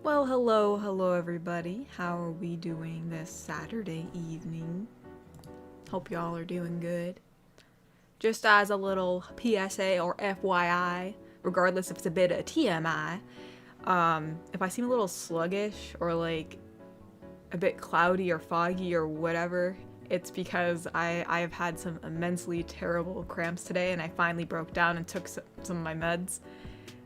Well, hello everybody. How are we doing this Saturday evening? Hope y'all are doing good. Just as a little PSA or FYI, regardless if it's a bit of TMI, if I seem a little sluggish or like a bit cloudy or foggy or whatever, it's because I have had some immensely terrible cramps today and I finally broke down and took some of my meds.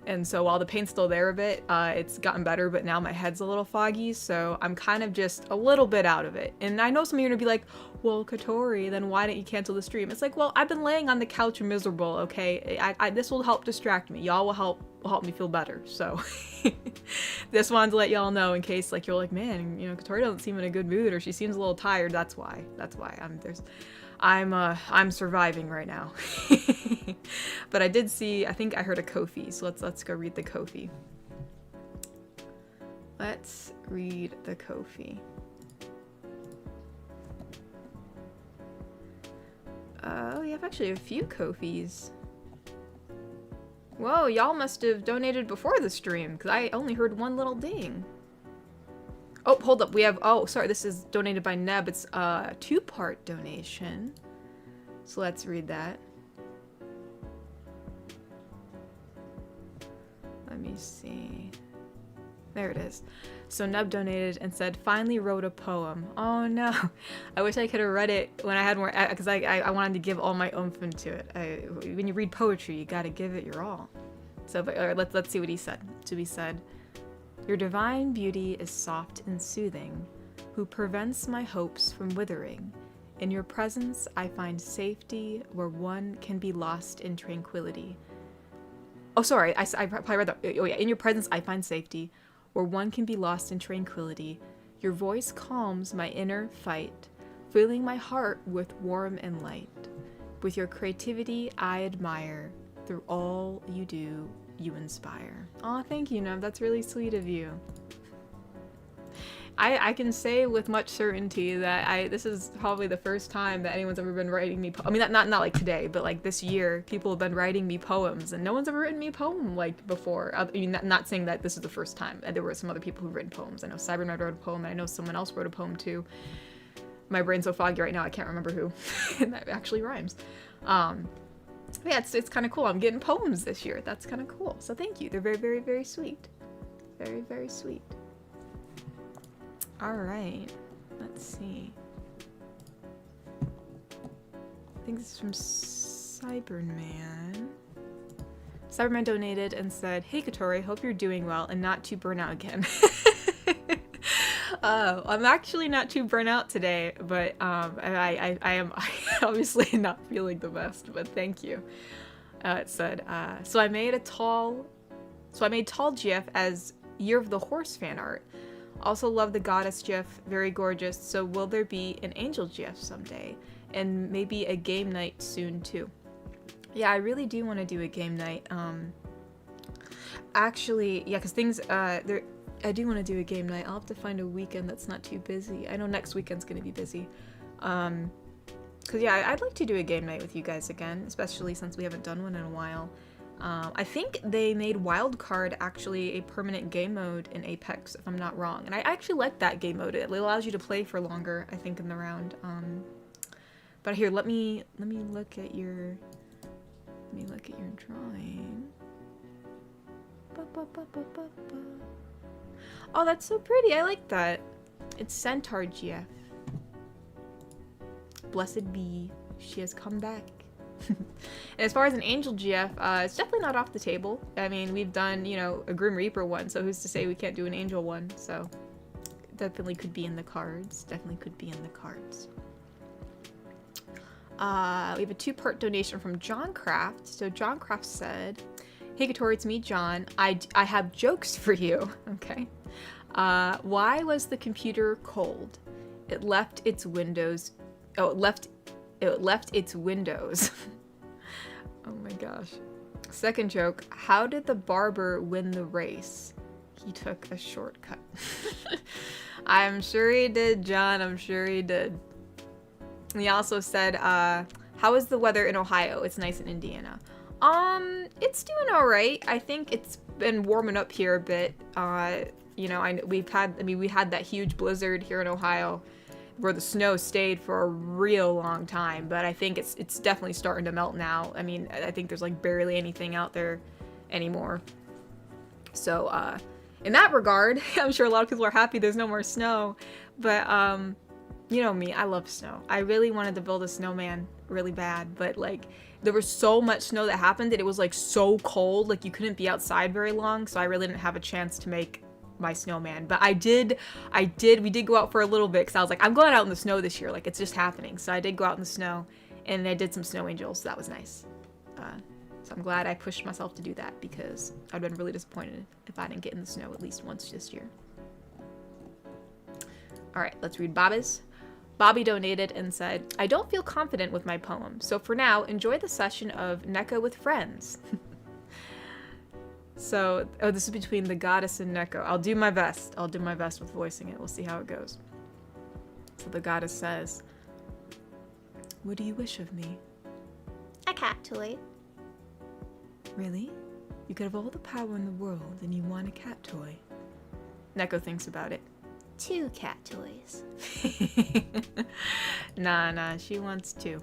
And so while the pain's still there a bit, it's gotten better, but now my head's a little foggy, so I'm kind of just a little bit out of it. And I know some of you are gonna be like, well, Katori, then why didn't you cancel the stream? It's like, well, I've been laying on the couch miserable, okay? This will help distract me. Y'all will help me feel better, so. Just wanted to let y'all know in case, like, you're like, man, you know, Katori doesn't seem in a good mood, or she seems a little tired. That's why. I'm surviving right now. But I did see, I think I heard a Ko-fi, so let's go read the Ko-fi. Let's read the Ko-fi. We have actually a few Ko-fis. Whoa, y'all must have donated before the stream, because I only heard one little ding. Oh, hold up, we have, oh, sorry, this is donated by Neb. It's a two-part donation. So let's read that. Let me see. There it is. So Neb donated and said, finally wrote a poem. Oh no. I wish I could have read it when I had more, because I wanted to give all my oomph into it. When you read poetry, you gotta give it your all. So but, let's see what he said. So he said, your divine beauty is soft and soothing, who prevents my hopes from withering. In your presence I find safety where one can be lost in tranquility. Oh, sorry, I probably read that. Oh yeah, in your presence I find safety where one can be lost in tranquility. Your voice calms my inner fight, filling my heart with warmth and light. With your creativity I admire. Through all you do, you inspire. Aw, thank you, Neb. That's really sweet of you. I can say with much certainty that this is probably the first time that anyone's ever been writing me I mean, not like today, but like this year, people have been writing me poems, and no one's ever written me a poem like before. I mean, not saying that this is the first time. There were some other people who've written poems. I know Cybermed wrote a poem, and I know someone else wrote a poem too. My brain's so foggy right now, I can't remember who. And that actually rhymes. Yeah, it's kind of cool. I'm getting poems this year. That's kind of cool. So thank you. They're very, very, very sweet. Very, very sweet. Alright, let's see. I think this is from Cyberman. Cyberman donated and said, hey Katori, hope you're doing well and not too burnt out again. I'm actually not too burnt out today, but I am obviously not feeling the best, but thank you. It said, so I made tall GIF as Year of the Horse fan art. Also love the goddess GIF, very gorgeous, so will there be an angel GIF someday? And maybe a game night soon too. Yeah, I really do want to do a game night. Actually, yeah, because things, I do want to do a game night. I'll have to find a weekend that's not too busy. I know next weekend's going to be busy. Because yeah, I'd like to do a game night with you guys again, especially since we haven't done one in a while. I think they made Wildcard actually a permanent game mode in Apex, if I'm not wrong. And I actually like that game mode. It allows you to play for longer, I think, in the round. But here, let me look at your drawing. Oh, that's so pretty. I like that. It's Centaur GF. Blessed be, she has come back. And as far as an Angel GF, it's definitely not off the table. I mean, we've done, you know, a Grim Reaper one, so who's to say we can't do an Angel one? So, definitely could be in the cards. Definitely could be in the cards. We have a two-part donation from John Craft. So John Craft said, hey Katori, it's me, John. I have jokes for you. Okay. Why was the computer cold? It left its windows. Oh, it left its windows. Oh my gosh. Second joke. How did the barber win the race? He took a shortcut. I'm sure he did, John. I'm sure he did. And he also said, how is the weather in Ohio? It's nice in Indiana. It's doing alright. I think it's been warming up here a bit. You know, we had that huge blizzard here in Ohio where the snow stayed for a real long time, but I think it's definitely starting to melt now. I mean, I think there's like barely anything out there anymore. So, in that regard, I'm sure a lot of people are happy there's no more snow, but, you know me, I love snow. I really wanted to build a snowman really bad, but like, there was so much snow that happened that it was like so cold, like you couldn't be outside very long, so I really didn't have a chance to make my snowman. But we did go out for a little bit, because I was like, I'm going out in the snow this year, like it's just happening. So I did go out in the snow, and I did some snow angels, so that was nice. So I'm glad I pushed myself to do that, because I'd been really disappointed if I didn't get in the snow at least once this year. Alright, let's read Bobby's. Bobby donated and said, I don't feel confident with my poem, so for now, enjoy the session of Neko with friends. So, this is between the goddess and Neko. I'll do my best. I'll do my best with voicing it. We'll see how it goes. So the goddess says, what do you wish of me? A cat toy. Really? You could have all the power in the world and you want a cat toy. Neko thinks about it. 2 cat toys. Nah, she wants 2.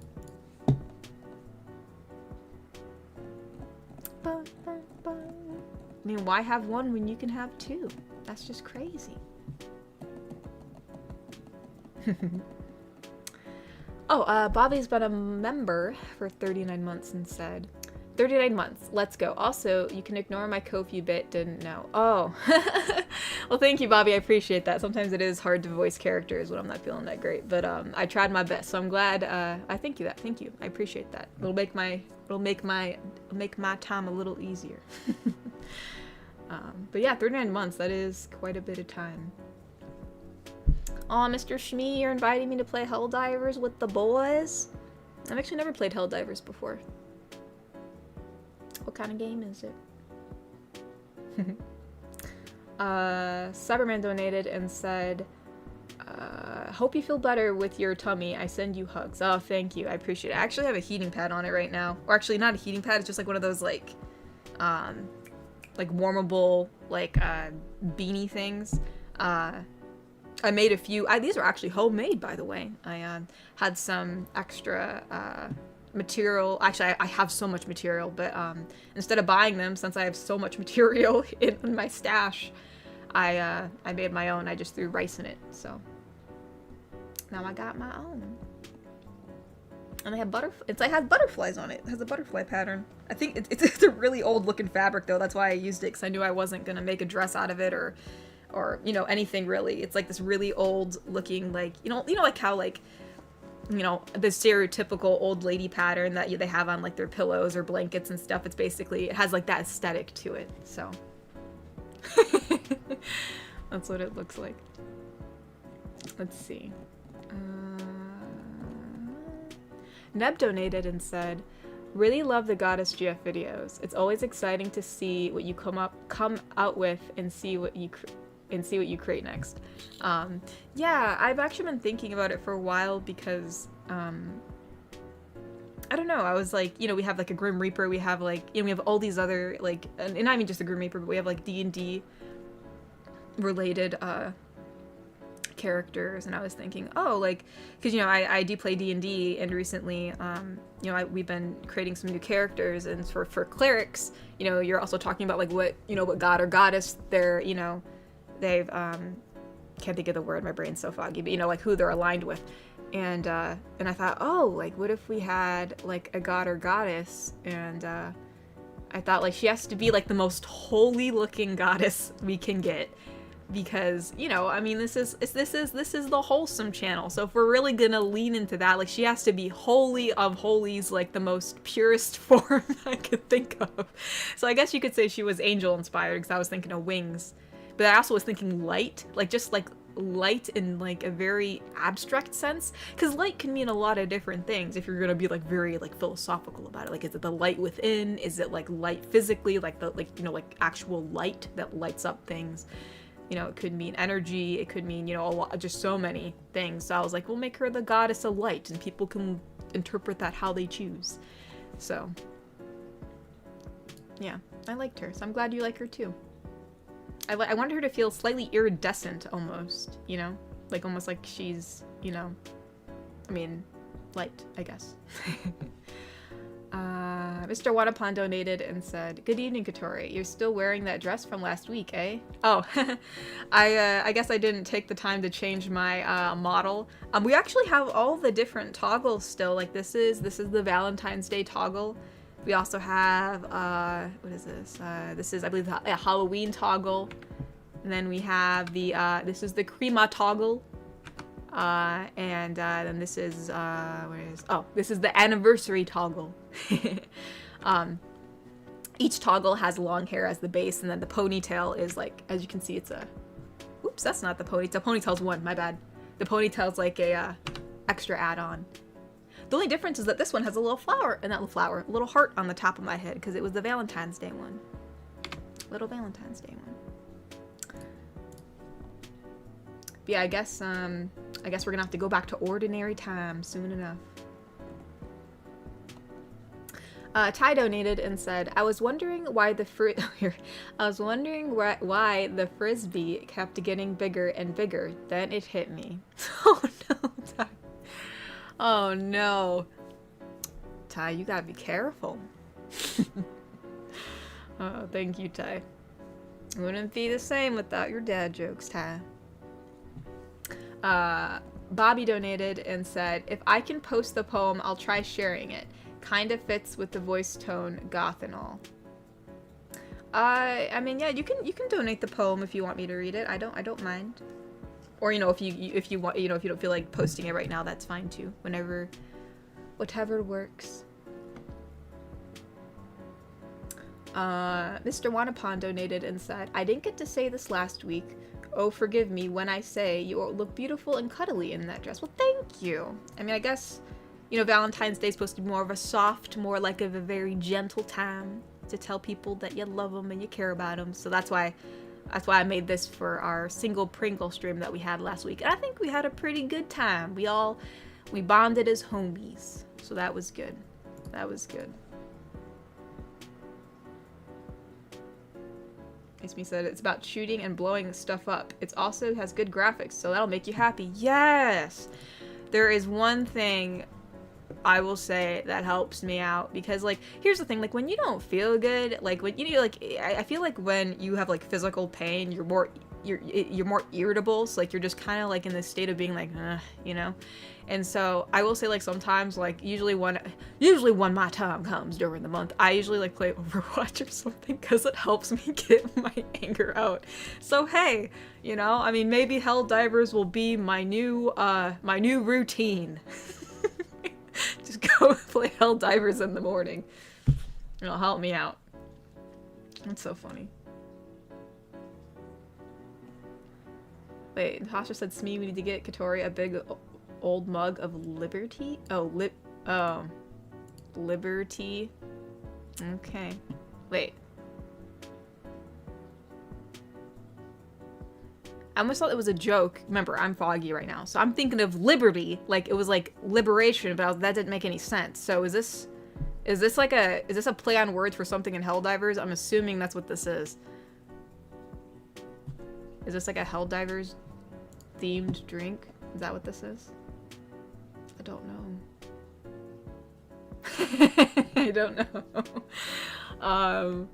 I mean, why have 1 when you can have 2? That's just crazy. Bobby's been a member for 39 months and said, 39 months, let's go. Also, you can ignore my Ko-fi bit, didn't know. Oh. Well, thank you, Bobby. I appreciate that. Sometimes it is hard to voice characters when I'm not feeling that great, but I tried my best, so I'm glad. I thank you. Thank you. I appreciate that. It'll make my time a little easier. But yeah, 39 months. That is quite a bit of time. Aw, Mr. Shmee, you're inviting me to play Helldivers with the boys? I've actually never played Helldivers before. What kind of game is it? Cyberman donated and said, hope you feel better with your tummy. I send you hugs. Oh, thank you. I appreciate it. I actually have a heating pad on it right now. Or actually, not a heating pad. It's just like one of those, like warmable, beanie things. I made a few. These are actually homemade, by the way. I had some extra material. Actually, I have so much material, but instead of buying them, since I have so much material in my stash, I made my own. I just threw rice in it, so now I got my own. And they have it has butterflies on it. It has a butterfly pattern. I think it's a really old looking fabric though. That's why I used it, because I knew I wasn't gonna make a dress out of it or you know, anything really. It's like this really old looking, like, you know like how, like, you know, the stereotypical old lady pattern that they have on like their pillows or blankets and stuff. It's basically, it has like that aesthetic to it, so that's what it looks like. Let's see. Neb donated and said, really love the Goddess GF videos. It's always exciting to see what you come out with and see what you create next. Yeah, I've actually been thinking about it for a while because, I don't know, I was like, you know, we have like a Grim Reaper, we have like, you know, we have all these other, like, and not even just a Grim Reaper, but we have like D&D related, characters, and I was thinking, oh, like, because, you know, I do play D&D, and recently, you know, we've been creating some new characters, and for clerics, you know, you're also talking about like what god or goddess they're, you know, they've can't think of the word, my brain's so foggy, but you know, like who they're aligned with, and I thought, oh, like what if we had like a god or goddess, and I thought like she has to be like the most holy looking goddess we can get, because, you know, I mean, this is the Wholesome channel, so if we're really gonna lean into that, like she has to be holy of holies, like the most purest form I could think of. So I guess you could say she was angel inspired, because I was thinking of wings. But I also was thinking light, like just like light in like a very abstract sense, because light can mean a lot of different things if you're gonna be like very like philosophical about it. Like, is it the light within? Is it like light physically, like the, like, you know, like actual light that lights up things? You know, it could mean energy. It could mean, you know, a lot, just so many things. So I was like, we'll make her the goddess of light, and people can interpret that how they choose. So yeah, I liked her. So I'm glad you like her too. I wanted her to feel slightly iridescent almost, you know? Like almost like she's, you know, I mean, light, I guess. Mr. Wadapan donated and said, "Good evening, Katori. You're still wearing that dress from last week, eh?" Oh, I guess I didn't take the time to change my model. We actually have all the different toggles still. Like this is the Valentine's Day toggle. We also have what is this? This is, I believe, a Halloween toggle. And then we have the this is the Crema toggle. And then this is this is the anniversary toggle. Each toggle has long hair as the base, and then the ponytail is like, as you can see, it's a, oops, that's not the ponytail. Ponytail's one, my bad. The ponytail's like a extra add-on. The only difference is that this one has a little flower, and not a flower, a little heart on the top of my head, because it was the Valentine's Day one. Little Valentine's Day one. But yeah, I guess we're gonna have to go back to ordinary time soon enough. Ty donated and said, "I was wondering why the why the frisbee kept getting bigger and bigger. Then it hit me." Oh no, Ty. Oh no. Ty, you gotta be careful. Oh, thank you, Ty. Wouldn't be the same without your dad jokes, Ty. Bobby donated and said, "If I can post the poem, I'll try sharing it. Kind of fits with the voice tone, goth and all." I mean, yeah, you can donate the poem if you want me to read it. I don't mind. Or, you know, if you want, you know, if you don't feel like posting it right now, that's fine too. Whatever works. Mr. Wanapan donated and said, "I didn't get to say this last week. Oh, forgive me when I say you look beautiful and cuddly in that dress." Well, thank you. I mean, I guess, you know, Valentine's Day is supposed to be more of a soft, more like of a very gentle time to tell people that you love them and you care about them. So that's why I made this for our single Pringle stream that we had last week. And I think we had a pretty good time. We bonded as homies. So that was good. That was good. Makes me said it's about shooting and blowing stuff up. It also has good graphics, so that'll make you happy. Yes! There is one thing I will say that helps me out, because like, here's the thing, like when you don't feel good, like when you know, like I feel like when you have like physical pain, you're more irritable, so like you're just kind of like in this state of being like, you know. And so I will say, like, sometimes, like, usually when my time comes during the month, I usually like play Overwatch or something, because it helps me get my anger out. So hey, you know, I mean, maybe Helldivers will be my new routine. Just go play Helldivers in the morning. It'll help me out. That's so funny. Wait, Natasha said, "Smee, we need to get Katori a big old mug of Liberty." Oh, Liberty. Okay. Wait. I almost thought it was a joke. Remember, I'm foggy right now, so I'm thinking of liberty, like it was like liberation, but that didn't make any sense. So is this a play on words for something in Helldivers? I'm assuming that's what this is. Is this like a Helldivers themed drink? Is that what this is? I don't know. I don't know.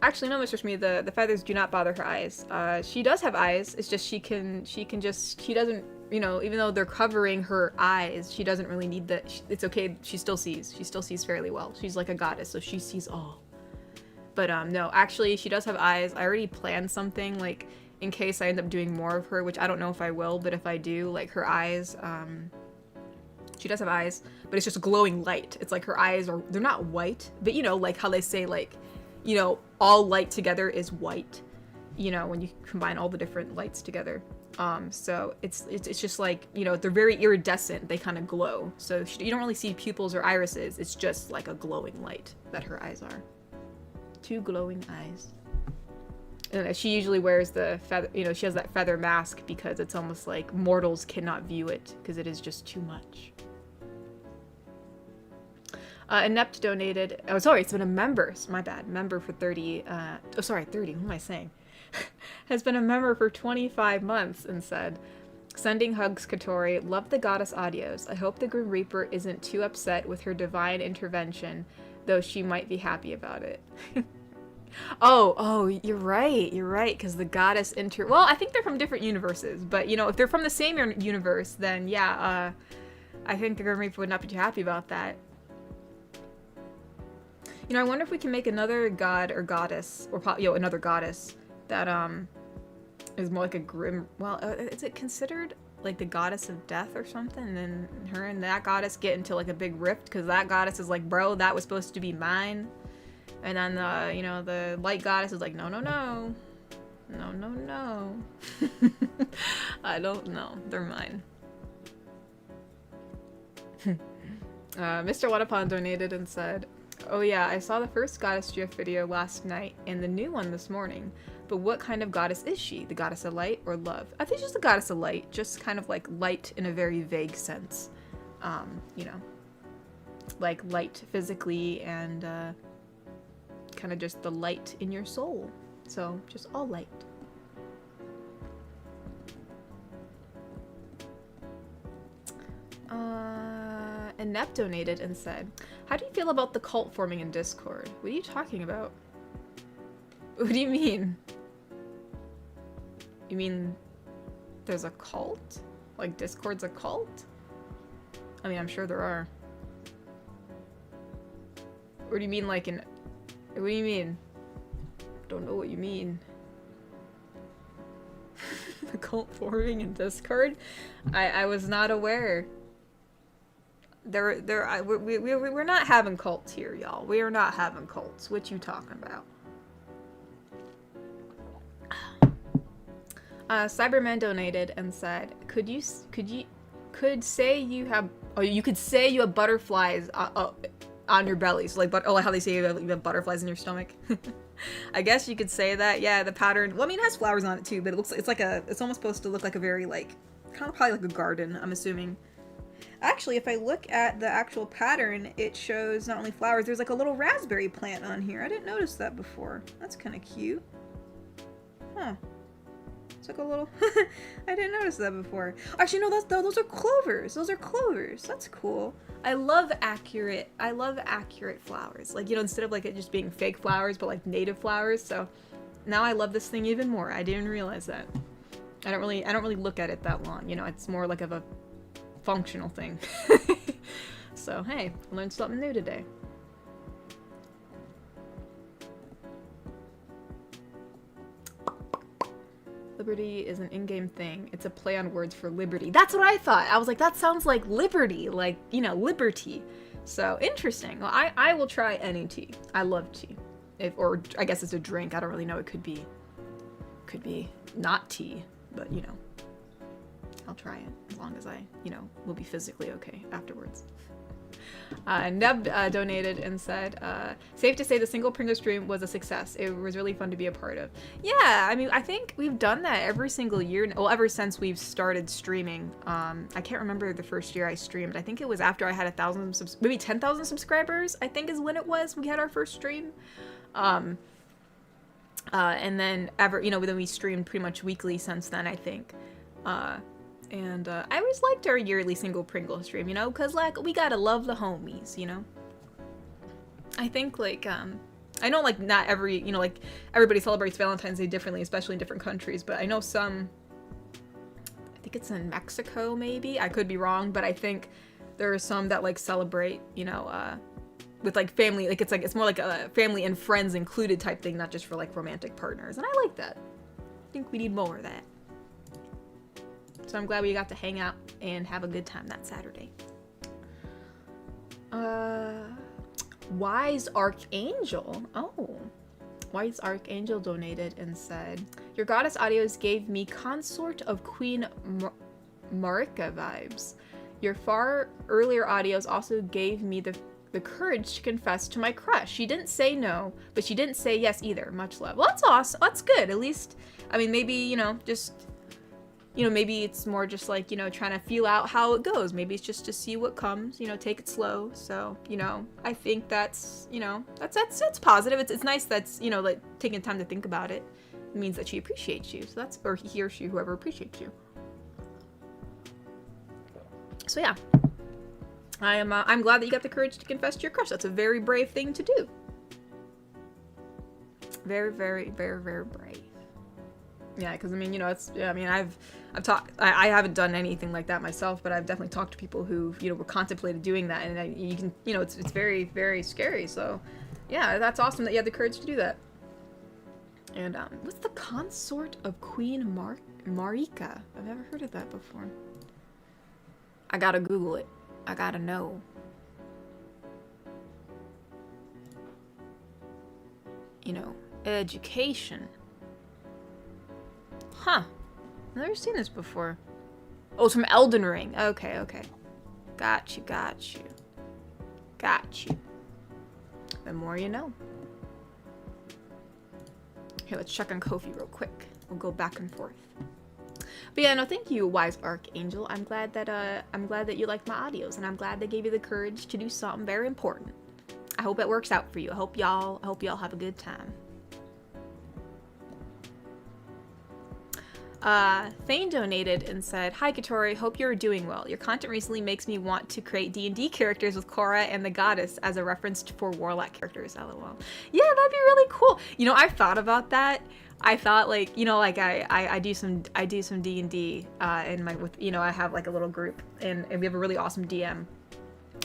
Actually, no, Mr. Smee, the feathers do not bother her eyes. She does have eyes. It's just she doesn't, you know, even though they're covering her eyes, she doesn't really need the, it's okay, she still sees fairly well. She's like a goddess, so she sees all. But no, actually, she does have eyes. I already planned something, like, in case I end up doing more of her, which I don't know if I will, but if I do, like, her eyes, she does have eyes, but it's just glowing light. It's like her eyes are, they're not white, but you know, like how they say, like, you know, all light together is white, you know, when you combine all the different lights together. So it's just like, you know, they're very iridescent, they kind of glow. So you don't really see pupils or irises, it's just like a glowing light that her eyes are. Two glowing eyes. And she usually wears the feather, you know, she has that feather mask because it's almost like mortals cannot view it because it is just too much. Inept donated. Oh, sorry, it's been a member. My bad. Member for 30. 30. What am I saying? Has been a member for 25 months and said, sending hugs, Katori. Love the goddess audios. I hope the Grim Reaper isn't too upset with her divine intervention, though she might be happy about it. Oh, you're right, because the goddess well, I think they're from different universes, but, you know, if they're from the same universe, then, yeah, I think the Grim Reaper would not be too happy about that. You know, I wonder if we can make another god or goddess, or, another goddess that, is more like a grim, well, is it considered, like, the goddess of death or something, and then her and that goddess get into, like, a big rift, because that goddess is like, bro, that was supposed to be mine, and then, you know, the light goddess is like, no, I don't know, they're mine. Mr. Whatupon donated and said, oh yeah, I saw the first Goddess GIF video last night and the new one this morning, but what kind of goddess is she? The goddess of light or love? I think she's the goddess of light, just kind of like light in a very vague sense. You know, like light physically and kind of just the light in your soul. So just all light. Inept donated and said, how do you feel about the cult forming in Discord? What are you talking about? What do you mean? You mean there's a cult? Like Discord's a cult? I mean, I'm sure there are. What do you mean like in... What do you mean? Don't know what you mean. The cult forming in Discord? I was not aware. We're not having cults here, y'all. We are not having cults. What you talking about? Cyberman donated and said, you could say you have butterflies on your belly. So like, how they say you have butterflies in your stomach. I guess you could say that. Yeah, the pattern. Well, I mean, it has flowers on it too, but it's almost supposed to look like a very like, kind of probably like a garden, I'm assuming. Actually, if I look at the actual pattern, it shows not only flowers, there's like a little raspberry plant on here. I didn't notice that before. That's kind of cute. Huh. It's like a little... I didn't notice that before. Actually, no, those are clovers. Those are clovers. That's cool. I love accurate flowers. Like, you know, instead of like it just being fake flowers, but like native flowers. So now I love this thing even more. I didn't realize that. I don't really look at it that long. You know, it's more like of a functional thing. So hey, I learned something new today. Liberty is an in-game thing. It's a play on words for liberty. That's what I thought. I was like, that sounds like liberty, like, you know, liberty. So interesting. Well, I will try any tea. I love tea. Or I guess it's a drink. I don't really know. It could be not tea, but you know, I'll try it as long as I, you know, will be physically okay afterwards. Neb donated and said, safe to say the single Pringle stream was a success. It was really fun to be a part of. Yeah, I mean, I think we've done that every single year. Well, ever since we've started streaming. I can't remember the first year I streamed. I think it was after I had 1,000, maybe 10,000 subscribers, I think is when it was. We had our first stream. And then then we streamed pretty much weekly since then, I think. And I always liked our yearly single Pringle stream, you know, because, like, we gotta love the homies, you know? I think, like, I know, like, not every, you know, like, everybody celebrates Valentine's Day differently, especially in different countries, but I know some, I think it's in Mexico, maybe? I could be wrong, but I think there are some that, like, celebrate, you know, with, like, family, like, it's more like a family and friends included type thing, not just for, like, romantic partners, and I like that. I think we need more of that. So I'm glad we got to hang out and have a good time that Saturday. Wise Archangel. Oh. Wise Archangel donated and said, your goddess audios gave me consort of Queen Marika vibes. Your far earlier audios also gave me the courage to confess to my crush. She didn't say no, but she didn't say yes either. Much love. Well, that's awesome. That's good. At least, I mean, maybe, you know, just... you know, maybe it's more just like, you know, trying to feel out how it goes. Maybe it's just to see what comes, you know, take it slow. So, you know, I think that's, you know, that's positive. It's nice that's, you know, like taking time to think about it. It means that she appreciates you. So that's, or he or she, whoever appreciates you. So yeah, I'm glad that you got the courage to confess to your crush. That's a very brave thing to do. Very, very, very, very brave. Yeah, because I mean, you know, it's, I mean, I've talked, I haven't done anything like that myself, but I've definitely talked to people who, you know, were contemplating doing that, and you can, you know, it's very, very scary. So yeah, that's awesome that you had the courage to do that. And what's the consort of Queen Marika? I've never heard of that before. I gotta Google it. I gotta know. You know, education. Huh. I've never seen this before. Oh, it's from Elden Ring. Okay, okay. Got you, got you. Got you. The more you know. Here, let's check on Kofi real quick. We'll go back and forth. But yeah, no, thank you, Wise Archangel. I'm glad that you liked my audios, and I'm glad they gave you the courage to do something very important. I hope it works out for you. I hope y'all have a good time. Thane donated and said, "Hi Katori, hope you're doing well. Your content recently makes me want to create D&D characters with Korra and the goddess as a reference for Warlock characters, lol." Yeah, that'd be really cool. You know, I've thought about that. I thought, like, you know, like I do some D&D in my, with, you know, I have like a little group, and we have a really awesome DM.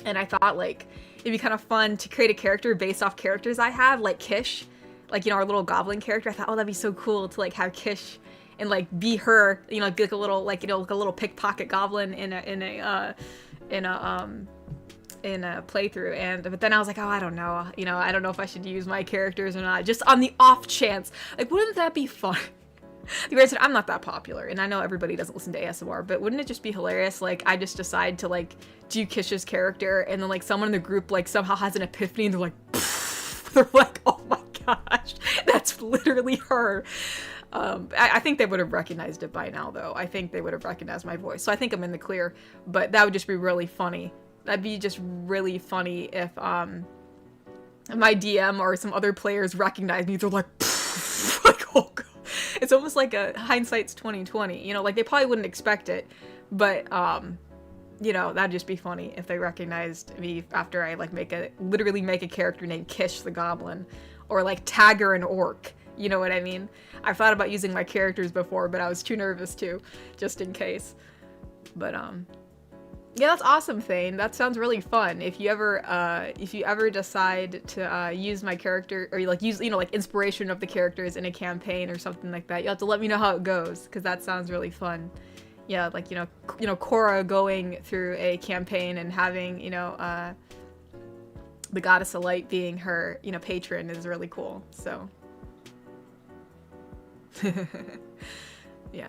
And I thought, like, it'd be kind of fun to create a character based off characters I have, like Kish, like, you know, our little goblin character. I thought, oh, that'd be so cool to like have Kish and like be her, you know, like a little, like, you know, like a little pickpocket goblin in a playthrough. And but then I was like, oh, I don't know, you know, I don't know if I should use my characters or not, just on the off chance. Like, wouldn't that be fun? The granted, I'm not that popular, and I know everybody doesn't listen to ASMR, but wouldn't it just be hilarious? Like, I just decide to like do Kish's character, and then like someone in the group like somehow has an epiphany, and they're like, they're like, oh my gosh, that's literally her. I think they would have recognized it by now, though. I think they would have recognized my voice, so I think I'm in the clear. But that would just be really funny. That'd be just really funny if my DM or some other players recognize me. They're like, like, oh god. It's almost like a hindsight's 2020. You know, like they probably wouldn't expect it, but you know, that'd just be funny if they recognized me after I like literally make a character named Kish the Goblin, or like tag her an orc. You know what I mean? I've thought about using my characters before, but I was too nervous to, just in case. But yeah, that's awesome, Thane. That sounds really fun. If you ever decide to use my character, or like use, you know, like inspiration of the characters in a campaign or something like that, you'll have to let me know how it goes, because that sounds really fun. Yeah, like, you know, Korra going through a campaign and having, you know, the Goddess of Light being her, you know, patron is really cool. So yeah.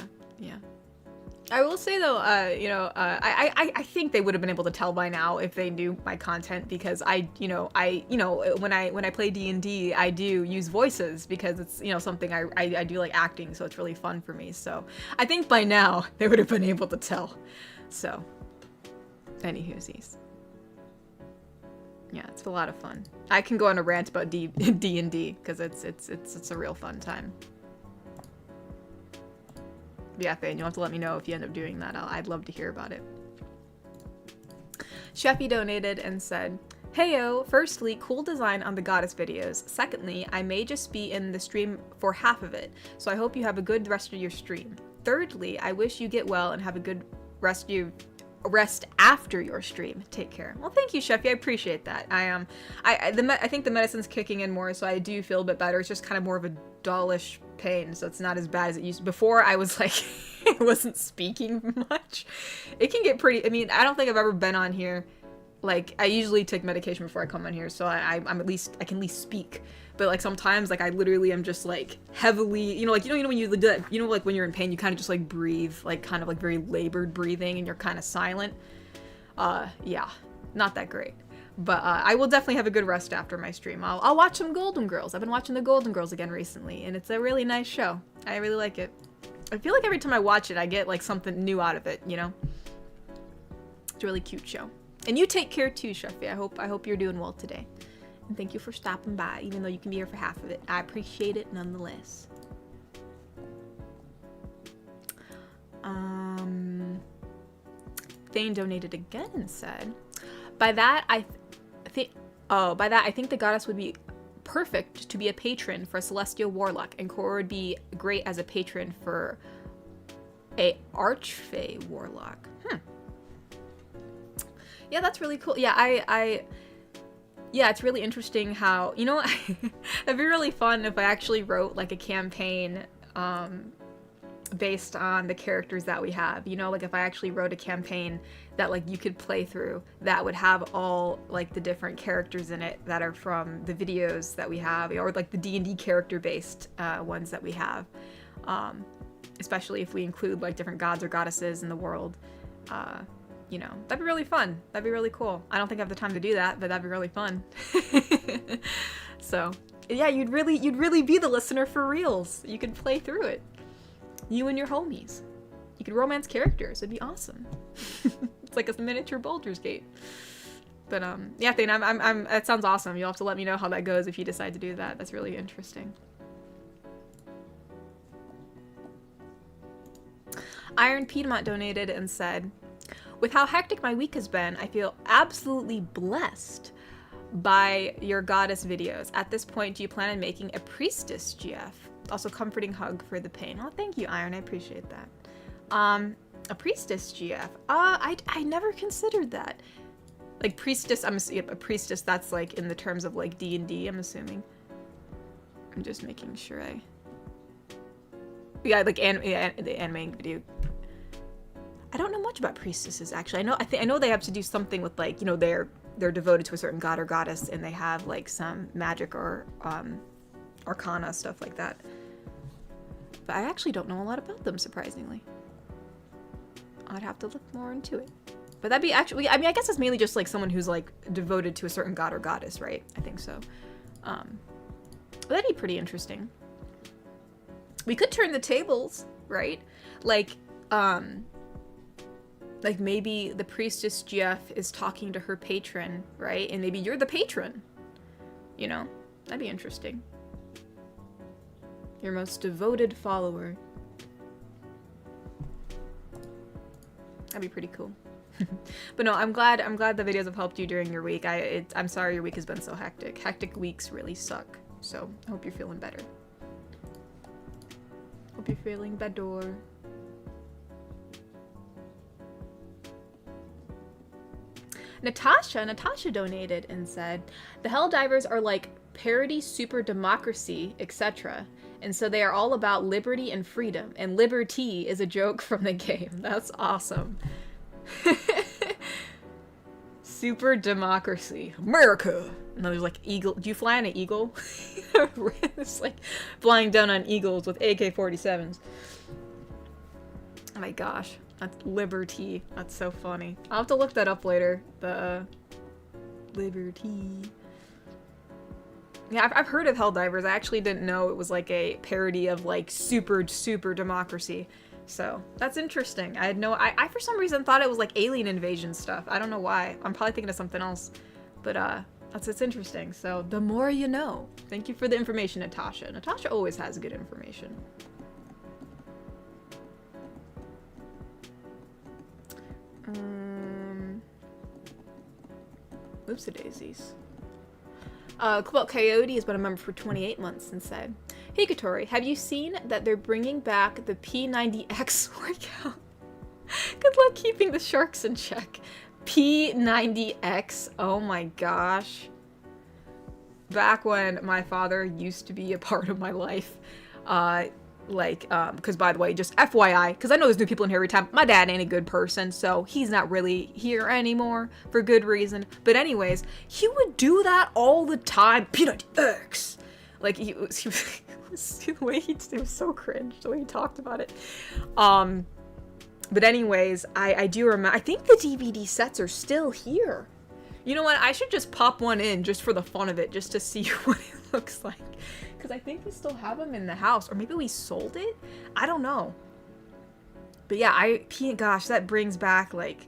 I will say though, you know, I think they would have been able to tell by now if they knew my content, because when I play D&D, I do use voices because it's, you know, something I do like acting, so it's really fun for me. So I think by now they would have been able to tell. So, anywhoosies. Yeah, it's a lot of fun. I can go on a rant about D&D because it's a real fun time. Yeah, Thane, you'll have to let me know if you end up doing that. I'd love to hear about it. Sheffy donated and said, "Heyo, firstly, cool design on the goddess videos. Secondly, I may just be in the stream for half of it, so I hope you have a good rest of your stream. Thirdly, I wish you get well and have a good rest after your stream. Take care." Well, thank you, Sheffy. I appreciate that. I think the medicine's kicking in more, so I do feel a bit better. It's just kind of more of a dullish pain, so it's not as bad as it used to. Before, I was like, I wasn't speaking much. It can get pretty, I mean, I don't think I've ever been on here, like, I usually take medication before I come on here, so I can at least speak. But like sometimes, like, I literally am just like heavily, you know when you do that, you know, like when you're in pain, you kind of just like breathe, like kind of like very labored breathing, and you're kind of silent. Yeah, not that great. But I will definitely have a good rest after my stream. I'll watch some Golden Girls. I've been watching the Golden Girls again recently, and it's a really nice show. I really like it. I feel like every time I watch it, I get like something new out of it, you know? It's a really cute show. And you take care too, Shuffy. I hope you're doing well today. And thank you for stopping by, even though you can be here for half of it. I appreciate it nonetheless. Thane donated again and said, by that I think the goddess would be perfect to be a patron for a celestial warlock, and Cora would be great as a patron for a archfey warlock. Yeah, that's really cool. Yeah, yeah, it's really interesting how, you know, it'd be really fun if I actually wrote like a campaign based on the characters that we have, you know, like if I actually wrote a campaign that like you could play through that would have all like the different characters in it that are from the videos that we have, or like the D&D character based ones that we have, especially if we include like different gods or goddesses in the world. You know, that'd be really fun. That'd be really cool. I don't think I have the time to do that, but that'd be really fun. So yeah, you'd really be the listener for reals. You could play through it. You and your homies. You could romance characters. It'd be awesome. It's like a miniature Baldur's Gate. But yeah, Thane, that sounds awesome. You'll have to let me know how that goes if you decide to do that. That's really interesting. Iron Piedmont donated and said, with how hectic my week has been, I feel absolutely blessed by your goddess videos. At this point, do you plan on making a priestess GF? Also, comforting hug for the pain. Oh, thank you, Iron. I appreciate that. A priestess GF. I never considered that. Like priestess, a priestess. That's like in the terms of like D&D. I'm assuming. I'm just making sure yeah, like the anime video. I don't know much about priestesses actually. I know they have to do something with like, you know, they're devoted to a certain god or goddess, and they have like some magic or arcana, stuff like that. But I actually don't know a lot about them, surprisingly. I'd have to look more into it. But that'd be actually, I mean, I guess it's mainly just like someone who's like devoted to a certain god or goddess, right? I think so. That'd be pretty interesting. We could turn the tables, right? Like maybe the priestess GF is talking to her patron, right? And maybe you're the patron. You know? That'd be interesting. Your most devoted follower. That'd be pretty cool. But no, I'm glad the videos have helped you during your week. I'm sorry your week has been so hectic. Hectic weeks really suck. So I hope you're feeling better. Hope you're feeling better. Natasha donated and said, the Helldivers are like parody super democracy, etc. And so they are all about liberty and freedom. And liberty is a joke from the game. That's awesome. Super democracy. America! And then there's like eagle. Do you fly on an eagle? It's like flying down on eagles with AK-47s. Oh my gosh. That's liberty. That's so funny. I'll have to look that up later. The liberty. Yeah, I've heard of Helldivers. I actually didn't know it was like a parody of like super democracy. So that's interesting. I had no. I for some reason thought it was like alien invasion stuff. I don't know why. I'm probably thinking of something else. But it's interesting. So the more you know. Thank you for the information, Natasha. Natasha always has good information. Oopsie daisies. Cobalt Coyote has been a member for 28 months and said, hey Katori, have you seen that they're bringing back the P90X workout? Good luck keeping the sharks in check. P90X, oh my gosh. Back when my father used to be a part of my life, because by the way, just FYI, because I know there's new people in here every time, my dad ain't a good person, so he's not really here anymore for good reason. But anyways, he would do that all the time. P90X! Like, he was the way it was so cringe, the way he talked about it. But anyways, I do remember, I think the DVD sets are still here. You know what, I should just pop one in just for the fun of it, just to see what it looks like. Because I think we still have them in the house, or maybe we sold it? I don't know. But yeah, gosh, that brings back, like,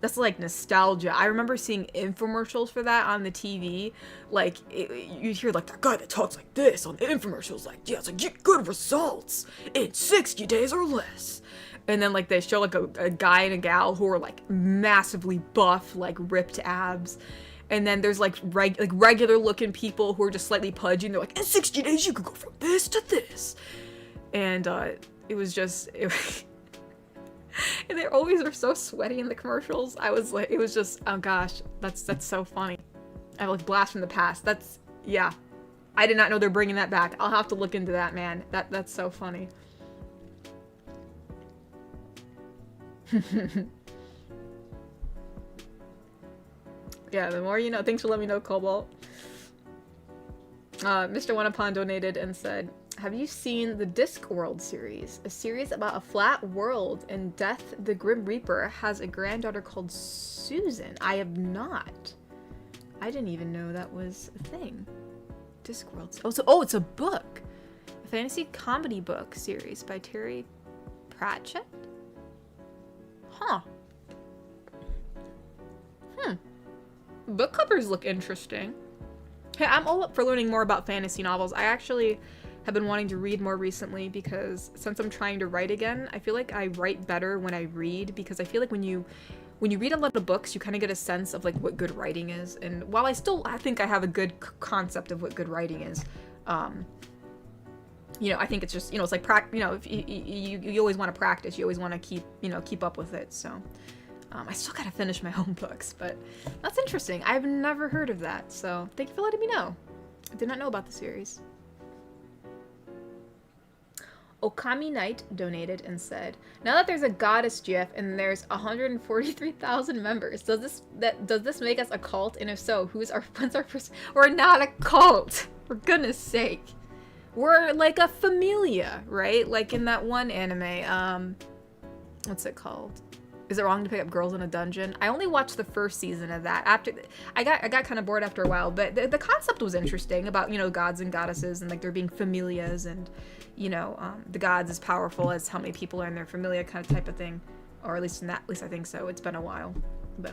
that's like nostalgia. I remember seeing infomercials for that on the TV. Like, you'd hear like that guy that talks like this on the infomercials, like, yeah, it's like, get good results in 60 days or less. And then like they show like a guy and a gal who are like massively buff, like ripped abs. And then there's like regular looking people who are just slightly pudgy, and they're like, in 60 days you could go from this to this. And it was just, and they always are so sweaty in the commercials. I was like, it was just, oh gosh, that's so funny. I like blast from the past. That's, yeah. I did not know they're bringing that back. I'll have to look into that, man. That's so funny. Yeah, the more you know. Thanks for letting me know, Cobalt. Mr. Oneupon donated and said, have you seen the Discworld series? A series about a flat world, and Death the Grim Reaper has a granddaughter called Susan. I have not. I didn't even know that was a thing. Discworld. Oh, it's a book. A fantasy comedy book series by Terry Pratchett? Huh. Book covers look interesting. Hey, I'm all up for learning more about fantasy novels. I actually have been wanting to read more recently because since I'm trying to write again, I feel like I write better when I read, because I feel like when you read a lot of books, you kind of get a sense of like what good writing is. And while I think I have a good concept of what good writing is, you know, I think it's just, you know, it's like if you always want to practice, you always want to keep up with it. So I still gotta finish my own books, but that's interesting. I've never heard of that, so thank you for letting me know. I did not know about the series. Okami Knight donated and said, now that there's a goddess GIF and there's 143,000 members, does this make us a cult? And if so, when's our first? We're not a cult, for goodness sake. We're like a familia, right? Like in that one anime, what's it called? Is it wrong to pick up girls in a dungeon? I only watched the first season of that. I got kind of bored after a while, but the concept was interesting about, you know, gods and goddesses and like there being familias, and you know, the gods as powerful as how many people are in their familia, kind of type of thing, or at least I think so. It's been a while, but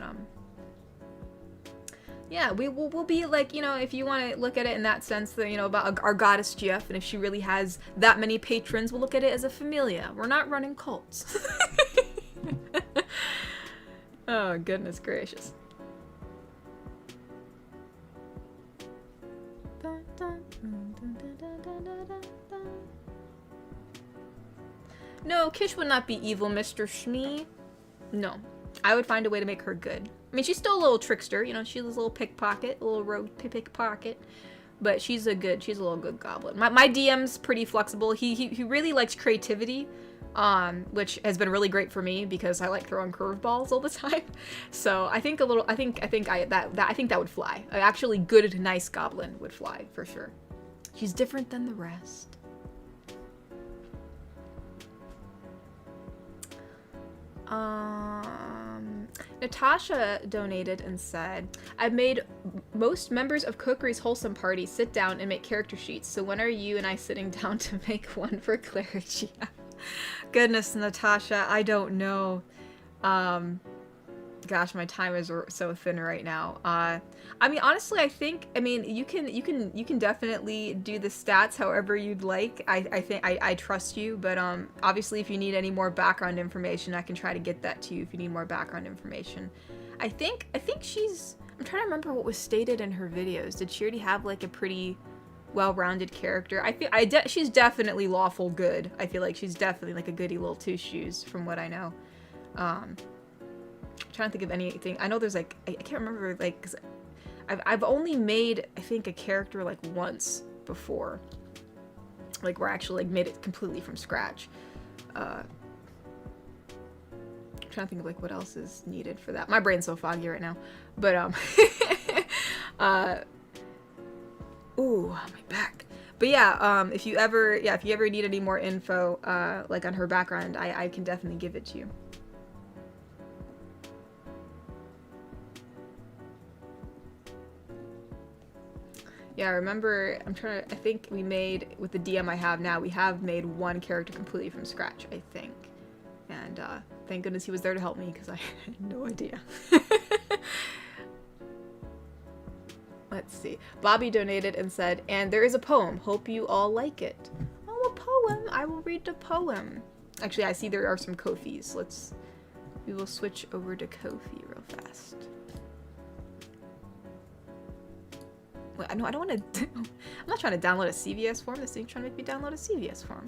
yeah, we'll be like, you know, if you want to look at it in that sense, that, you know, about our goddess GF, and if she really has that many patrons, we'll look at it as a familia. We're not running cults. Oh, goodness gracious. No, Kish would not be evil, Mr. Shmee. No. I would find a way to make her good. I mean, she's still a little trickster, you know, she's a little pickpocket, a little rogue pickpocket. But she's a little good goblin. My DM's pretty flexible. He really likes creativity. Which has been really great for me because I like throwing curveballs all the time. So I think that would fly. An actually good, nice goblin would fly for sure. She's different than the rest. Natasha donated and said, I've made most members of Cookery's Wholesome Party sit down and make character sheets. So when are you and I sitting down to make one for clarity? Goodness, Natasha, I don't know. Gosh, my time is so thin right now. I mean, honestly, I mean, you can definitely do the stats however you'd like. I trust you, but obviously, if you need any more background information, I can try to get that to you. If you need more background information, I think she's. I'm trying to remember what was stated in her videos. Did she already have like a pretty well-rounded character? She's definitely lawful good. I feel like she's definitely like a goody little two shoes from what I know. I'm trying to think of anything. I know there's like I can't remember, like, 'cause I've only made, I think, a character like once before, like where I actually like made it completely from scratch. I'm trying to think of like what else is needed for that. My brain's so foggy right now, but ooh, my back. But yeah, if you ever need any more info, like on her background, I can definitely give it to you. Yeah, I remember, I think we made, with the DM I have now, we have made one character completely from scratch, I think. And thank goodness he was there to help me because I had no idea. Let's see. Bobby donated and said, and there is a poem. Hope you all like it. Oh, a poem. I will read the poem. Actually, I see there are some Ko-fis. We will switch over to Ko-fi real fast. Wait, I don't want to, I'm not trying to download a CVS form. This thing's trying to make me download a CVS form.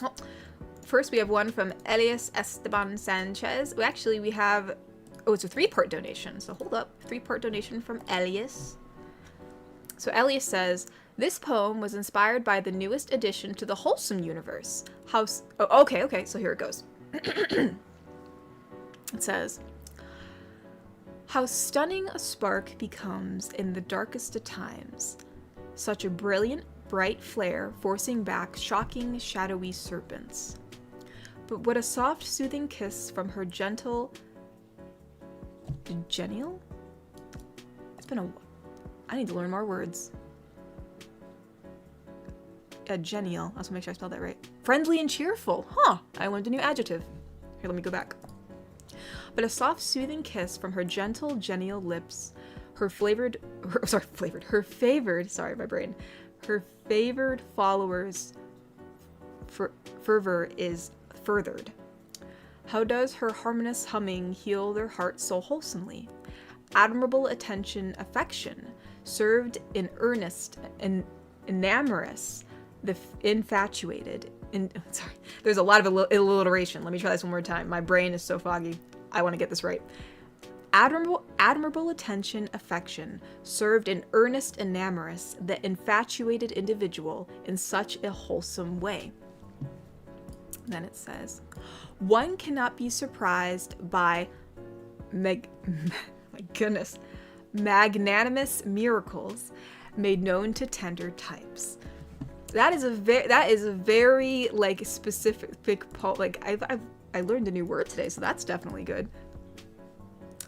Oh. First, we have one from Elias Esteban Sanchez. We have, oh, it's a 3-part donation. So hold up, 3-part donation from Elias. So Elias says, this poem was inspired by the newest addition to the Wholesome universe. Okay, so here it goes. It says, how stunning a spark becomes in the darkest of times. Such a brilliant, bright flare forcing back shocking, shadowy serpents. But what a soft, soothing kiss from her gentle... Genial? It's been a... I need to learn more words. Genial. I also make sure I spelled that right. Friendly and cheerful. Huh. I learned a new adjective. Here, let me go back. But a soft, soothing kiss from her gentle, genial lips, her favored followers' fervor is furthered. How does her harmonious humming heal their hearts so wholesomely? Admirable attention, affection, served in earnest and enamorous, the infatuated. Sorry, there's a lot of alliteration. Let me try this one more time. My brain is so foggy. I want to get this right. Admirable attention, affection, served in earnest and amorous, the infatuated individual in such a wholesome way. Then it says, one cannot be surprised by magnanimous miracles made known to tender types. That is a very like specific like I learned a new word today, so that's definitely good.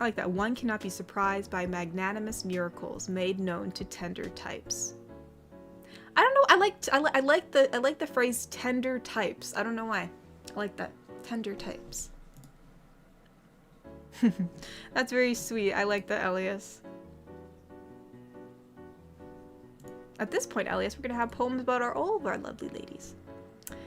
I like that. One cannot be surprised by magnanimous miracles made known to tender types. I don't know. I like the phrase tender types. I don't know why. I like that. Tender types. That's very sweet. I like that, Elias. At this point, Elias, we're gonna have poems about all of our lovely ladies.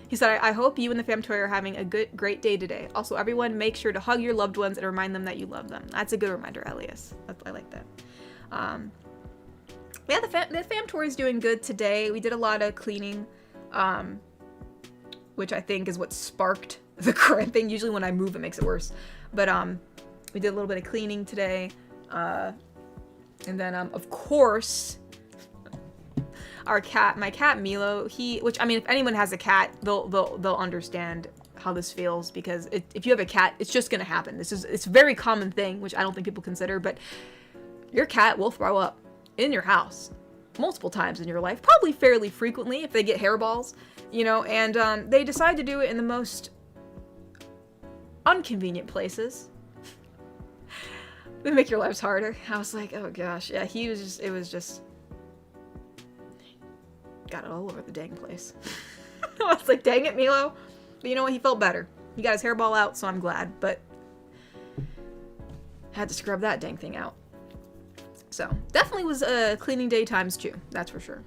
He said, I hope you and the fam toy are having a great day today. Also, everyone, make sure to hug your loved ones and remind them that you love them. That's a good reminder, Elias. I like that. Yeah, the fam tour is doing good today. We did a lot of cleaning, which I think is what sparked the cramping. Usually when I move, it makes it worse. But we did a little bit of cleaning today. And then, of course... my cat Milo, which I mean, if anyone has a cat, they'll understand how this feels, because if you have a cat, it's just gonna happen. It's a very common thing, which I don't think people consider, but your cat will throw up in your house multiple times in your life, probably fairly frequently if they get hairballs, you know, and they decide to do it in the most inconvenient places. They make your lives harder. I was like, oh gosh, yeah, it was just got it all over the dang place. I was like, dang it, Milo. But you know what? He felt better. He got his hairball out, so I'm glad. But had to scrub that dang thing out. So definitely was cleaning day times too. That's for sure.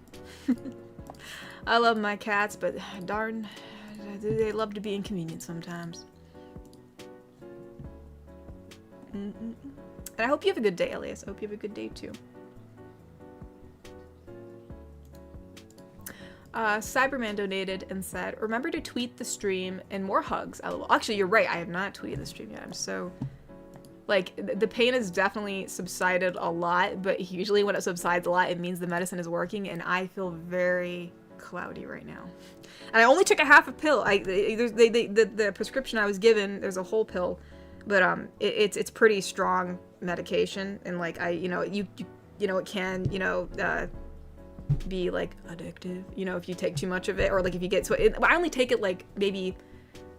I love my cats, but darn, they love to be inconvenient sometimes. And I hope you have a good day, Elias. I hope you have a good day too. Cyberman donated and said, remember to tweet the stream and more hugs. LOL. Actually, you're right. I have not tweeted the stream yet. I'm so... Like, the pain has definitely subsided a lot, but usually when it subsides a lot, it means the medicine is working, and I feel very cloudy right now. And I only took a half a pill. The prescription I was given, there's a whole pill, but it's pretty strong medication, and like it can be like addictive, if you take too much of it, or like if you get I only take it like maybe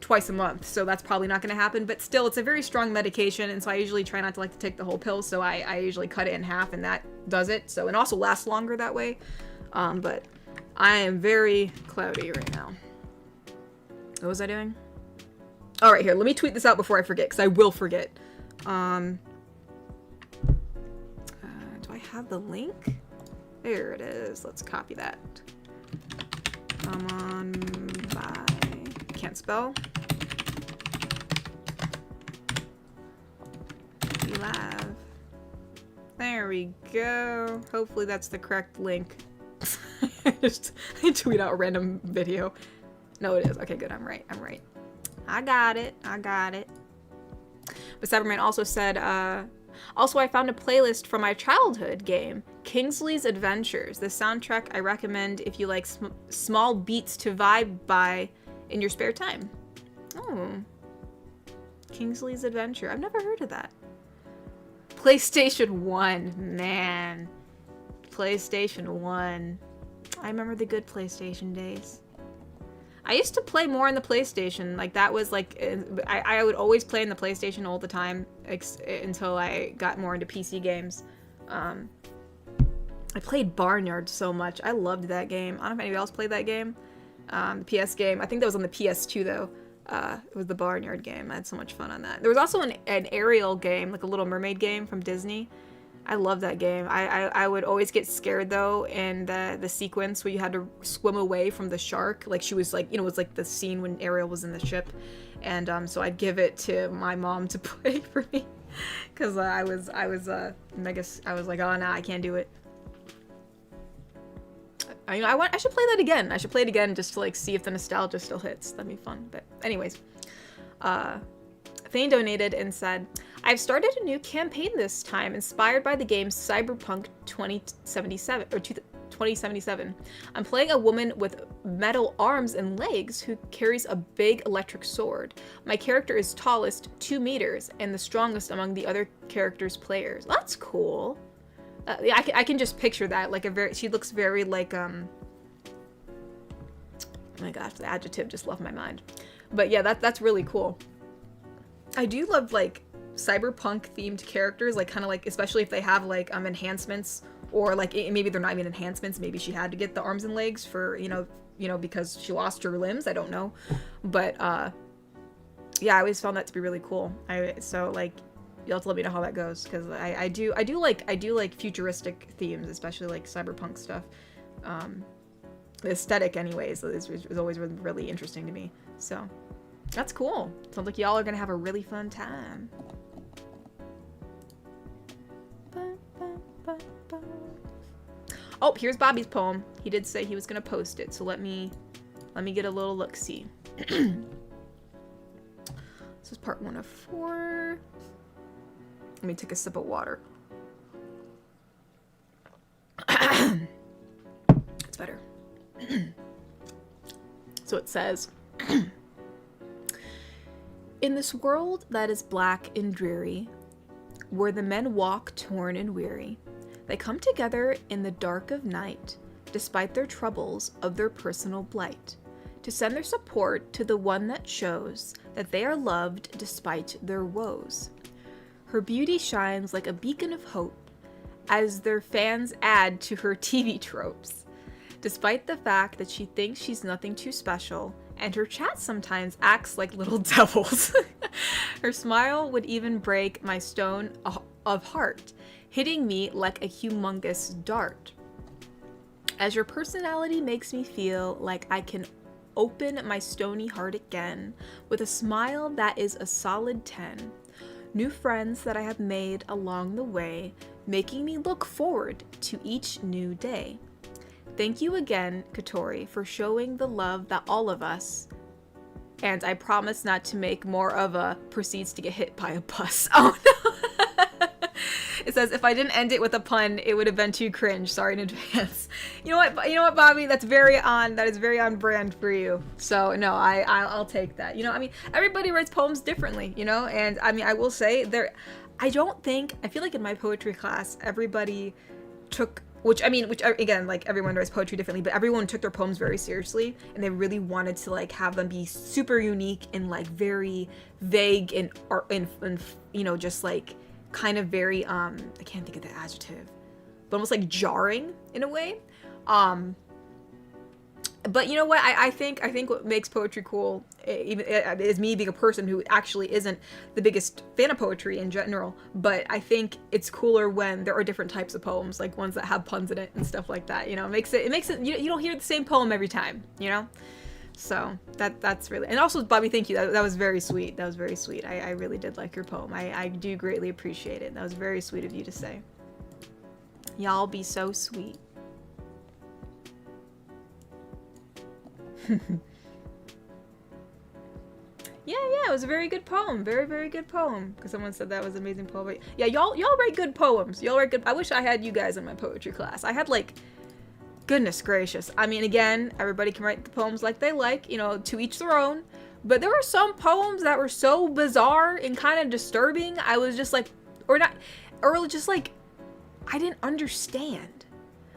twice a month, so that's probably not going to happen, but still, it's a very strong medication, and so I usually try not to like to take the whole pill, so I usually cut it in half, and that does it. So, and also lasts longer that way. But I am very cloudy right now. What was I doing? All right, here, let me tweet this out before I forget, because I will forget. Do I have the link? There it is. Let's copy that. Come on by. Can't spell. Be live. There we go. Hopefully that's the correct link. I tweet out a random video. No, it is. Okay, good. I'm right. I got it. But Cyberman also said, also I found a playlist from my childhood game, Kingsley's Adventures. The soundtrack I recommend if you like small beats to vibe by in your spare time. Oh. Kingsley's Adventure. I've never heard of that. PlayStation 1. Man. PlayStation 1. I remember the good PlayStation days. I used to play more on the PlayStation. Like, that was, like, I would always play in the PlayStation all the time until I got more into PC games. I played Barnyard so much. I loved that game. I don't know if anybody else played that game. The PS game. I think that was on the PS2, though. It was the Barnyard game. I had so much fun on that. There was also an Ariel game, like a Little Mermaid game from Disney. I love that game. I would always get scared, though, in the sequence where you had to swim away from the shark. Like, she was, like, you know, it was, like, the scene when Ariel was in the ship. And so I'd give it to my mom to play for me. Because I was like, oh, nah, I can't do it. I should play that again. I should play it again just to, like, see if the nostalgia still hits. That'd be fun. But anyways. Thane donated and said, I've started a new campaign this time, inspired by the game Cyberpunk 2077, or 2077. I'm playing a woman with metal arms and legs who carries a big electric sword. My character is tallest, 2 meters, and the strongest among the other characters' players. That's cool. I can just picture that, like she looks very like, oh my gosh, the adjective just left my mind. But yeah, that's really cool. I do love, like, cyberpunk themed characters, like, kind of like, especially if they have, like, enhancements, or like maybe they're not even enhancements, maybe she had to get the arms and legs for, you know, because she lost her limbs, I don't know. But yeah, I always found that to be really cool. So like, you'll have to let me know how that goes, because I do like futuristic themes, especially like cyberpunk stuff. The aesthetic anyways is always really interesting to me. So that's cool. Sounds like y'all are gonna have a really fun time. Oh, here's Bobby's poem. He did say he was gonna post it, so let me get a little look-see. This is part 1 of 4. Let me take a sip of water. It's better. So it says, in this world that is black and dreary, where the men walk torn and weary, they come together in the dark of night, despite their troubles of their personal blight, to send their support to the one that shows that they are loved despite their woes. Her beauty shines like a beacon of hope as their fans add to her TV tropes, despite the fact that she thinks she's nothing too special, and her chat sometimes acts like little devils. Her smile would even break my stone of heart, hitting me like a humongous dart. As your personality makes me feel like I can open my stony heart again with a smile that is a solid 10. New friends that I have made along the way, making me look forward to each new day. Thank you again, Katori, for showing the love that all of us, and I promise not to make more of a proceeds to get hit by a bus. Oh no! It says, if I didn't end it with a pun, it would have been too cringe. Sorry in advance. You know what, Bobby? That is very on brand for you. So no, I'll take that. You know, I mean, everybody writes poems differently, you know? And I mean, I will say I feel like in my poetry class, everybody took, which again, like, everyone writes poetry differently, but everyone took their poems very seriously, and they really wanted to, like, have them be super unique and, like, very vague and you know, just, like, kind of very, I can't think of the adjective, but almost, like, jarring in a way. But But you know what? I think what makes poetry cool, even is me being a person who actually isn't the biggest fan of poetry in general. But I think it's cooler when there are different types of poems, like ones that have puns in it and stuff like that. You know, it makes it you don't hear the same poem every time. You know, so that's really, and also Bobby, thank you. That was very sweet. That was very sweet. I really did like your poem. I do greatly appreciate it. That was very sweet of you to say. Y'all be so sweet. Yeah, it was a very good poem. Very, very good poem. Because someone said that was an amazing poem. But yeah, y'all write good poems. Y'all write good. I wish I had you guys in my poetry class. I had like, goodness gracious. I mean, again, everybody can write the poems like they like, you know, to each their own. But there were some poems that were so bizarre and kind of disturbing. I was just like, or just like, I didn't understand.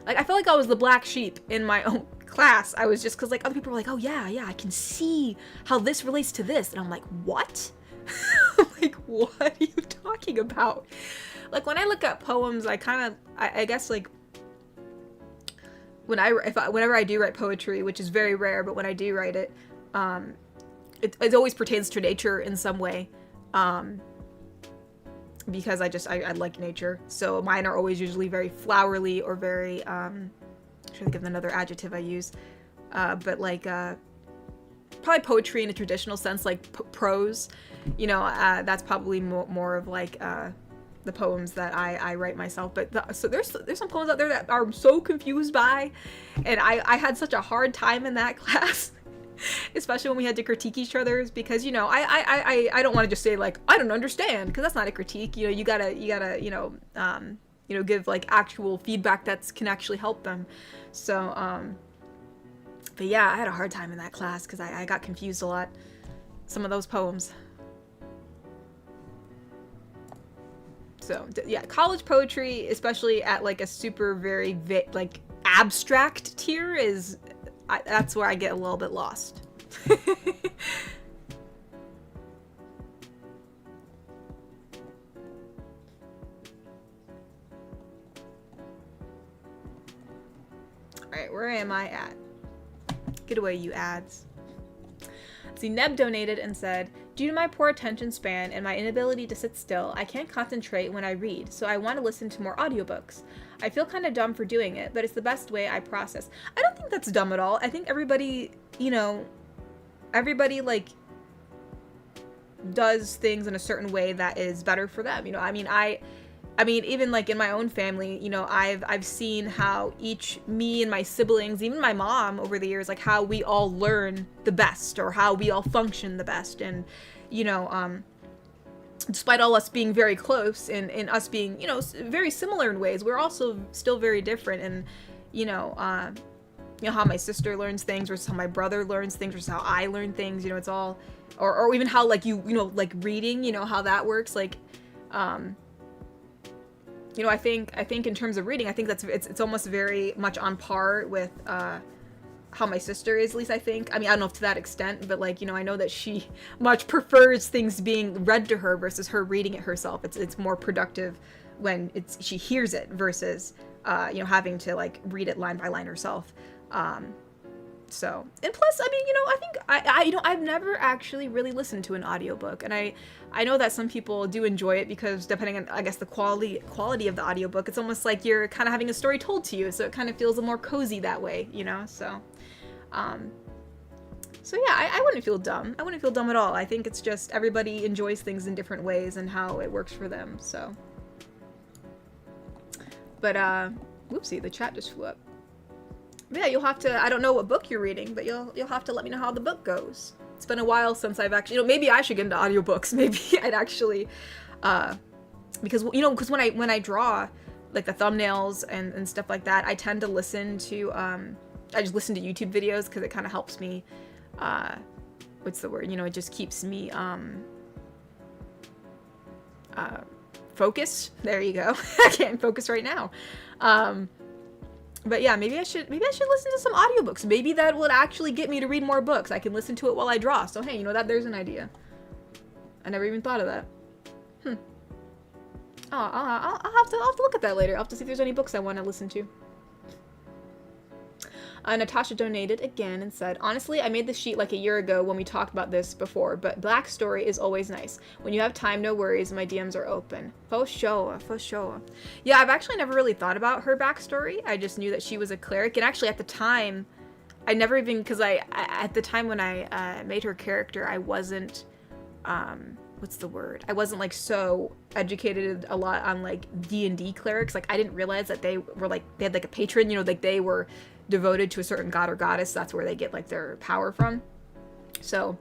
Like, I felt like I was the black sheep in my own class. I was just, because like other people were like, oh yeah, I can see how this relates to this, and I'm like, what? Like, what are you talking about? Like, when I look at poems, I guess like whenever I do write poetry, which is very rare, but when I do write it, it always pertains to nature in some way, because I like nature. So mine are always usually very flowery or very I'm trying to think of another adjective I use, but like probably poetry in a traditional sense, like prose. You know, that's probably more of like the poems that I write myself. But so there's some poems out there that I'm so confused by, and I had such a hard time in that class. Especially when we had to critique each other's, because, you know, I don't want to just say like, I don't understand, because that's not a critique. You know, you gotta give like actual feedback that can actually help them. So but yeah, I had a hard time in that class because I got confused a lot. Some of those poems. So yeah, college poetry, especially at like a super very like abstract tier, is that's where I get a little bit lost. Alright, where am I at? Get away, you ads. See, Neb donated and said, due to my poor attention span and my inability to sit still, I can't concentrate when I read, so I want to listen to more audiobooks. I feel kind of dumb for doing it, but it's the best way I process. I don't think that's dumb at all. I think everybody, you know, like does things in a certain way that is better for them. You know, I mean, even like in my own family, you know, I've seen how me and my siblings, even my mom over the years, like how we all learn the best or how we all function the best. And, you know, despite all us being very close and us being, you know, very similar in ways, we're also still very different. And, you know, how my sister learns things versus how my brother learns things versus how I learn things, you know, it's all, or even how like you know, like reading, you know, how that works. Like, you know, I think in terms of reading, I think it's almost very much on par with how my sister is, at least I think. I mean, I don't know if to that extent, but like, you know, I know that she much prefers things being read to her versus her reading it herself. It's more productive when she hears it versus you know, having to like read it line by line herself. So, and plus, I mean, you know, I think you know, I've never actually really listened to an audiobook, and I know that some people do enjoy it because depending on, I guess, the quality of the audiobook, it's almost like you're kind of having a story told to you, so it kind of feels a more cozy that way, you know. So yeah, I wouldn't feel dumb. I wouldn't feel dumb at all. I think it's just everybody enjoys things in different ways and how it works for them. So, but whoopsie, the chat just flew up. Yeah, you'll have to, I don't know what book you're reading, but you'll have to let me know how the book goes. It's been a while since I've actually, you know, maybe I should get into audiobooks. Maybe I'd actually, because, you know, because when I draw, like the thumbnails and stuff like that, I tend to listen to, I just listen to YouTube videos because it kind of helps me, what's the word, you know, it just keeps me, focused. There you go. I can't focus right now. But yeah, maybe I should listen to some audiobooks. Maybe that would actually get me to read more books. I can listen to it while I draw. So hey, you know that, there's an idea. I never even thought of that. Oh, I'll have to look at that later. I'll have to see if there's any books I want to listen to. Natasha donated again and said, honestly, I made this sheet like a year ago when we talked about this before, but Black's story is always nice. When you have time, no worries, my DMs are open. For sure, for sure. Yeah, I've actually never really thought about her backstory. I just knew that she was a cleric, and actually at the time, I never even, because at the time when I made her character, I wasn't, what's the word? I wasn't like so educated a lot on like D&D clerics. Like I didn't realize that they were like, they had like a patron, you know, like they were devoted to a certain god or goddess. That's where they get like their power from. So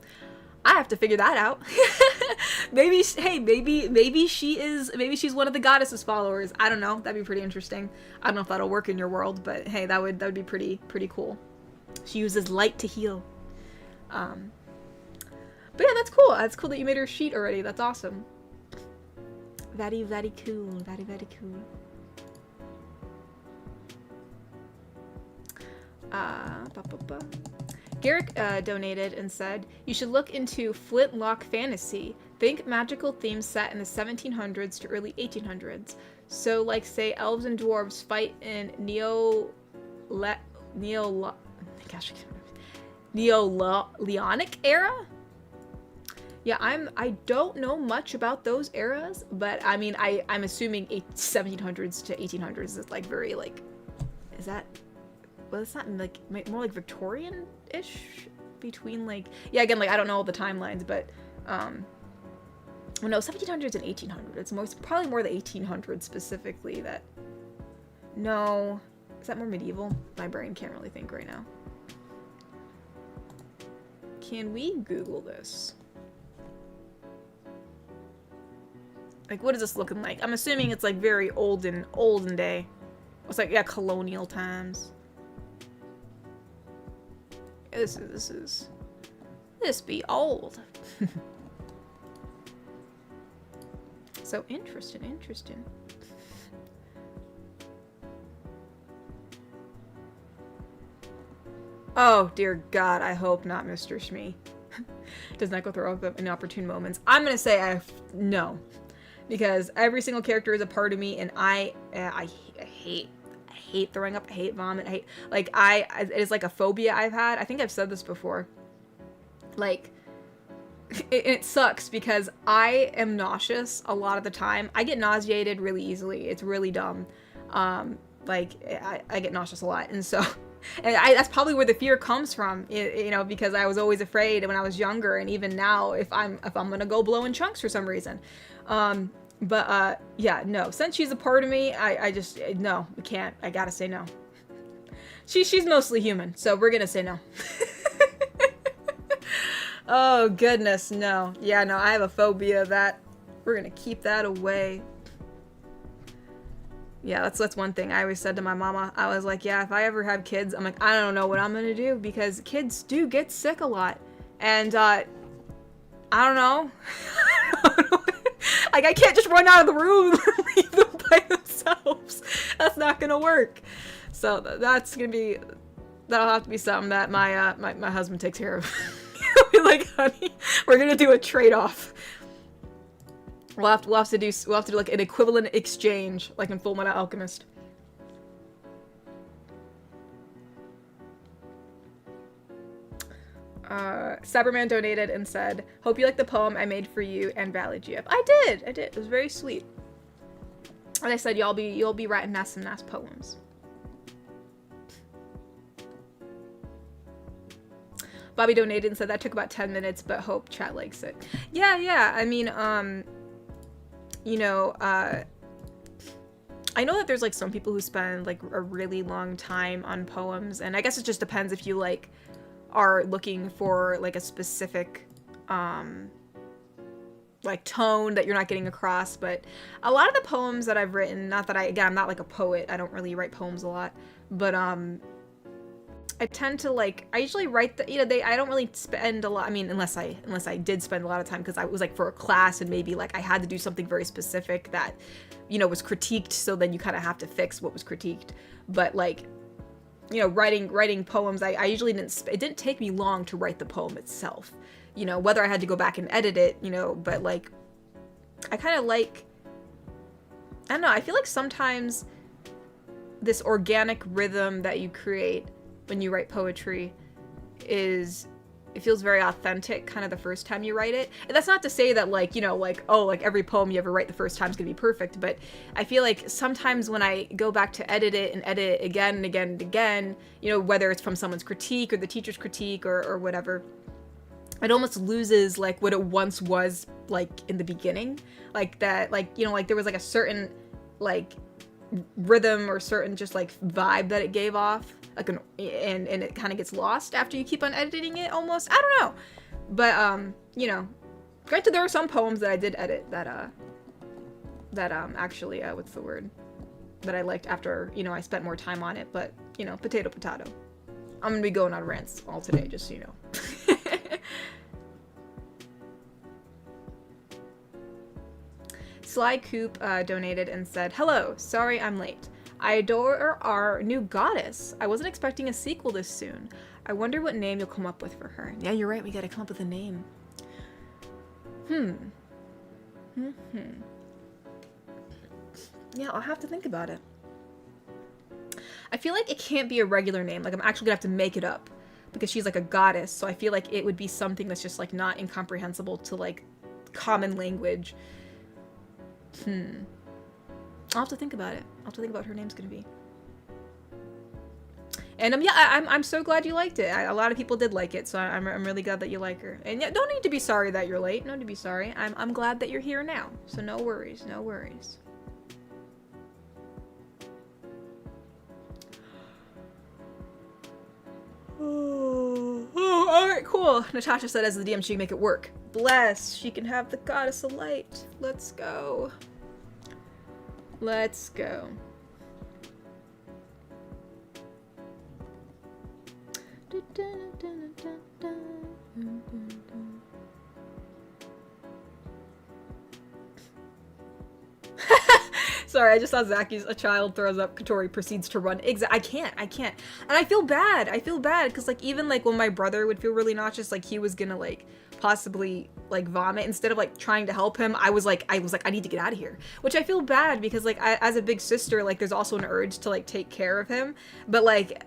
I have to figure that out. Maybe, hey, maybe she's one of the goddess's followers. I don't know. That'd be pretty interesting. I don't know if that'll work in your world, but hey, that would be pretty cool. She uses light to heal. But yeah, that's cool. That's cool that you made her sheet already. That's awesome. Very, very cool. Very, very cool. Garrick donated and said, you should look into Flintlock Fantasy. Think magical themes set in the 1700s to early 1800s. So, like, say, elves and dwarves fight in Neolithic era? Yeah, I don't know much about those eras, but I mean, I'm assuming 1700s to 1800s is like very like, is that, well, it's not like, more like Victorian-ish between like, yeah, again, like, I don't know all the timelines, but, well, no, 1700s and 1800s, it's probably more the 1800s specifically that, no, is that more medieval? My brain can't really think right now. Can we Google this? Like, what is this looking like? I'm assuming it's like very olden day. It's like, yeah, colonial times. This be old. So interesting. Oh, dear God, I hope not, Mr. Shmee. Does Neko throw up in opportune moments? I'm gonna say no. Because every single character is a part of me, and I hate throwing up, I hate vomit, it is like a phobia I've had. I think I've said this before. Like, it sucks because I am nauseous a lot of the time. I get nauseated really easily. It's really dumb. Like, I get nauseous a lot, and so... And that's probably where the fear comes from, you know, because I was always afraid when I was younger, and even now, if I'm gonna go blow in chunks for some reason. Yeah, no. Since she's a part of me, I just, no, we can't. I gotta say no. She's mostly human, so we're gonna say no. Oh, goodness, no. Yeah, no, I have a phobia of that. We're gonna keep that away. Yeah, that's one thing I always said to my mama. I was like, yeah, if I ever have kids, I'm like, I don't know what I'm gonna do, because kids do get sick a lot. And, I don't know. Like, I can't just run out of the room and leave them by themselves. That's not gonna work. So that's gonna be, that'll have to be something that my husband takes care of. He'll be like, honey, we're gonna do a trade-off. We'll have to do like an equivalent exchange, like in Fullmetal Alchemist. Cyberman donated and said, hope you like the poem I made for you and Valley GF. I did. It was very sweet. And I said, you'll be writing nice poems. Bobby donated and said that took about 10 minutes, but hope chat likes it. Yeah. I mean, you know, I know that there's like some people who spend like a really long time on poems, and I guess it just depends if you like are looking for like a specific like tone that you're not getting across. But a lot of the poems that I've written, not that I'm not like a poet, I don't really write poems a lot, but I tend to like, I usually write the, you know, I don't really spend a lot, I mean, unless I did spend a lot of time, because I was like for a class and maybe like I had to do something very specific that, you know, was critiqued, so then you kind of have to fix what was critiqued. But like, you know, writing poems, I usually it didn't take me long to write the poem itself, you know, whether I had to go back and edit it, you know, but like, I kind of like, I don't know, I feel like sometimes this organic rhythm that you create, when you write poetry is it feels very authentic kind of the first time you write it. And that's not to say that like, you know, like, oh, like every poem you ever write the first time is gonna be perfect, but I feel like sometimes when I go back to edit it and edit it again and again and again, you know, whether it's from someone's critique or the teacher's critique or whatever, it almost loses like what it once was like in the beginning. Like that, like, you know, like there was like a certain like rhythm or certain just like vibe that it gave off, like and it kind of gets lost after you keep on editing it almost. I don't know, but you know, granted there are some poems that I did edit that actually what's the word that I liked after, you know, I spent more time on it, but you know, potato. I'm gonna be going on rants all today, just so you know. Sly Coop donated and said, "Hello, sorry I'm late. I adore our new goddess. I wasn't expecting a sequel this soon. I wonder what name you'll come up with for her." Yeah, you're right, we gotta come up with a name. Yeah, I'll have to think about it. I feel like it can't be a regular name. Like, I'm actually gonna have to make it up. Because she's like a goddess, so I feel like it would be something that's just like not incomprehensible to like common language. I'll have to think about it. I'll have to think about what her name's gonna be. And yeah, I'm so glad you liked it. A lot of people did like it, so I'm really glad that you like her. And yeah, don't need to be sorry that you're late. No need to be sorry. I'm glad that you're here now. So no worries, no worries. Oh, all right, cool. Natasha said, as the DM, she can make it work. Bless. She can have the goddess of light. Let's go. Let's go. Sorry, I just saw Zacky's "a child throws up, Katori proceeds to run." I can't. And I feel bad. Because, like, even, like, when my brother would feel really nauseous, like, he was gonna, like, possibly, like, vomit. Instead of, like, trying to help him, I was like, I need to get out of here. Which I feel bad because, like, as a big sister, like, there's also an urge to, like, take care of him. But, like,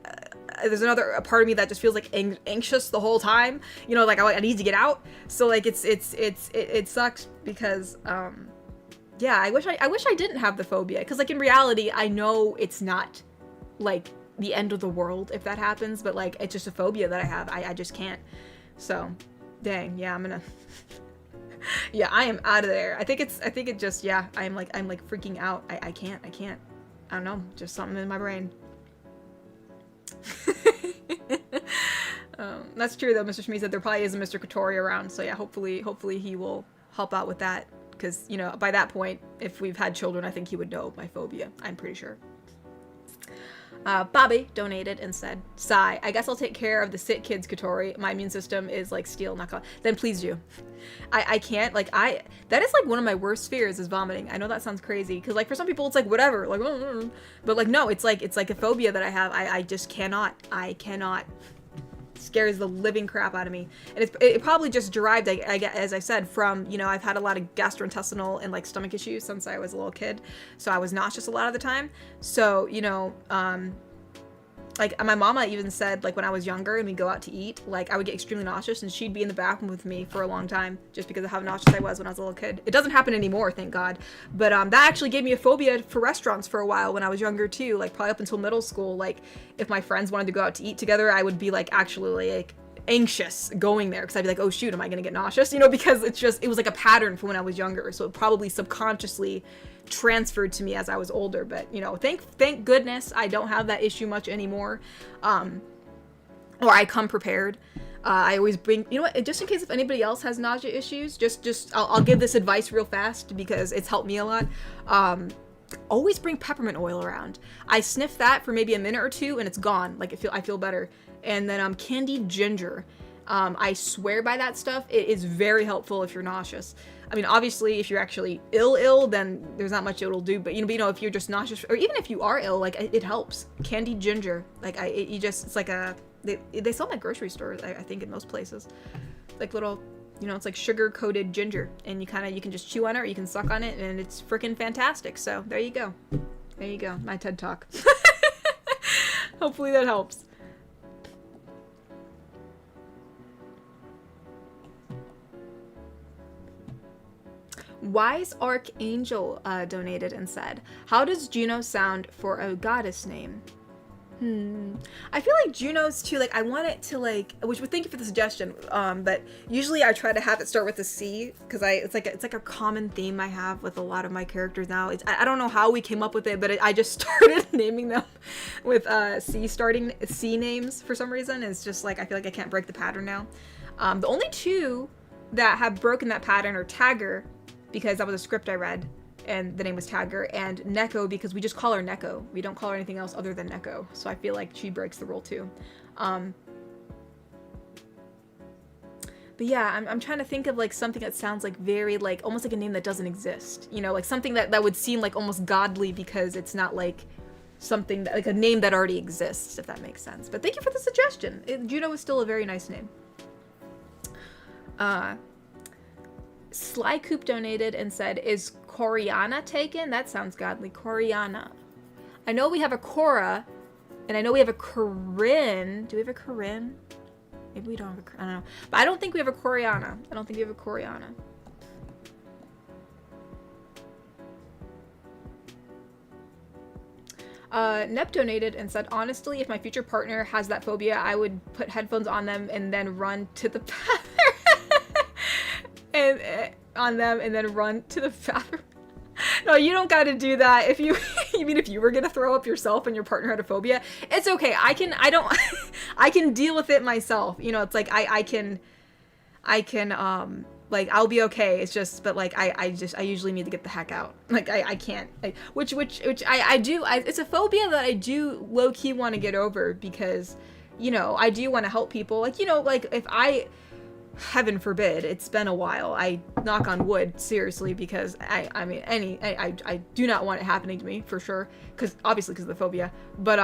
there's a part of me that just feels, like, anxious the whole time. You know, like, I need to get out. So, like, it sucks because, yeah, I wish I didn't have the phobia, because, like, in reality, I know it's not, like, the end of the world if that happens, but, like, it's just a phobia that I have. I just can't. So, dang, yeah, I'm gonna... yeah, I am out of there. I think it just, yeah, I'm like freaking out. I can't. I don't know, just something in my brain. That's true, though. Mr. Shmee said there probably is a Mr. Katori around, so yeah, hopefully he will help out with that. Because, you know, by that point, if we've had children, I think he would know my phobia. I'm pretty sure. Bobby donated and said, "Sigh, I guess I'll take care of the sick kids, Katori. My immune system is like steel, not Then please do." I can't, like, that is like one of my worst fears is vomiting. I know that sounds crazy, because, like, for some people it's like whatever, like, but, like, no, it's like a phobia that I have. I just cannot. I cannot. Scares the living crap out of me. And it probably just derived, as I said, from, you know, I've had a lot of gastrointestinal and, like, stomach issues since I was a little kid, so I was nauseous a lot of the time. So, you know, like, my mama even said, like, when I was younger and we'd go out to eat, like, I would get extremely nauseous and she'd be in the bathroom with me for a long time just because of how nauseous I was when I was a little kid. It doesn't happen anymore, thank God. But that actually gave me a phobia for restaurants for a while when I was younger too, like, probably up until middle school. Like, if my friends wanted to go out to eat together, I would be, like, actually, like, anxious going there, because I'd be like, oh shoot, am I gonna get nauseous? You know, because it was like a pattern from when I was younger, so it probably subconsciously transferred to me as I was older. But, you know, thank goodness I don't have that issue much anymore, or I come prepared. I always bring, you know what, just in case if anybody else has nausea issues, I'll give this advice real fast because it's helped me a lot. Always bring peppermint oil around. I sniff that for maybe a minute or two and it's gone. Like, I feel better. And then candied ginger. I swear by that stuff. It is very helpful if you're nauseous. I mean, obviously, if you're actually ill, then there's not much it'll do. But you know, if you're just nauseous, or even if you are ill, like, it helps. Candied ginger, like, it's like they sell them at grocery stores. I think in most places, like little, you know, it's like sugar-coated ginger, and you can just chew on it, or you can suck on it, and it's freaking fantastic. So there you go. There you go. My TED Talk. Hopefully that helps. Wise Archangel donated and said, how does Juno sound for a goddess name? I feel like Juno's too, like, I want it to, like, which would thank you for the suggestion, but usually I try to have it start with a C, because it's like a common theme I have with a lot of my characters now. I don't know how we came up with it, but I just started naming them with C names for some reason. It's just like, I feel like I can't break the pattern now. The only two that have broken that pattern are Tagger, because that was a script I read, and the name was Tagger, and Neko, because we just call her Neko. We don't call her anything else other than Neko. So I feel like she breaks the rule too. But yeah, I'm trying to think of like something that sounds like very like almost like a name that doesn't exist. You know, like something that would seem like almost godly because it's not like something that, like a name that already exists, if that makes sense. But thank you for the suggestion. Juno is still a very nice name. Sly Coop donated and said, is Coriana taken? That sounds godly. Coriana. I know we have a Cora, and I know we have a Corinne. Do we have a Corinne? Maybe we don't have a, I don't know. But I don't think we have a Coriana. I don't think we have a Coriana. Nep donated and said, honestly, if my future partner has that phobia, I would put headphones on them and then run to the bathroom. On them and then run to the bathroom. No, you don't gotta do that. If you mean if you were gonna throw up yourself and your partner had a phobia, it's okay. I can deal with it myself. You know, it's like I can like I'll be okay. It's just, but like I usually need to get the heck out. Like I can't, like, which I do. It's a phobia that I do low key want to get over, because, you know, I do want to help people. Like, you know, like if heaven forbid, it's been a while, I knock on wood, seriously, because I do not want it happening to me, for sure, because obviously because of the phobia, but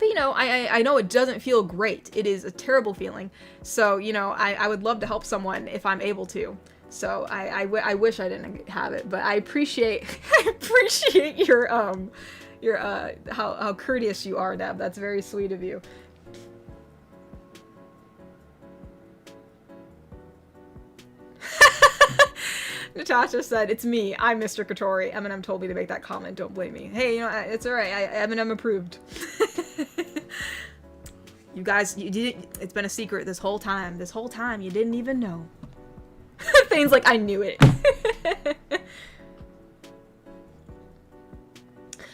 you know, I know it doesn't feel great. It is a terrible feeling. So, you know, I would love to help someone if I'm able to. So I wish I didn't have it, but I appreciate your how courteous you are, Deb. That's very sweet of you. Natasha said, it's me. I'm Mr. Katori. Eminem told me to make that comment. Don't blame me. Hey, you know, it's all right. Eminem approved. You guys, you didn't. It's been a secret this whole time. This whole time, you didn't even know. Things like I knew it.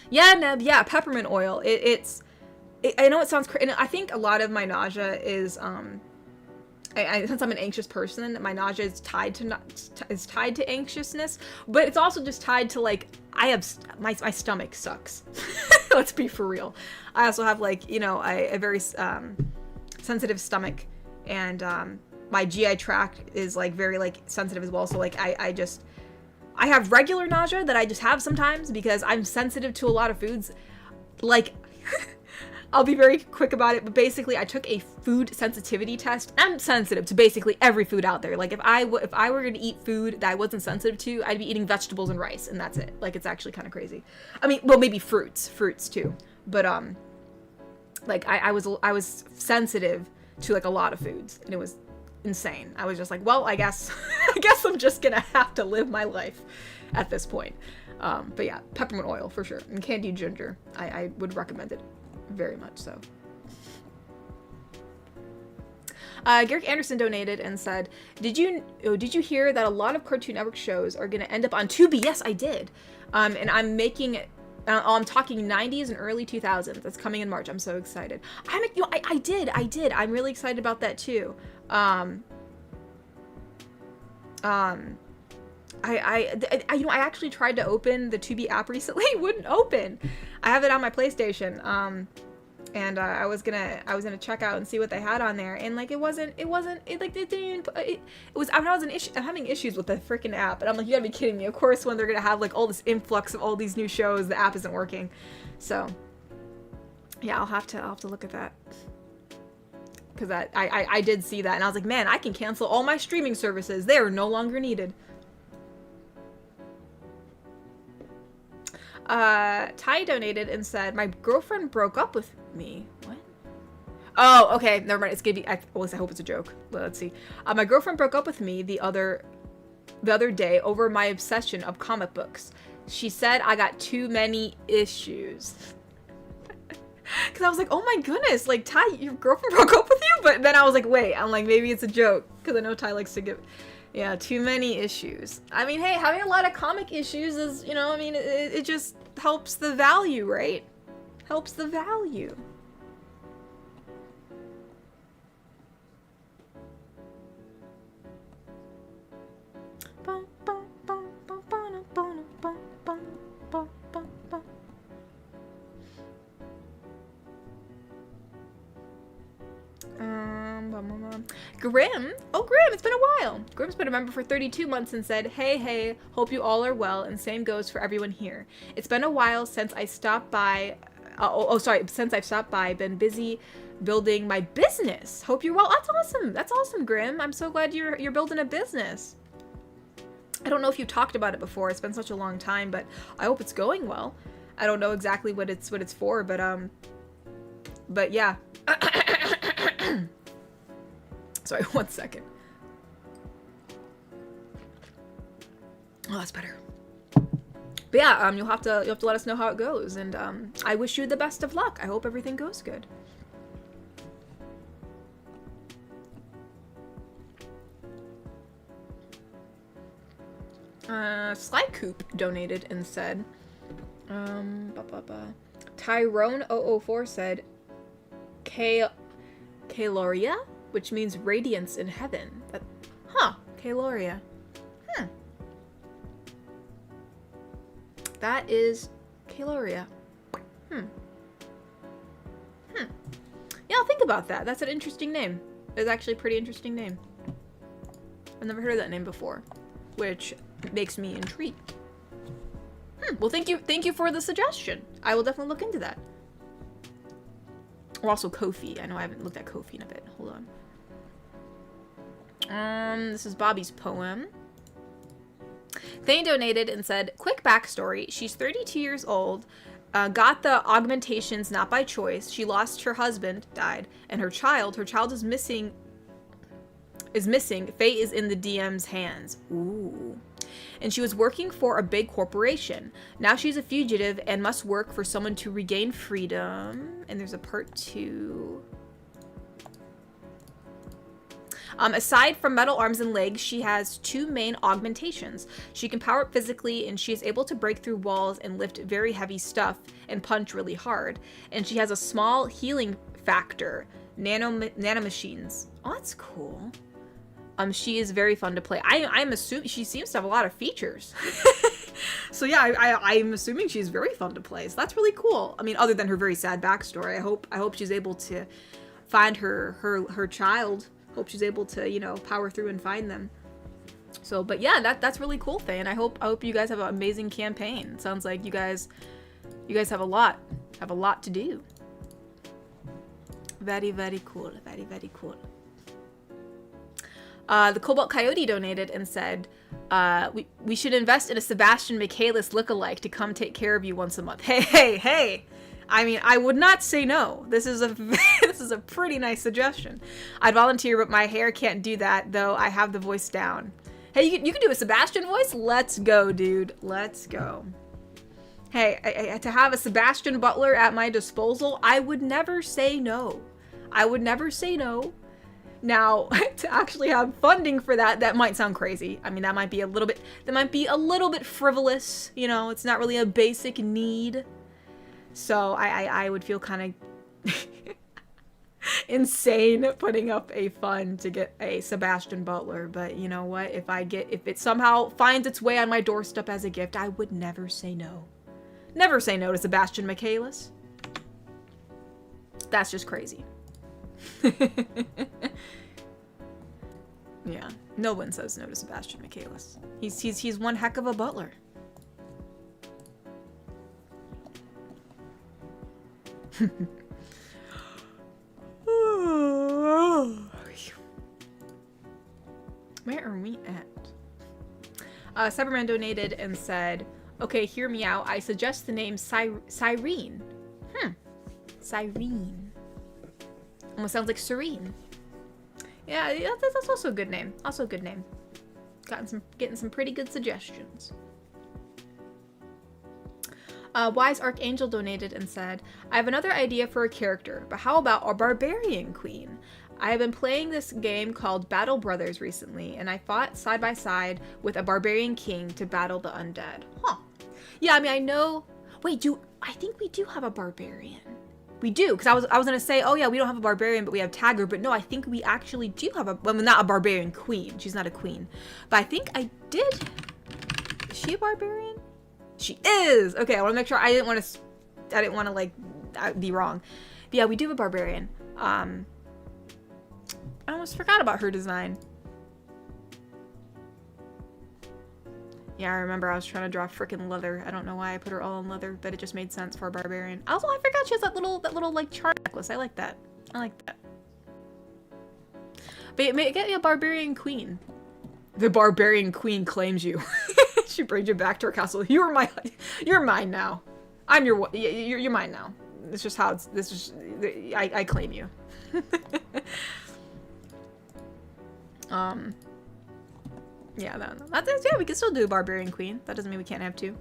Yeah, Neb. Yeah, peppermint oil. I know it sounds crazy. And I think a lot of my nausea is since I'm an anxious person, my nausea is tied to anxiousness, but it's also just tied to, like, my stomach sucks. Let's be for real. I also have, like, you know, a very sensitive stomach, and my GI tract is, like, very, like, sensitive as well. So, like, I have regular nausea that I just have sometimes because I'm sensitive to a lot of foods. Like, I'll be very quick about it, but basically I took a food sensitivity test. I'm sensitive to basically every food out there. Like, if I were going to eat food that I wasn't sensitive to, I'd be eating vegetables and rice, and that's it. Like, it's actually kind of crazy. I mean, well, maybe fruits too. But like I was sensitive to, like, a lot of foods, and it was insane. I was just like, well, I guess I'm just gonna have to live my life at this point. But yeah, peppermint oil for sure, and candied ginger. I would recommend it. Very much so. Garrick Anderson donated and said, did you hear that a lot of Cartoon Network shows are going to end up on Tubi? Yes, I did. And I'm making I'm talking 90s and early 2000s. That's coming in March. I'm so excited. I did. I'm really excited about that too. I actually tried to open the Tubi app recently. It wouldn't open. I have it on my PlayStation. And I was gonna check out and see what they had on there, and like I'm having issues with the freaking app, and I'm like, you gotta be kidding me. Of course, when they're gonna have like all this influx of all these new shows, the app isn't working. So yeah, I'll have to look at that, because I did see that, and I was like, man, I can cancel all my streaming services. They are no longer needed. Ty donated and said, my girlfriend broke up with me. What? Oh, okay, never mind. It's gonna be, I hope it's a joke. Let's see. My girlfriend broke up with me the other the other day over my obsession of comic books. She said I got too many issues. Because I was like, oh my goodness, like, Ty, your girlfriend broke up with you? But then I was like, wait, I'm like, maybe it's a joke. Because I know Ty likes to give, yeah, too many issues. I mean, hey, having a lot of comic issues is, you know, I mean, it just helps the value, right? Helps the value. Grim? Oh, Grim, it's been a while. Grim's been a member for 32 months and said, hey, hope you all are well, and same goes for everyone here. It's been a while since I stopped by, since I've stopped by, been busy building my business. Hope you're well. That's awesome, Grim. I'm so glad you're building a business. I don't know if you talked about it before. It's been such a long time, but I hope it's going well. I don't know exactly what it's for, but yeah. Sorry, 1 second. Oh, that's better. But yeah, you'll have to let us know how it goes, and I wish you the best of luck. I hope everything goes good. Sly Coop donated and said, Tyrone004 said, Kaloria, which means radiance in heaven. Kaloria. That is Kaloria. Yeah, I'll think about that. That's an interesting name. It's actually a pretty interesting name. I've never heard of that name before, which makes me intrigued. Well, thank you for the suggestion. I will definitely look into that. Or also Ko-fi. I know I haven't looked at Ko-fi in a bit. Hold on. This is Bobby's poem. Thane donated and said, quick backstory. She's 32 years old, got the augmentations not by choice. She lost her husband, died, and her child is missing. Fate is in the DM's hands. Ooh. And she was working for a big corporation. Now she's a fugitive and must work for someone to regain freedom. And there's a part 2. Aside from metal arms and legs, she has 2 main augmentations. She can power up physically, and she is able to break through walls and lift very heavy stuff and punch really hard. And she has a small healing factor, nanomachines. Oh, that's cool. She is very fun to play. I'm assuming she seems to have a lot of features. So yeah, I'm assuming she's very fun to play. So that's really cool. I mean, other than her very sad backstory, I hope she's able to find her child. Hope she's able to, you know, power through and find them. So, but yeah, that's really cool, Faye. And I hope you guys have an amazing campaign. Sounds like you guys have a lot to do. Very, very cool. Very, very cool. The Cobalt Coyote donated and said, we should invest in a Sebastian Michaelis lookalike to come take care of you once a month. Hey. I mean, I would not say no. This is a pretty nice suggestion. I'd volunteer, but my hair can't do that, though I have the voice down. Hey, you can do a Sebastian voice? Let's go, dude. Let's go. Hey, to have a Sebastian Butler at my disposal, I would never say no. I would never say no. Now, to actually have funding for that might sound crazy. I mean, that might be a little bit frivolous. You know, it's not really a basic need. So I would feel kind of insane putting up a fund to get a Sebastian Butler. But you know what? If it somehow finds its way on my doorstep as a gift, I would never say no. Never say no to Sebastian Michaelis. That's just crazy. Yeah, no one says no to Sebastian Michaelis. He's one heck of a butler. Where are we at? Cyberman donated and said, okay, hear me out. I suggest the name Cyrene. Cyrene. Almost sounds like serene. Yeah, that's also a good name. Also a good name. Getting some pretty good suggestions. Wise Archangel donated and said, I have another idea for a character, but how about a barbarian queen? I have been playing this game called Battle Brothers recently, and I fought side by side with a barbarian king to battle the undead. Huh. Yeah, I mean, I know... Wait, I think we do have a barbarian. We do, because I was going to say, oh yeah, we don't have a barbarian, but we have Tagger, but no, I think we actually do have well, not a barbarian queen. She's not a queen. But I think I did... Is she a barbarian? She is! Okay, I want to make sure I didn't want to, like, be wrong. But yeah, we do have a barbarian. I almost forgot about her design. Yeah, I remember I was trying to draw freaking leather. I don't know why I put her all in leather, but it just made sense for a barbarian. Also, I forgot she has that little like charm necklace. I like that. I like that. But get me a barbarian queen. The barbarian queen claims you. She brings you back to her castle. You're mine now. You're mine now. It's just how I claim you. Yeah, that's yeah, we can still do a barbarian queen. That doesn't mean we can't have two.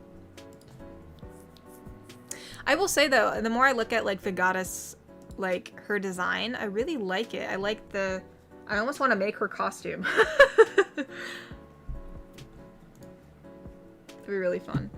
I will say though, the more I look at like the goddess, like her design, I really like it. I almost want to make her costume. It'd be really fun.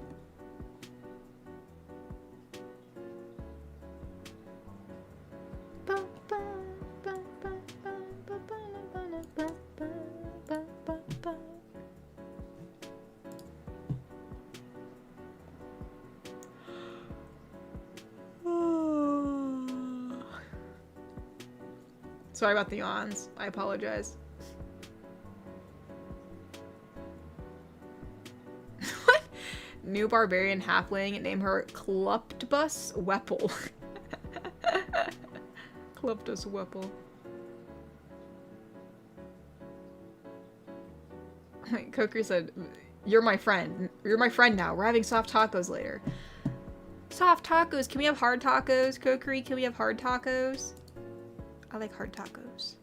Sorry about the yawns. I apologize. What? New barbarian halfling. Name her Kluptbus Weppel. Kluptus Weppel. Wait, Coker said, "You're my friend. You're my friend now. We're having soft tacos later." Soft tacos. Can we have hard tacos, Kokiri? Can we have hard tacos? I like hard tacos.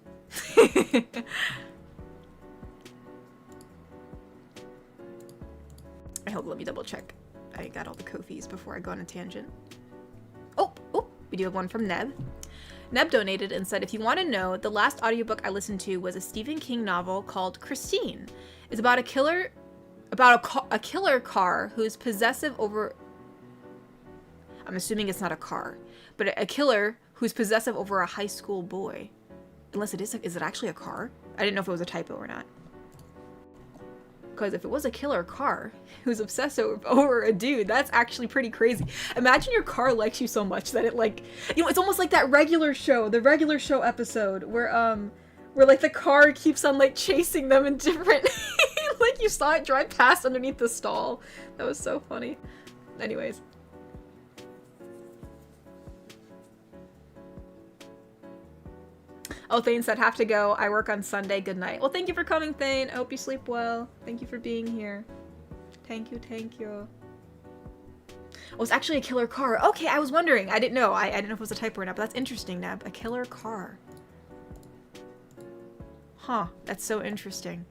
Let me double check. I got all the Ko-fis before I go on a tangent. Oh, we do have one from Neb. Neb donated and said, if you want to know, the last audiobook I listened to was a Stephen King novel called Christine. It's about a killer car who's possessive over... I'm assuming it's not a car, but a killer who's possessive over a high school boy. Unless it is it actually a car? I didn't know if it was a typo or not. Because if it was a killer car who's obsessive over a dude, that's actually pretty crazy. Imagine your car likes you so much that it like, it's almost like that the regular show episode where like the car keeps on like chasing them in different, like you saw it drive past underneath the stall. That was so funny. Anyways. Oh, Thane said, have to go. I work on Sunday. Good night. Well, thank you for coming, Thane. I hope you sleep well. Thank you for being here. Thank you. Oh, it's actually a killer car. Okay, I was wondering. I didn't know. I didn't know if it was a typo or not, but that's interesting, Neb. A killer car. Huh. That's so interesting.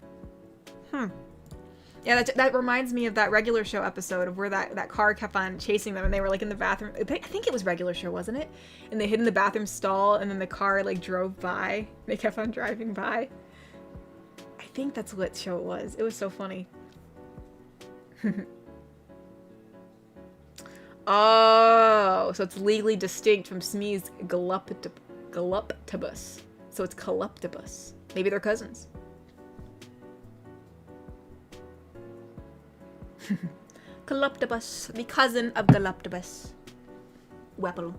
Yeah, that reminds me of that regular show episode of where that car kept on chasing them and they were like in the bathroom. I think it was regular show, wasn't it? And they hid in the bathroom stall and then the car like drove by. They kept on driving by. I think that's what show it was. It was so funny. Oh, so it's legally distinct from Smee's Galuptibus. So it's Galuptibus. Maybe they're cousins. Galuptibus, the cousin of Galuptibus. Weppel.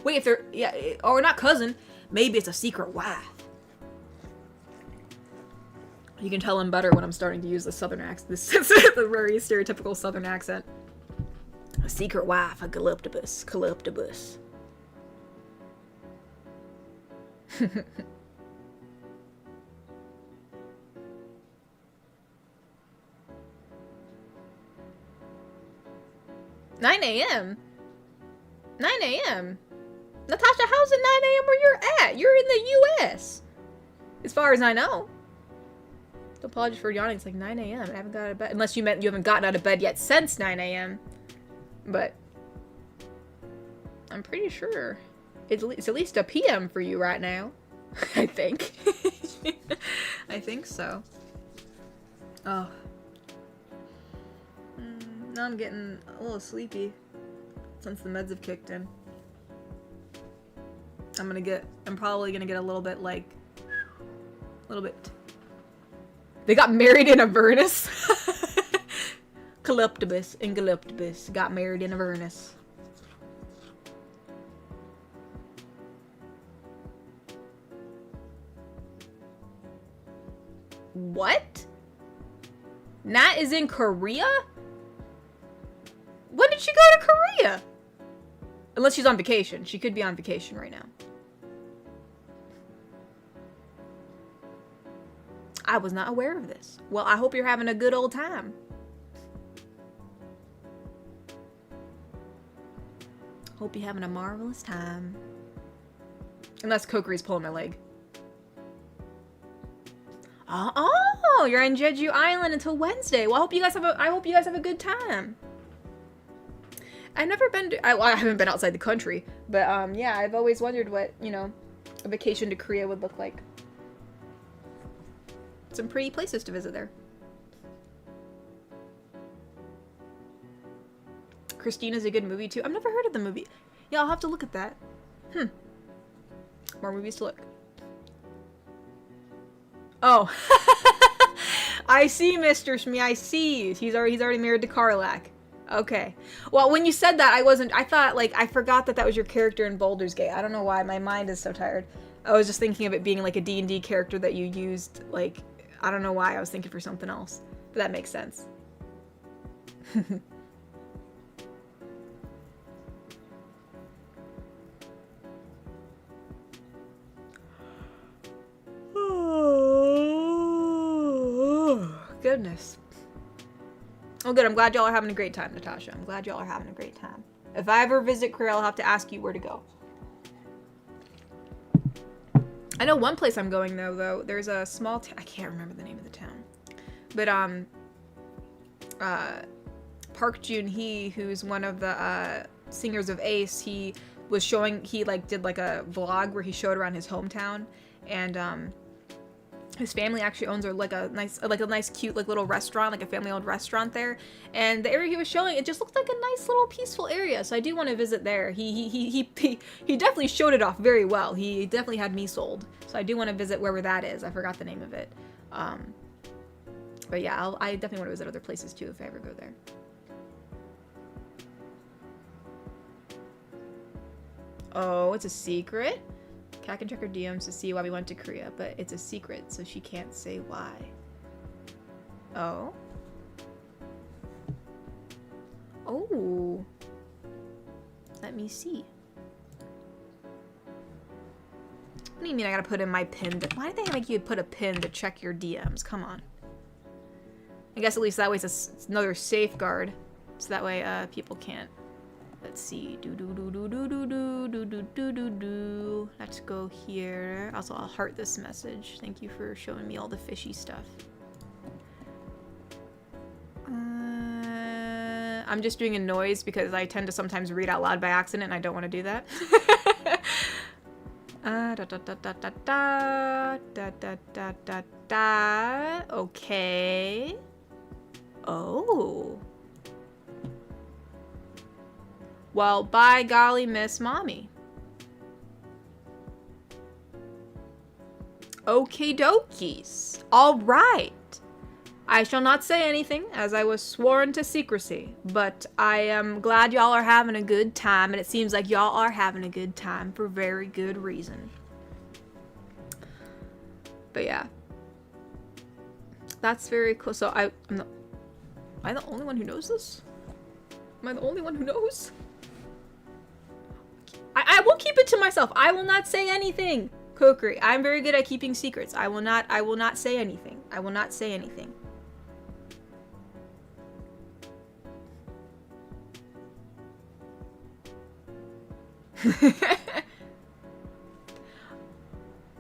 Wait, if they're, yeah, or not cousin, maybe it's a secret wife. You can tell I'm better when I'm starting to use the southern accent, the very stereotypical southern accent. A secret wife, a Galuptibus. Galuptibus. 9 a.m.? 9 a.m.? Natasha, how's it 9 a.m. where you're at? You're in the U.S. As far as I know. Apologies for yawning. It's like 9 a.m. I haven't got out of bed. Unless you meant you haven't gotten out of bed yet since 9 a.m. But I'm pretty sure it's at least a p.m. for you right now. I think. I think so. Oh. Now I'm getting a little sleepy since the meds have kicked in. I'm probably gonna get a little bit like, They got married in Avernus. Calyptobus and Calyptobus got married in Avernus. What? Nat is in Korea? When did she go to Korea? Unless she's on vacation. She could be on vacation right now. I was not aware of this. Well, I hope you're having a good old time. Hope you're having a marvelous time. Unless Kokori's pulling my leg. Oh, you're in Jeju Island until Wednesday. Well, I hope you guys have a good time. I've never been to, I haven't been outside the country, but yeah, I've always wondered what, a vacation to Korea would look like. Some pretty places to visit there. Christina's a good movie too. I've never heard of the movie. Yeah, I'll have to look at that. More movies to look. Oh. I see, Mr. Shmi. I see. He's already married to Karlak. Okay. Well, when you said that, I thought, I forgot that was your character in Baldur's Gate. I don't know why. My mind is so tired. I was just thinking of it being like a D&D character that you used, I don't know why. I was thinking for something else. But that makes sense. Goodness. Oh, good. I'm glad y'all are having a great time, Natasha. I'm glad y'all are having a great time. If I ever visit Korea, I'll have to ask you where to go. I know one place I'm going, though. There's a small I can't remember the name of the town. But, Park Joon-hee, who's one of the, singers of Ace, he was showing, he, did, a vlog where he showed around his hometown. And, his family actually owns a nice cute little restaurant, a family-owned restaurant there. And the area he was showing, it just looked like a nice little peaceful area. So I do want to visit there. He definitely showed it off very well. He definitely had me sold. So I do want to visit wherever that is. I forgot the name of it. But yeah, I definitely want to visit other places too if I ever go there. Oh, it's a secret? Cat can check her DMs to see why we went to Korea, but it's a secret, so she can't say why. Oh. Oh. Let me see. What do you mean I gotta put in my pin? Why did they make you put a pin to check your DMs? Come on. I guess at least that way it's another safeguard, so that way people can't. Let's see. Let's go here. Also, I'll heart this message. Thank you for showing me all the fishy stuff. I'm just doing a noise because I tend to sometimes read out loud by accident and I don't want to do that. Okay. Oh. Well, by golly, Miss Mommy. Okie dokies. All right. I shall not say anything, as I was sworn to secrecy, but I am glad y'all are having a good time, and it seems like y'all are having a good time for very good reason. But yeah. That's very cool. So am I the only one who knows this? Am I the only one who knows? I will keep it to myself. I will not say anything. Kokiri, I'm very good at keeping secrets. I will not say anything. I will not say anything.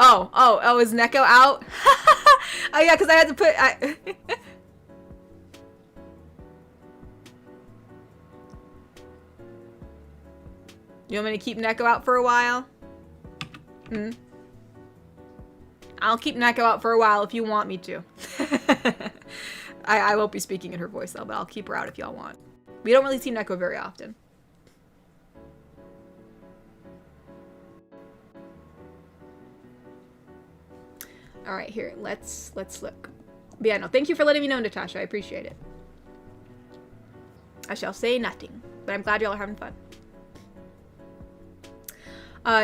Oh, is Neko out? Oh yeah, because I had to put... You want me to keep Neko out for a while? Hmm? I'll keep Neko out for a while if you want me to. I won't be speaking in her voice though, but I'll keep her out if y'all want. We don't really see Neko very often. All right, here, let's look. But yeah, no, thank you for letting me know, Natasha. I appreciate it. I shall say nothing, but I'm glad y'all are having fun.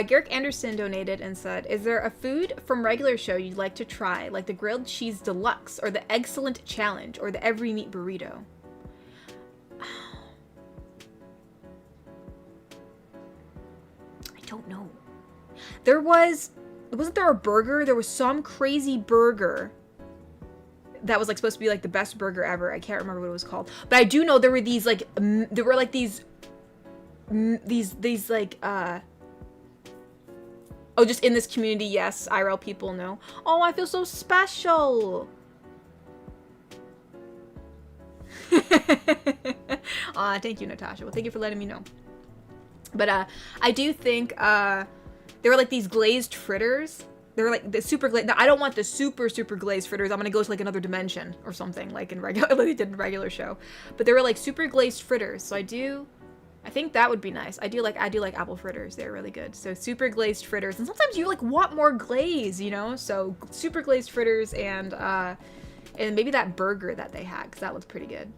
Garrick Anderson donated and said, is there a food from regular show you'd like to try, like the grilled cheese deluxe, or the excellent challenge, or the every meat burrito? I don't know. Wasn't there a burger? There was some crazy burger that was like supposed to be like the best burger ever. I can't remember what it was called, but I do know there were these like oh, just in this community, yes, IRL people know. Oh, I feel so special. Aw, thank you, Natasha. Well, thank you for letting me know. But I do think there were like these glazed fritters. They were like the super glazed. I don't want the super glazed fritters. I'm gonna go to like another dimension or something like in regular, like they did in regular show. But they were like super glazed fritters. So I think that would be nice. I do like apple fritters. They're really good. So super glazed fritters. And sometimes you like want more glaze, you know? So super glazed fritters and maybe that burger that they had, because that looks pretty good.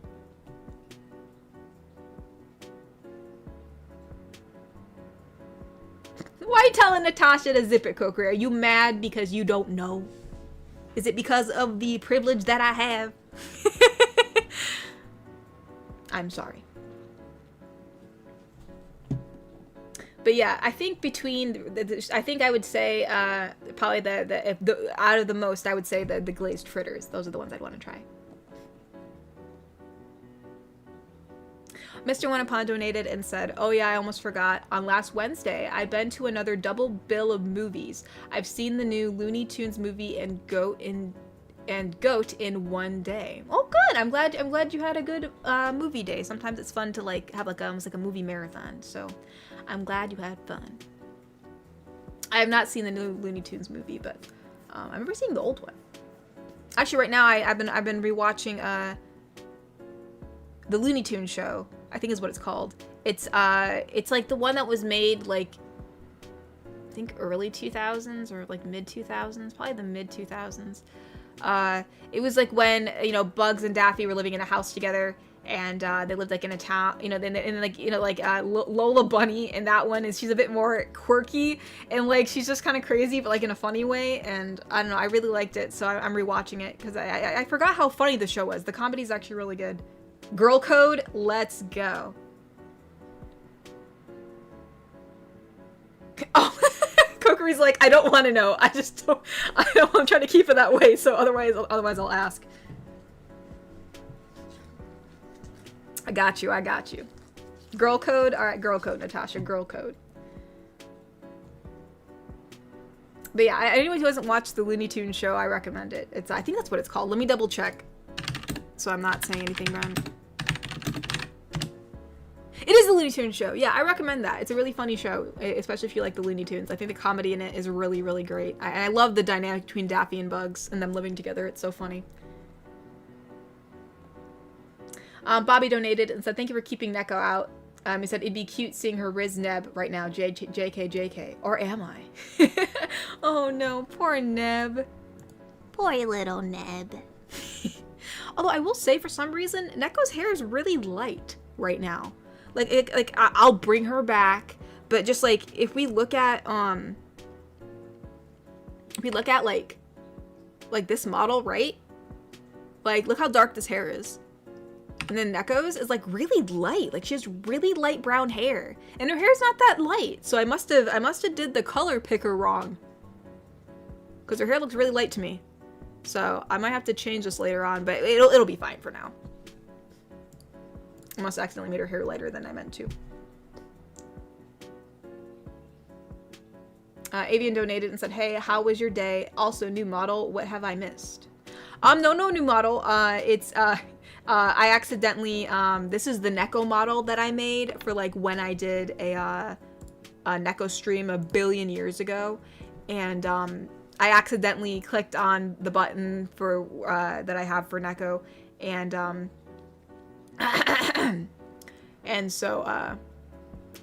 Why are you telling Natasha to zip it, Kokiri? Are you mad because you don't know? Is it because of the privilege that I have? I'm sorry. But yeah, I think I think I would say probably the out of the most, I would say the glazed fritters. Those are the ones I'd want to try. Mr. Wanapon donated and said, oh yeah, I almost forgot. On last Wednesday, I've been to another double bill of movies. I've seen the new Looney Tunes movie and Goat in one day. Oh, good. I'm glad you had a good movie day. Sometimes it's fun to like have like almost like a movie marathon. So I'm glad you had fun. I have not seen the new Looney Tunes movie, but I remember seeing the old one. Actually, right now I've been rewatching the Looney Tunes show. I think is what it's called. It's like the one that was made like I think early 2000s or like mid 2000s, probably the mid 2000s. It was like when, you know, Bugs and Daffy were living in a house together, and they lived like in a town, you know, and like, you know, like Lola Bunny in that one is she's a bit more quirky and like she's just kind of crazy, but like in a funny way. And I don't know, I really liked it, so I'm rewatching it because I forgot how funny the show was. The comedy is actually really good. Girl Code, let's go. Oh, Kokiri's like, I don't want to know. I don't want to try to keep it that way. So otherwise I'll ask. I got you. Girl Code. All right, Girl Code, Natasha. Girl Code. But yeah, anyone who hasn't watched the Looney Tunes show, I recommend it. I think that's what it's called. Let me double check, so I'm not saying anything wrong. It is the Looney Tunes show. Yeah, I recommend that. It's a really funny show, especially if you like the Looney Tunes. I think the comedy in it is really, really great. I love the dynamic between Daffy and Bugs and them living together. It's so funny. Bobby donated and said, thank you for keeping Neko out. He said, it'd be cute seeing her Riz Neb right now. JK. Or am I? Oh no, poor Neb. Poor little Neb. Although I will say, for some reason, Neko's hair is really light right now. Like I'll bring her back, but just like if we look at like this model, right? Like look how dark this hair is. And then Neko's is like really light. Like she has really light brown hair. And her hair's not that light. So I must have did the color picker wrong. Because her hair looks really light to me. So I might have to change this later on, but it'll be fine for now. I must have accidentally made her hair lighter than I meant to. Avian donated and said, hey, how was your day? Also, new model, what have I missed? No new model. It's I accidentally this is the Neko model that I made for like when I did a Neko stream a billion years ago, and I accidentally clicked on the button for that I have for Neko, and and so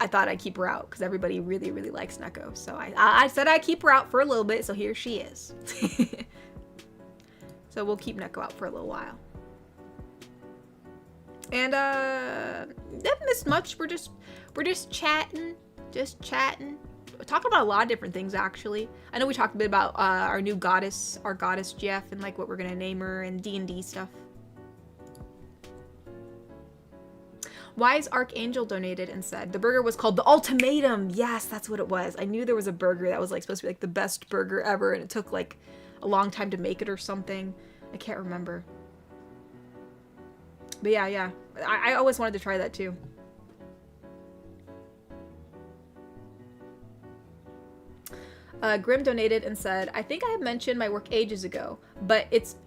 I thought I'd keep her out because everybody really likes Neko. So I said I'd keep her out for a little bit. So here she is. So we'll keep Neko out for a little while. And haven't missed much. We're just chatting, We're talking about a lot of different things actually. I know we talked a bit about our new goddess, Jeff, and like what we're gonna name her and D&D stuff. Wise Archangel donated and said the burger was called the Ultimatum. Yes, that's what it was. I knew there was a burger that was like supposed to be like the best burger ever, and it took like a long time to make it or something. I can't remember. But yeah. I always wanted to try that too. Grim donated and said, I think I have mentioned my work ages ago, but its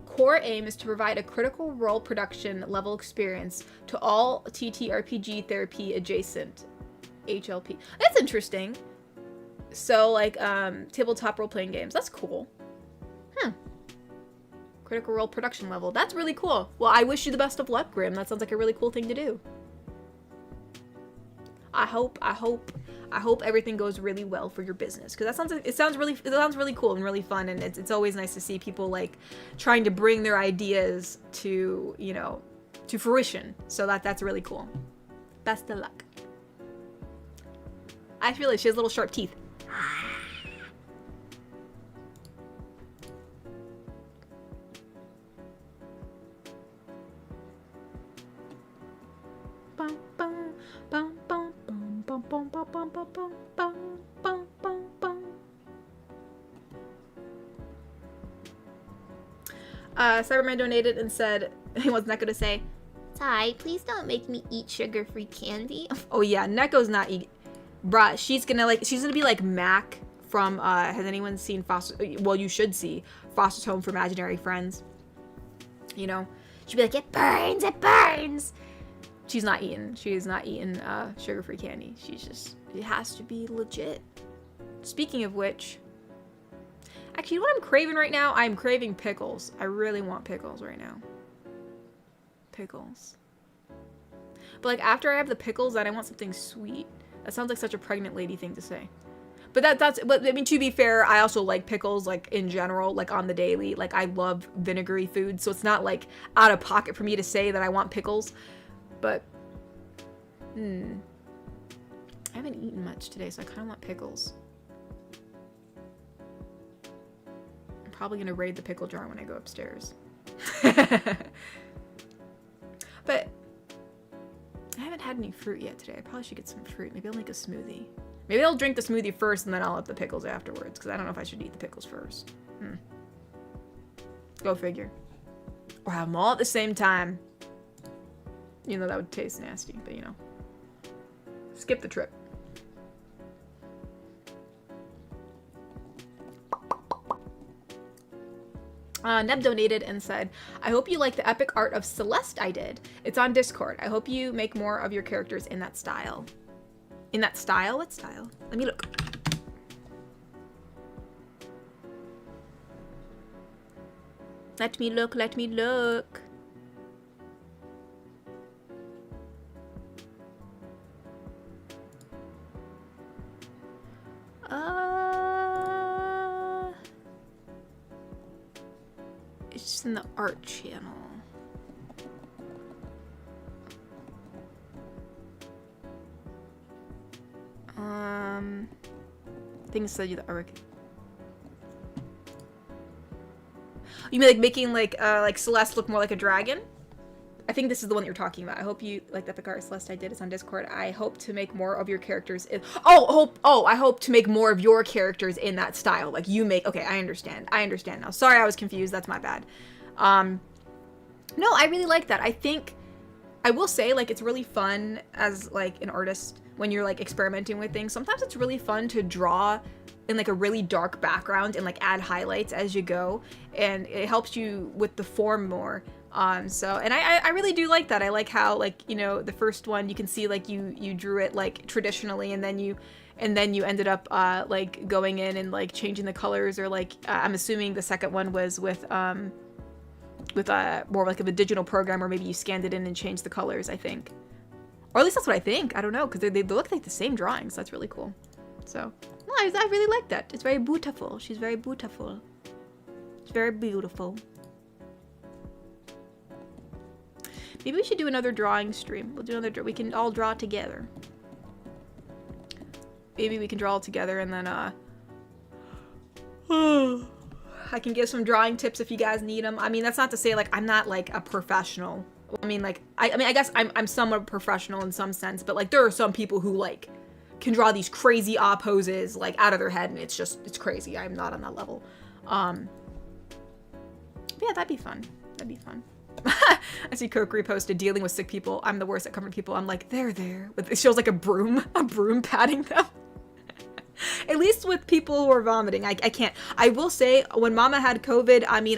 core aim is to provide a critical role production level experience to all TTRPG therapy adjacent HLP. That's interesting. So like tabletop role-playing games. That's cool. Critical role production level. That's really cool. Well, I wish you the best of luck, Grim. That sounds like a really cool thing to do. I hope everything goes really well for your business, because it sounds really cool and really fun, and it's always nice to see people like trying to bring their ideas to, you know, to fruition. So that's really cool. Best of luck. I feel like she has little sharp teeth. Cyberman donated and said he was not gonna say, Ty, please don't make me eat sugar-free candy. oh yeah, Neco's not eating. Bruh, she's gonna be like Mac from has anyone seen Foster? Well, you should see Foster's Home for Imaginary Friends. You know, she'd be like, it burns, it burns. She's not eating sugar-free candy. It has to be legit. Speaking of which, actually, you know what I'm craving right now? I'm craving pickles. I really want pickles right now. Pickles. But like after I have the pickles, then I want something sweet. That sounds like such a pregnant lady thing to say. But but I mean, to be fair, I also like pickles like in general, like on the daily. Like I love vinegary food, so it's not like out of pocket for me to say that I want pickles. But I haven't eaten much today, so I kind of want pickles. I'm probably gonna raid the pickle jar when I go upstairs. But I haven't had any fruit yet today. I probably should get some fruit. Maybe I'll make a smoothie. Maybe I'll drink the smoothie first and then I'll have the pickles afterwards, because I don't know if I should eat the pickles first. Go figure. Or have them all at the same time. You know, that would taste nasty, but you know. Skip the trip. Neb donated and said, I hope you like the epic art of Celeste I did. It's on Discord. I hope you make more of your characters in that style. In that style? What style? Let me look. Let me look, let me look. It's just in the art channel. Things said you the artwork. You mean like making like Celeste look more like a dragon? I think this is the one that you're talking about. I hope you like the epic art Celeste I did. It's on Discord. I hope to make more of your characters in I hope to make more of your characters in that style. Like you make. Okay, I understand now. Sorry, I was confused. That's my bad. No, I really like that. I think I will say, like, it's really fun as, like, an artist when you're, like, experimenting with things. Sometimes it's really fun to draw in, like, a really dark background and, like, add highlights as you go. And it helps you with the form more. So, and I really do like that. I like how, like, you know, the first one, you can see, like, you drew it, like, traditionally, and then you ended up, like, going in and, like, changing the colors, or, like, I'm assuming the second one was with more like of a digital program, or maybe you scanned it in and changed the colors, I think. Or at least that's what I think. I don't know, because they look like the same drawings. That's really cool. So, no, I really like that. It's very beautiful. She's very beautiful. It's very beautiful. Maybe we should do another drawing stream. We'll do another, we can all draw together. Maybe we can draw all together, and then, I can give some drawing tips if you guys need them. I mean, that's not to say, like, I'm not, like, a professional. I mean, like, I mean, I guess I'm somewhat professional in some sense, but, like, there are some people who, like, can draw these crazy odd poses, like, out of their head, and it's crazy. I'm not on that level. But yeah, that'd be fun. That'd be fun. I see Coke reposted dealing with sick people. I'm the worst at comforting people. I'm like, there. It shows, like, a broom patting them. At least with people who are vomiting, I can't. I will say, when Mama had COVID, I mean,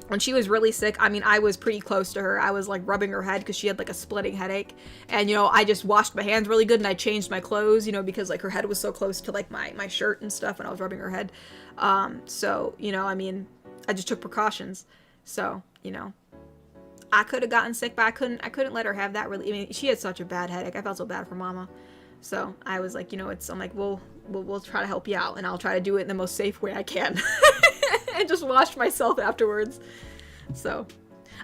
when she was really sick, I mean, I was pretty close to her. I was, like, rubbing her head because she had, like, a splitting headache. And, you know, I just washed my hands really good, and I changed my clothes, you know, because, like, her head was so close to, like, my shirt and stuff when I was rubbing her head. So, you know, I mean, I just took precautions. So, you know, I could have gotten sick, but I couldn't let her have that really. I mean, she had such a bad headache. I felt so bad for Mama. So I was like, you know, I'm like, we'll try to help you out, and I'll try to do it in the most safe way I can. And just wash myself afterwards. So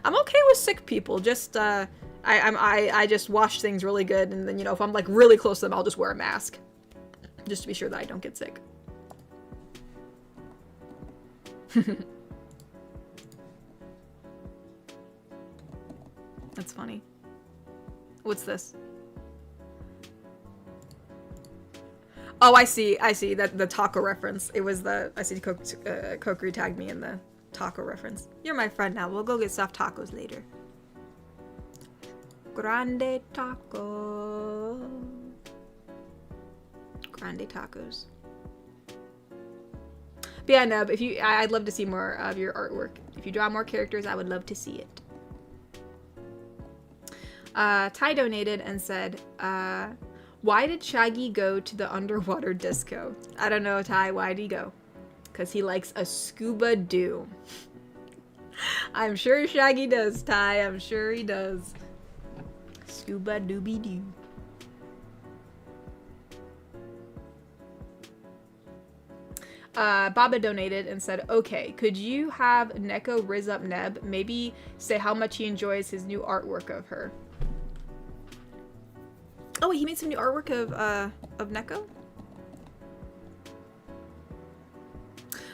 I'm okay with sick people. Just I just wash things really good, and then, you know, if I'm, like, really close to them, I'll just wear a mask, just to be sure that I don't get sick. That's funny. What's this? Oh, I see that the taco reference. It was I see Coke retagged me in the taco reference. You're my friend now. We'll go get soft tacos later. Grande taco. Grande tacos. But yeah, Neb, I'd love to see more of your artwork. If you draw more characters, I would love to see it. Ty donated and said, why did Shaggy go to the underwater disco? I don't know, Ty. Why'd he go? Because he likes a scuba do. I'm sure Shaggy does, Ty. I'm sure he does. Scuba dooby doo. Baba donated and said, okay, could you have Neko riz up Neb? Maybe say how much he enjoys his new artwork of her. Oh, wait, he made some new artwork of Neko?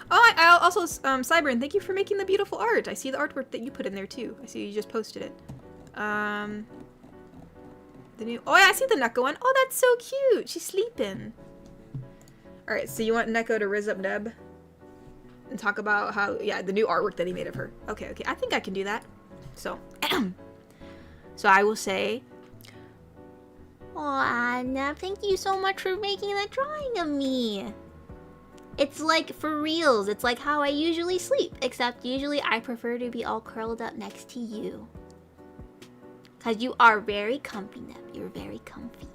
Oh, I also, Cybern, thank you for making the beautiful art. I see the artwork that you put in there, too. I see you just posted it. The new, oh, yeah, I see the Neko one. Oh, that's so cute. She's sleeping. Alright, so you want Neko to riz up Neb? And talk about how, yeah, the new artwork that he made of her. Okay, I think I can do that. So, so I will say, Oh, Anna, thank you so much for making that drawing of me. It's like for reals. It's like how I usually sleep, except usually I prefer to be all curled up next to you. Because you are very comfy, Neb. You're very comfy.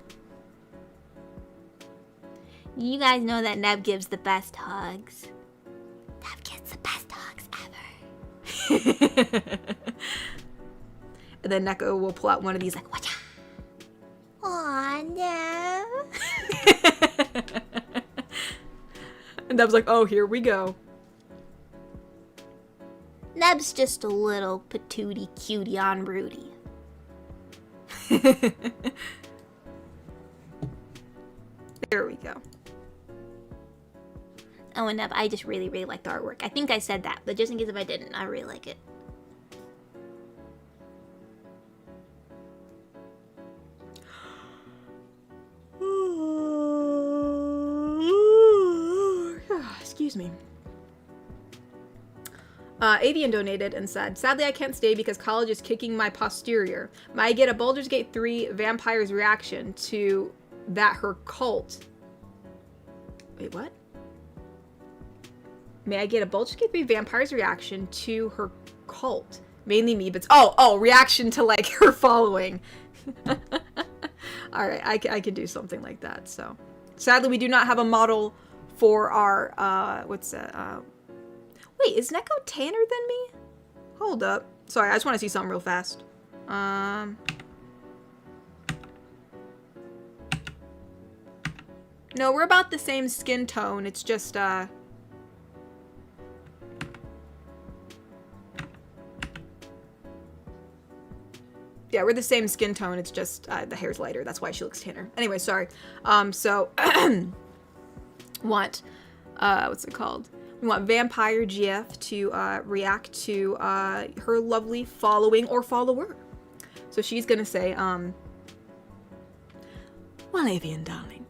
You guys know that Neb gives the best hugs. Neb gives the best hugs ever. And then Neko will pull out one of these like, watcha. Aw, Neb. And Neb's like, oh, here we go. Neb's just a little patootie cutie on Rudy. There we go. Oh, and Neb, I just really, really like the artwork. I think I said that, but just in case if I didn't, I really like it. Excuse me. Avian donated and said, sadly I can't stay because college is kicking my posterior. May I get a Baldur's Gate 3 vampire's reaction to that her cult... Wait, what? May I get a Baldur's Gate 3 vampire's reaction to her cult? Mainly me, but... Oh, reaction to, like, her following. Alright, I could do something like that, so... Sadly, we do not have a model for our, what's that, Wait, is Neko tanner than me? Hold up. Sorry, I just want to see something real fast. No, we're about the same skin tone. It's just, Yeah, we're the same skin tone. It's just, the hair's lighter. That's why she looks tanner. Anyway, sorry. So, what's it called? We want Vampire GF to react to her lovely following or follower. So she's gonna say, well, Avian darling,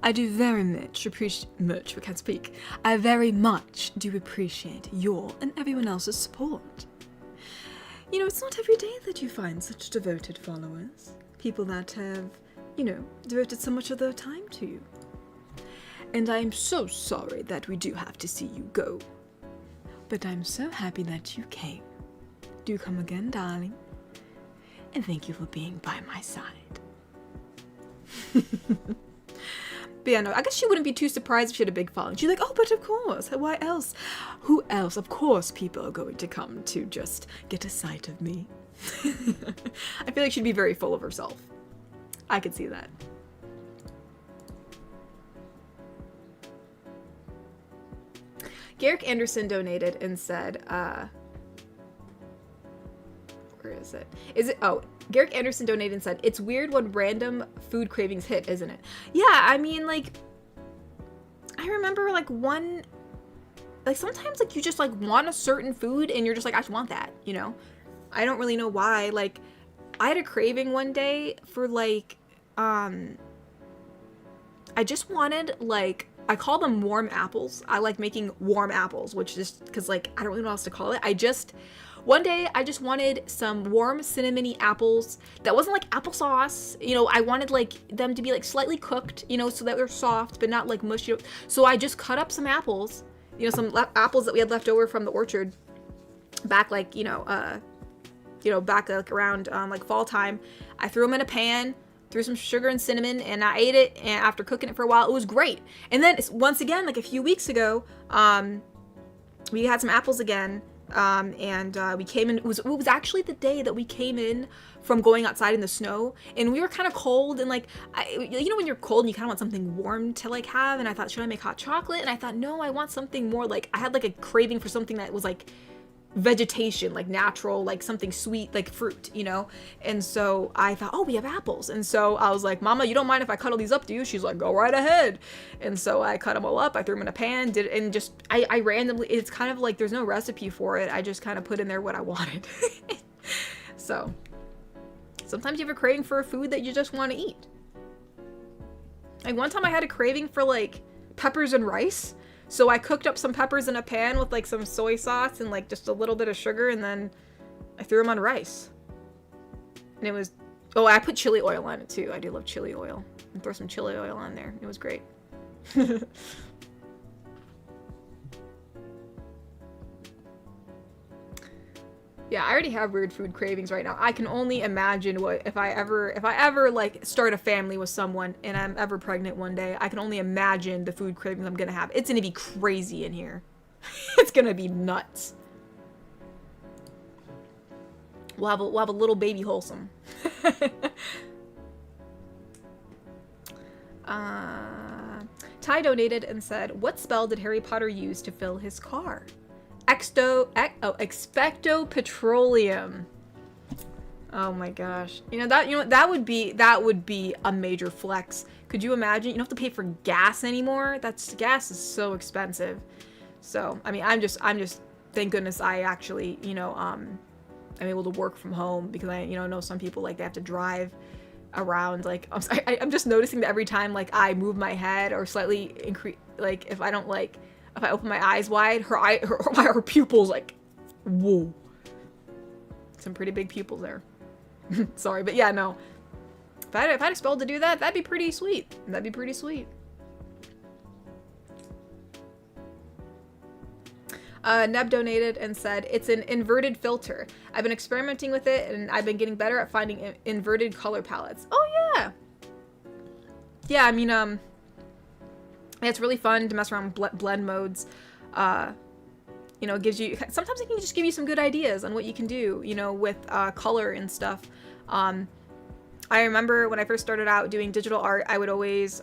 I do very much appreciate, we can't speak. I very much do appreciate your and everyone else's support. You know, it's not every day that you find such devoted followers. People that have, you know, devoted so much of their time to you. And I'm so sorry that we do have to see you go. But I'm so happy that you came. Do come again, darling. And thank you for being by my side. But yeah, no, I guess she wouldn't be too surprised if she had a big following. She's like, oh, but of course. Why else? Who else? Of course people are going to come to just get a sight of me. I feel like she'd be very full of herself. I could see that. Garrick Anderson donated and said, where is it? Garrick Anderson donated and said, it's weird when random food cravings hit, isn't it? Yeah, I mean, like, I remember, like, sometimes, like, you just, like, want a certain food and you're just like, I just want that, you know? I don't really know why. Like, I had a craving one day for, like, I just wanted, like, I call them warm apples. I like making warm apples, which is because, like, I don't really know what else to call it. One day, I just wanted some warm cinnamony apples that wasn't like applesauce. You know, I wanted, like, them to be, like, slightly cooked, you know, so that they're soft, but not, like, mushy. So I just cut up some apples, you know, some apples that we had left over from the orchard back, like, back, like, around, like, fall time. I threw them in a pan, threw some sugar and cinnamon, and I ate it, and after cooking it for a while, it was great. And then, once again, like, a few weeks ago, we had some apples again, and we came in, it was actually the day that we came in from going outside in the snow, and we were kind of cold, and, like, you know when you're cold and you kind of want something warm to, like, have, and I thought, should I make hot chocolate? And I thought, no, I want something more, like, I had, like, a craving for something that was, like, vegetation, like natural, like something sweet, like fruit, you know? And so I thought, oh, we have apples. And so I was like, Mama, you don't mind if I cut all these up, do you? She's like, go right ahead. And so I cut them all up, I threw them in a pan, I randomly, it's kind of like, there's no recipe for it, I just kind of put in there what I wanted. So, sometimes you have a craving for a food that you just want to eat. Like, one time I had a craving for, like, peppers and rice. So I cooked up some peppers in a pan with, like, some soy sauce and, like, just a little bit of sugar, and then I threw them on rice. And it was... Oh, I put chili oil on it, too. I do love chili oil. And throw some chili oil on there. It was great. Yeah, I already have weird food cravings right now. I can only imagine what if I ever like start a family with someone and I'm ever pregnant one day, I can only imagine the food cravings I'm gonna have. It's gonna be crazy in here. It's gonna be nuts. We'll have a little baby Wholesome. Ty donated and said, what spell did Harry Potter use to fill his car? Expecto Petroleum. Oh my gosh. That would be a major flex. Could you imagine? You don't have to pay for gas anymore. Gas is so expensive. So, I mean, I'm just thank goodness I actually, I'm able to work from home, because I, know some people, like, they have to drive around. Like, I'm just noticing that every time, like, I move my head or slightly increase, like, if I open my eyes wide, her pupils, like, Whoa. Some pretty big pupils there. Sorry, but yeah, no. If I had a spell to do that, that'd be pretty sweet. That'd be pretty sweet. Neb donated and said, it's an inverted filter. I've been experimenting with it, and I've been getting better at finding inverted color palettes. Oh, yeah. Yeah, I mean, it's really fun to mess around with blend modes. You know, it gives you, sometimes it can just give you some good ideas on what you can do, you know, with color and stuff. I remember when I first started out doing digital art, I would always,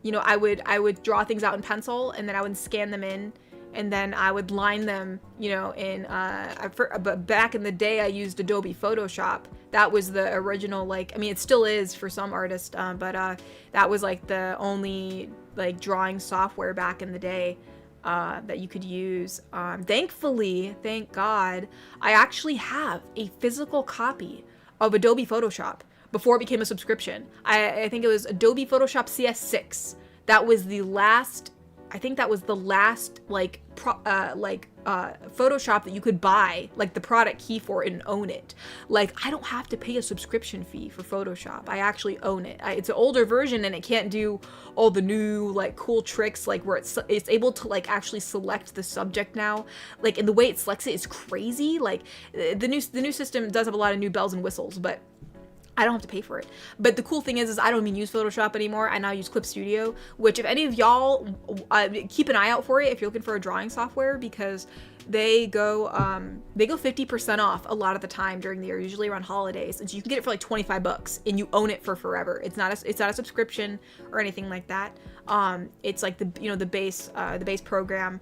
you know, I would draw things out in pencil, and then I would scan them in, and then I would line them, you know, in, but back in the day, I used Adobe Photoshop. That was the original, like, I mean, it still is for some artists, but that was like the only like drawing software back in the day that you could use. Thankfully, thank God, I actually have a physical copy of Adobe Photoshop before it became a subscription. I think it was Adobe Photoshop CS6. That was the last, I think that was the last like Photoshop that you could buy like the product key for and own it. Like, I don't have to pay a subscription fee for Photoshop. I actually own it. It's an older version, and it can't do all the new like cool tricks, like where it's able to like actually select the subject now. Like, and the way it selects it is crazy. Like, the new system does have a lot of new bells and whistles, but I don't have to pay for it. But the cool thing is I don't even use Photoshop anymore. I now use Clip Studio, which if any of y'all, keep an eye out for it if you're looking for a drawing software, because they go 50% off a lot of the time during the year, usually around holidays. And so you can get it for like $25 and you own it for forever. It's not a subscription or anything like that. It's like the, you know, the base program.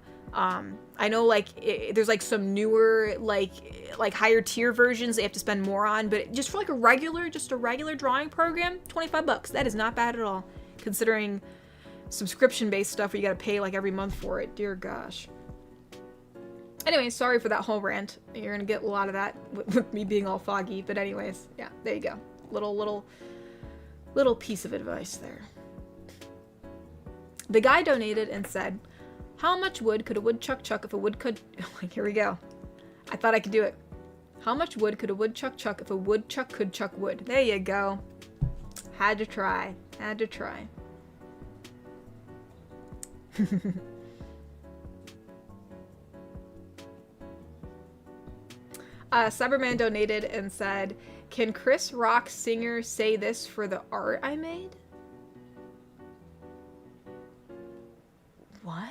I know like there's like some newer like higher tier versions they have to spend more on, but just for like a regular drawing program, $25. That is not bad at all, considering subscription based stuff where you gotta pay like every month for it. Dear gosh. Anyway, sorry for that whole rant. You're gonna get a lot of that with me being all foggy, but anyways, yeah, there you go. Little piece of advice there. The guy donated and said, how much wood could a woodchuck chuck if a woodchuck... Here we go. I thought I could do it. How much wood could a woodchuck chuck if a woodchuck could chuck wood? There you go. Had to try. Cyberman donated and said, can Chris Rock singer say this for the art I made? What?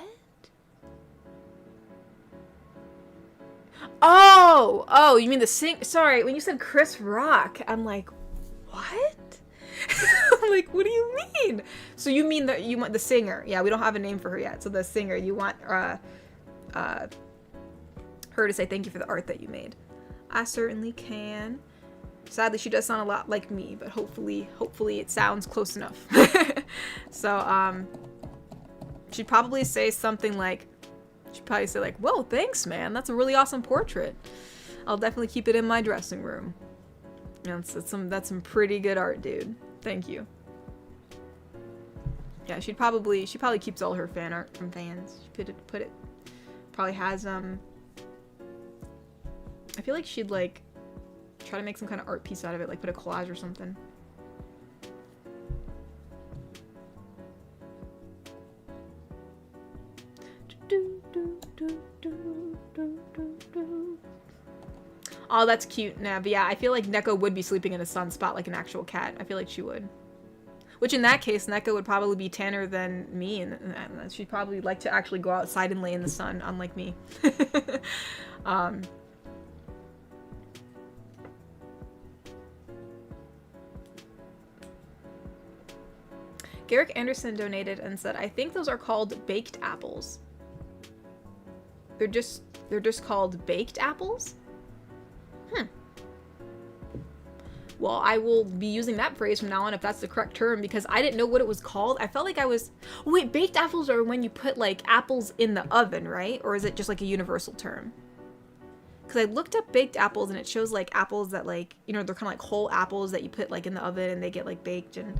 Oh, you mean the sorry, when you said Chris Rock, I'm like, what? I'm like, what do you mean? So you mean that you want the singer? Yeah, we don't have a name for her yet. So the singer, you want her to say thank you for the art that you made. I certainly can. Sadly, she does sound a lot like me, but hopefully it sounds close enough. So, she'd probably say something like, whoa, thanks, man. That's a really awesome portrait. I'll definitely keep it in my dressing room. You know, that's some pretty good art, dude. Thank you. Yeah, she probably keeps all her fan art from fans. She put it probably has I feel like she'd like try to make some kind of art piece out of it, like put a collage or something. Oh, that's cute, Nev. Yeah, I feel like Neko would be sleeping in a sunspot like an actual cat. I feel like she would. Which in that case, Neko would probably be tanner than me, and she'd probably like to actually go outside and lay in the sun, unlike me. Garrick Anderson donated and said, I think those are called baked apples. They're just called baked apples? Well, I will be using that phrase from now on if that's the correct term, because I didn't know what it was called. I felt like I was... Wait, baked apples are when you put, like, apples in the oven, right? Or is it just, like, a universal term? Because I looked up baked apples, and it shows, like, apples that, like, you know, they're kind of like whole apples that you put, like, in the oven, and they get, like, baked, and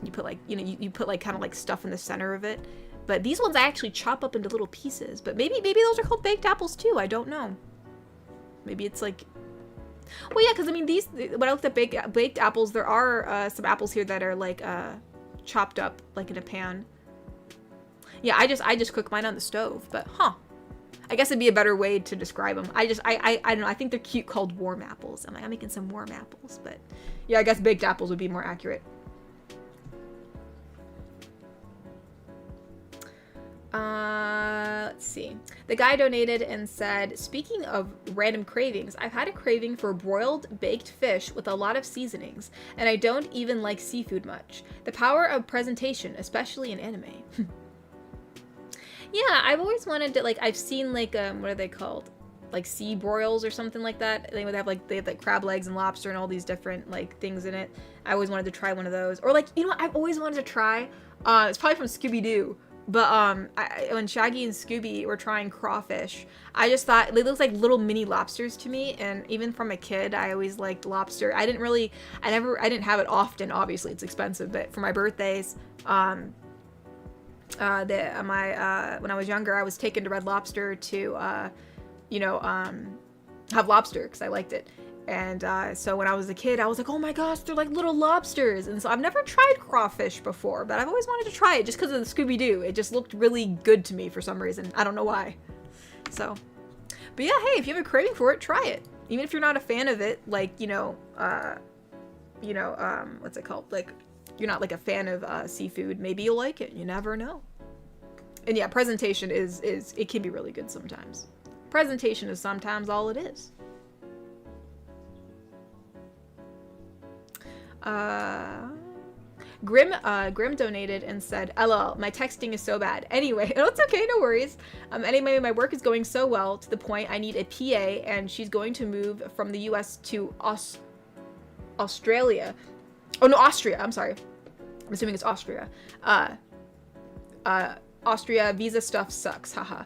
you put, like, you know, you put, like, kind of, like, stuff in the center of it. But these ones I actually chop up into little pieces. But maybe those are called baked apples too. I don't know. Maybe it's like... Well, yeah, because I mean, when I looked at baked apples, there are some apples here that are like chopped up like in a pan. Yeah, I just cook mine on the stove, but I guess it'd be a better way to describe them. I don't know. I think they're cute called warm apples. I'm like, I'm making some warm apples, but yeah, I guess baked apples would be more accurate. Let's see. The guy donated and said, speaking of random cravings, I've had a craving for broiled baked fish with a lot of seasonings, and I don't even like seafood much. The power of presentation, especially in anime. Yeah, I've always wanted to, like, I've seen, like, what are they called? Like, sea broils or something like that. They would have, like, they have, like, crab legs and lobster and all these different, like, things in it. I always wanted to try one of those. Or, like, you know what I've always wanted to try? It's probably from Scooby-Doo. But, when Shaggy and Scooby were trying crawfish, I just thought, they looked like little mini lobsters to me, and even from a kid, I always liked lobster. I didn't have it often, obviously, it's expensive, but for my birthdays, when I was younger, I was taken to Red Lobster to, have lobster, because I liked it. And so when I was a kid, I was like, oh my gosh, they're like little lobsters. And so I've never tried crawfish before, but I've always wanted to try it just because of the Scooby-Doo. It just looked really good to me for some reason. I don't know why. So, but yeah, hey, if you have a craving for it, try it. Even if you're not a fan of it, like, what's it called? Like, you're not like a fan of seafood, maybe you'll like it. You never know. And yeah, presentation it can be really good sometimes. Presentation is sometimes all it is. Grim donated and said, LOL, my texting is so bad. Anyway, no, it's okay, no worries. Anyway, my work is going so well to the point I need a PA, and she's going to move from the US to Australia. Oh, no, Austria, I'm sorry. I'm assuming it's Austria. Austria visa stuff sucks, haha.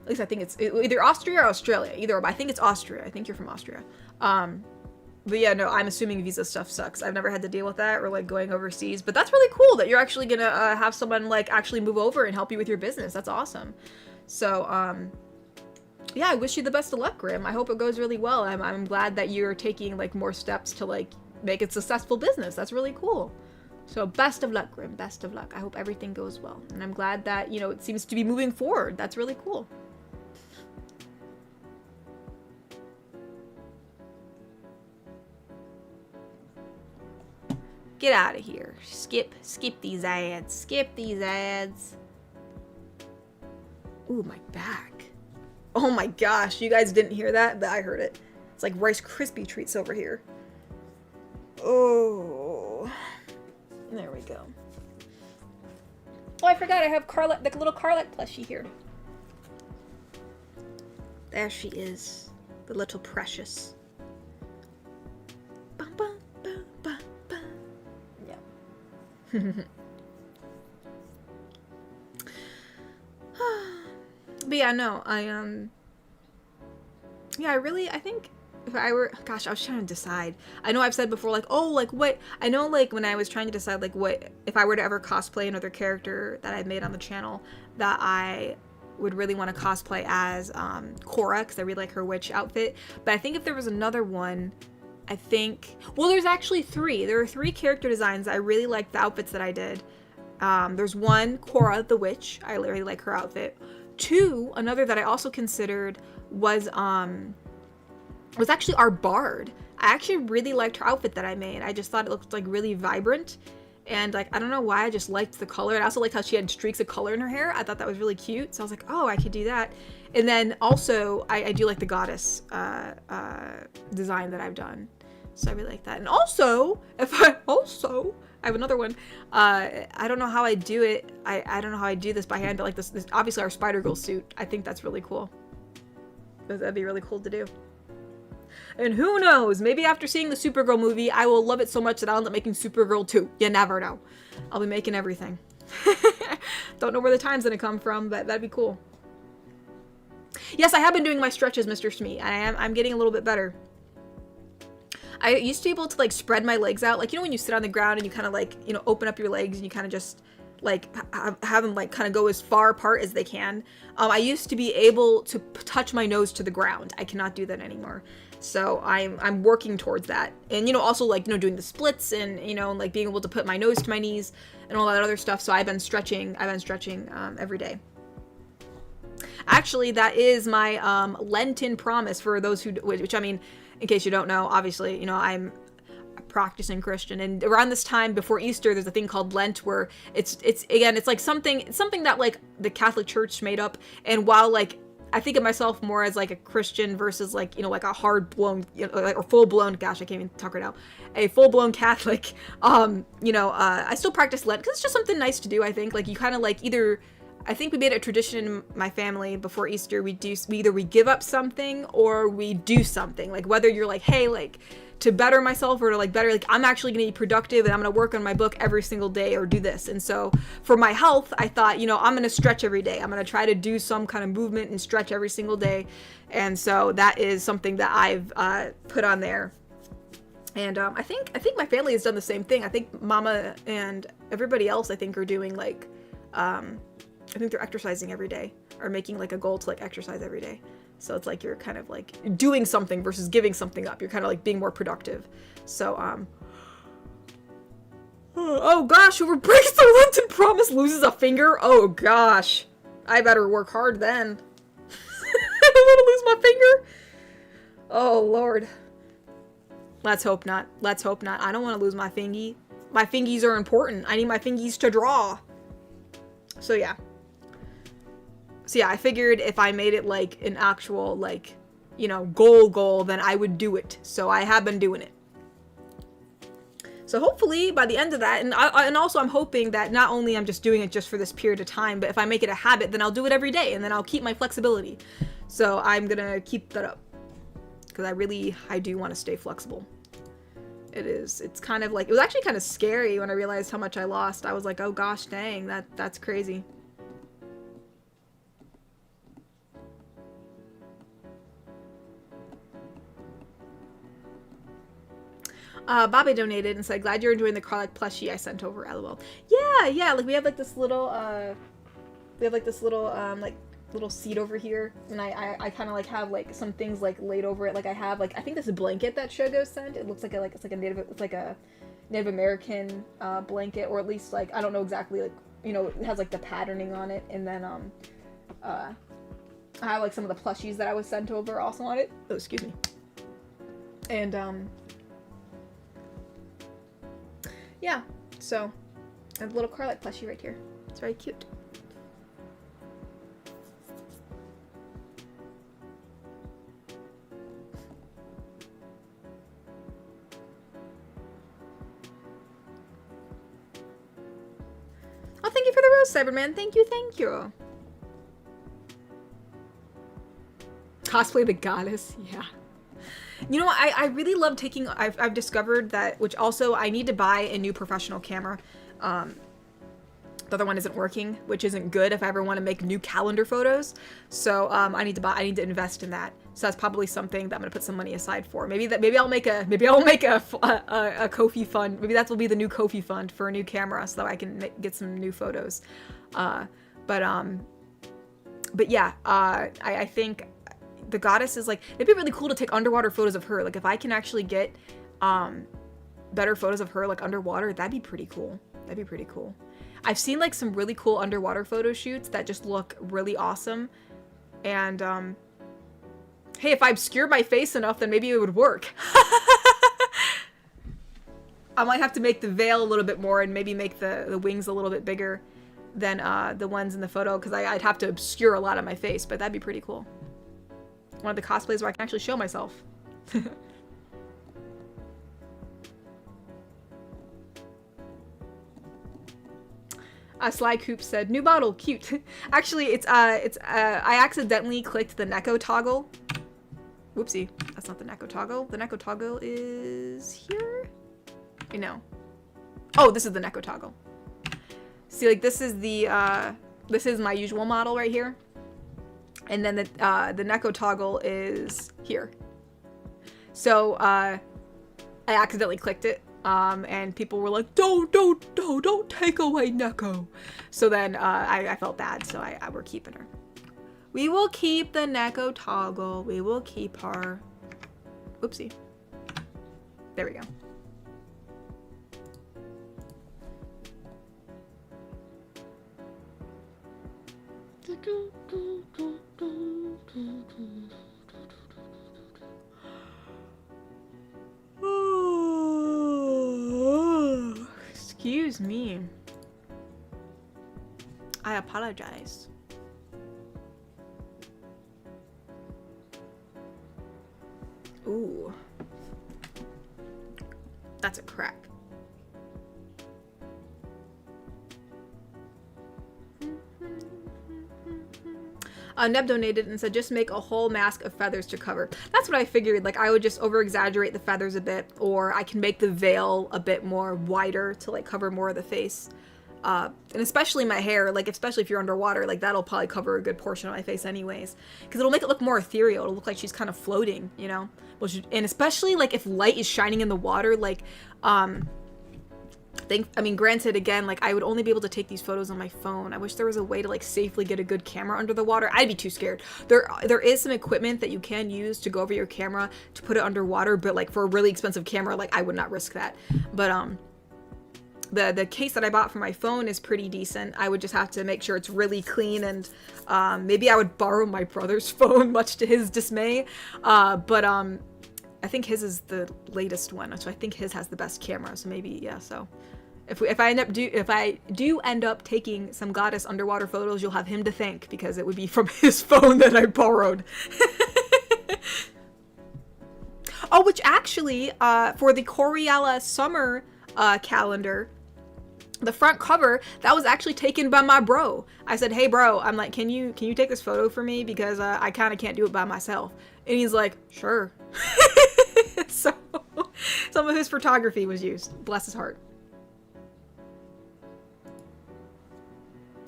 At least I think it's either Austria or Australia, either, but I think it's Austria. I think you're from Austria. But yeah, no, I'm assuming visa stuff sucks. I've never had to deal with that or like going overseas, but that's really cool that you're actually gonna have someone like actually move over and help you with your business. That's awesome. So, yeah, I wish you the best of luck, Grim. I hope it goes really well. I'm glad that you're taking like more steps to like make it a successful business. That's really cool. So best of luck, Grim. Best of luck. I hope everything goes well. And I'm glad that, it seems to be moving forward. That's really cool. Get out of here. Skip these ads. Skip these ads. Ooh, my back. Oh my gosh, you guys didn't hear that, but I heard it. It's like Rice Krispie treats over here. Oh. There we go. Oh, I forgot I have Carlet, the little Carlet plushie here. There she is. The little precious. Bum, bum, bum, bum, bum. Yeah. But yeah, no, I think if I were, gosh, I was trying to decide. I know I've said before, like, oh, like, what, I know, like, when I was trying to decide, like, what, if I were to ever cosplay another character that I've made on the channel, that I would really want to cosplay as, Korra, because I really like her witch outfit, but I think if there was another one, I think, well, there's actually three. There are three character designs. I really like the outfits that I did. There's one, Korra, the witch. I really like her outfit. Two, another that I also considered was actually our bard. I actually really liked her outfit that I made. I just thought it looked like really vibrant, and like I don't know why, I just liked the color. And I also liked how she had streaks of color in her hair. I thought that was really cute, so I was like, oh, I could do that. And then also I do like the goddess design that I've done, so I really like that. And also I have another one. I don't know how I do it. I don't know how I do this by hand, but like this obviously our Spider-Girl suit. I think that's really cool. That'd be really cool to do. And who knows, maybe after seeing the Supergirl movie, I will love it so much that I'll end up making Supergirl 2. You never know. I'll be making everything. Don't know where the time's gonna come from, but that'd be cool. Yes, I have been doing my stretches, Mr. Smee. I'm getting a little bit better. I used to be able to like spread my legs out. Like, when you sit on the ground and you kind of like, open up your legs and you kind of just like have them like kind of go as far apart as they can. I used to be able to touch my nose to the ground. I cannot do that anymore. So I'm working towards that. And, you know, also like, you know, doing the splits and, you know, like being able to put my nose to my knees and all that other stuff. So I've been stretching every day. Actually, that is my Lenten promise for those who, which I mean, in case you don't know, obviously, you know, I'm a practicing Christian, and around this time before Easter, there's a thing called Lent where it's like something that like the Catholic Church made up. And while like I think of myself more as like a Christian versus like, you know, like a hard-blown, you know, like, or full-blown, gosh, I can't even talk right now, a full-blown Catholic, you know, I still practice Lent because it's just something nice to do. I think like you kind of like I think we made it a tradition in my family before Easter. We either give up something or we do something. Like whether you're like, hey, like to better myself or to like better, like I'm actually going to be productive and I'm going to work on my book every single day or do this. And so for my health, I thought, you know, I'm going to stretch every day. I'm going to try to do some kind of movement and stretch every single day. And so that is something that I've put on there. And I think my family has done the same thing. I think Mama and everybody else, I think, are doing like, I think they're exercising every day or making like a goal to like exercise every day. So it's like you're kind of like doing something versus giving something up. You're kind of like being more productive. So, oh gosh, whoever breaks their Lenten promise loses a finger. Oh gosh, I better work hard then. I don't want to lose my finger. Oh Lord. Let's hope not. Let's hope not. I don't want to lose my fingy. My fingies are important. I need my fingies to draw. So yeah. So yeah, I figured if I made it like an actual like, you know, goal, then I would do it. So I have been doing it. So hopefully by the end of that, and also I'm hoping that not only I'm just doing it just for this period of time, but if I make it a habit, then I'll do it every day and then I'll keep my flexibility. So I'm gonna keep that up because I do want to stay flexible. It's kind of like, it was actually kind of scary when I realized how much I lost. I was like, oh gosh, dang, that's crazy. Bobby donated and said, glad you're enjoying the Carlick plushie I sent over, lol. Yeah, like we have like this little, like little seat over here, and I kind of like have like some things like laid over it. Like I have like, I think this is a blanket that Shogo sent. It looks like it's like a Native American blanket, or at least like, I don't know exactly, like, you know, it has like the patterning on it. And then I have like some of the plushies that I was sent over also on it. Oh, excuse me. And yeah, so I have a little Carlick plushie right here. It's very cute. Oh, thank you for the rose, Cyberman. Thank you. Cosplay the goddess, yeah. You know, I really love taking, I've discovered that, which also I need to buy a new professional camera. The other one isn't working, which isn't good if I ever want to make new calendar photos. So I need to invest in that. So that's probably something that I'm gonna put some money aside for. Maybe I'll make a Ko-fi fund. Maybe that will be the new Ko-fi fund for a new camera, so that I can get some new photos. But yeah, I think the goddess is like, it'd be really cool to take underwater photos of her. Like if I can actually get better photos of her like underwater, that'd be pretty cool. I've seen like some really cool underwater photo shoots that just look really awesome. And hey, if I obscure my face enough, then maybe it would work. I might have to make the veil a little bit more and maybe make the wings a little bit bigger than the ones in the photo, because I'd have to obscure a lot of my face, but that'd be pretty cool. One of the cosplays where I can actually show myself. Sly Coop said, new bottle, cute. Actually, I accidentally clicked the Neko toggle. Whoopsie, that's not the Neko toggle. The Neko toggle is here? No. Oh, this is the Neko toggle. See, like this is my usual model right here. And then the Neko toggle is here. So I accidentally clicked it And people were like, don't take away Neko. So then I felt bad, so we're keeping her. We will keep the Neko toggle. We will keep her. Oopsie. There we go. Excuse me. I apologize. Ooh. That's a crack. Neb donated and said, just make a whole mask of feathers to cover. That's what I figured. Like, I would just over-exaggerate the feathers a bit, or I can make the veil a bit more wider to, like, cover more of the face. And especially my hair, like, especially if you're underwater, like, that'll probably cover a good portion of my face anyways. Because it'll make it look more ethereal. It'll look like she's kind of floating, you know? And especially, like, if light is shining in the water, like, I mean, granted, again, like, I would only be able to take these photos on my phone. I wish there was a way to, like, safely get a good camera under the water. I'd be too scared. There is some equipment that you can use to go over your camera to put it underwater, but, like, for a really expensive camera, like, I would not risk that. But, the case that I bought for my phone is pretty decent. I would just have to make sure it's really clean, and, maybe I would borrow my brother's phone, much to his dismay. But, I think his is the latest one, so I think his has the best camera, so maybe, yeah, so. If I do end up taking some goddess underwater photos, you'll have him to thank, because it would be from his phone that I borrowed. Oh, which actually, for the Coriella summer calendar, the front cover, that was actually taken by my bro. I said, hey bro, I'm like, can you take this photo for me? Because I kind of can't do it by myself. And he's like, sure. So, some of his photography was used. Bless his heart.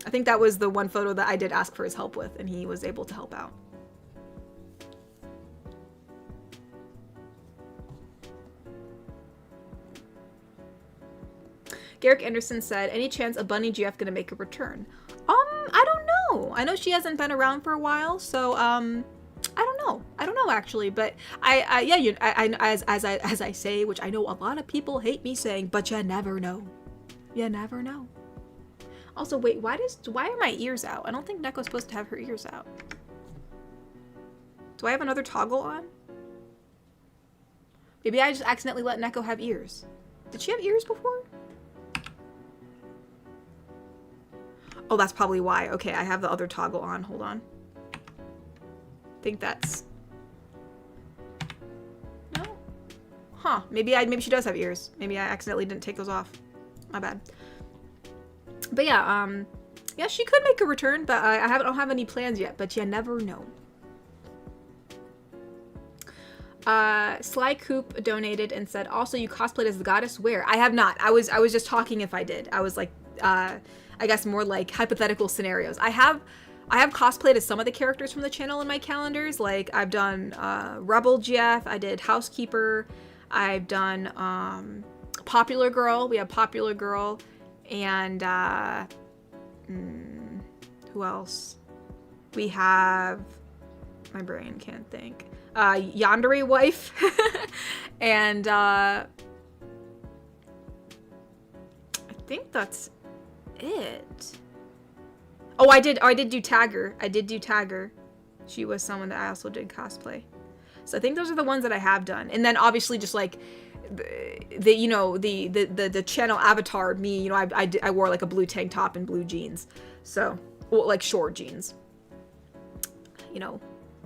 I think that was the one photo that I did ask for his help with, and he was able to help out. Garrick Anderson said, any chance a Bunny GF gonna make a return? I don't know. I know she hasn't been around for a while, so, I don't know. I don't know, actually, but as I say, which I know a lot of people hate me saying, but you never know. You never know. Also, wait, why are my ears out? I don't think Neco's supposed to have her ears out. Do I have another toggle on? Maybe I just accidentally let Neko have ears. Did she have ears before? Oh, that's probably why. Okay, I have the other toggle on. Hold on. I think that's... No? Huh. Maybe she does have ears. Maybe I accidentally didn't take those off. My bad. But yeah, yeah, she could make a return, but I don't have any plans yet, but you never know. Sly Coop donated and said, also, you cosplayed as the goddess? Where? I have not. I was just talking if I did. I was like, I guess more like hypothetical scenarios. I have cosplayed as some of the characters from the channel in my calendars. Like, I've done Rebel GF, I did Housekeeper, I've done Popular Girl. We have Popular Girl. And, who else? We have, my brain can't think, Yandere Wife, and, I think that's it. Oh, I did do Tagger. She was someone that I also did cosplay. So I think those are the ones that I have done. And then obviously just like, the channel avatar me, you know, I wore like a blue tank top and blue jeans, so, well, like short jeans, you know,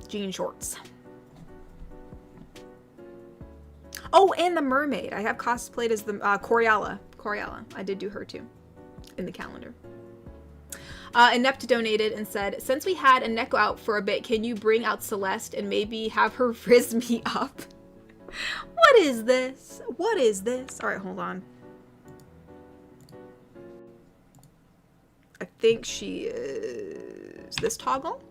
jean shorts. Oh, and the mermaid. I have cosplayed as the Coriella. I did do her too in the calendar. Inept donated and said, since we had a Neko out for a bit, can you bring out Celeste and maybe have her frizz me up? What is this? What is this? All right, hold on. I think she is this toggle.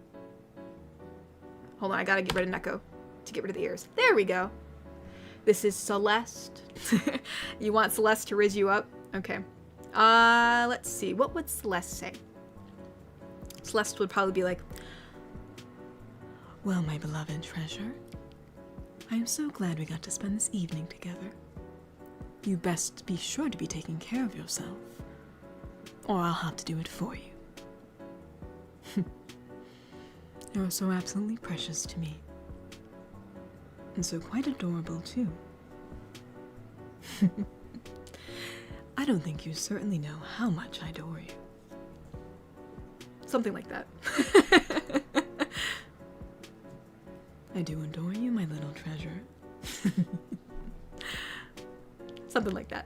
Hold on, I gotta get rid of Neko to get rid of the ears. There we go. This is Celeste. You want Celeste to riz you up? Okay. Let's see. What would Celeste say? Celeste would probably be like, well, my beloved treasure, I am so glad we got to spend this evening together. You best be sure to be taking care of yourself, or I'll have to do it for you. You're so absolutely precious to me. And so quite adorable, too. I don't think you certainly know how much I adore you. Something like that. I do adore you, my little treasure. Something like that.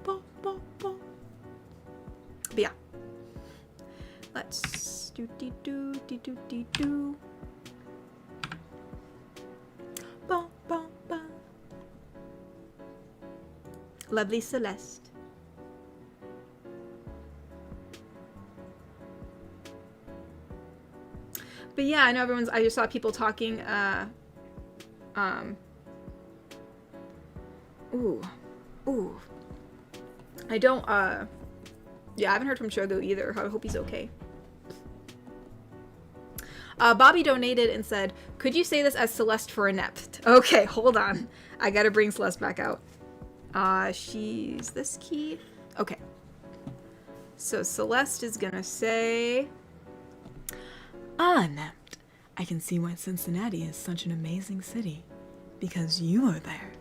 But yeah. Let's do. Lovely Celeste. But yeah, I know I just saw people talking, ooh. I don't, yeah, I haven't heard from Shogo either. I hope he's okay. Bobby donated and said, could you say this as Celeste for inept? Okay, hold on. I gotta bring Celeste back out. She's this key. Okay. So Celeste is gonna say, inept. I can see why Cincinnati is such an amazing city. Because you are there.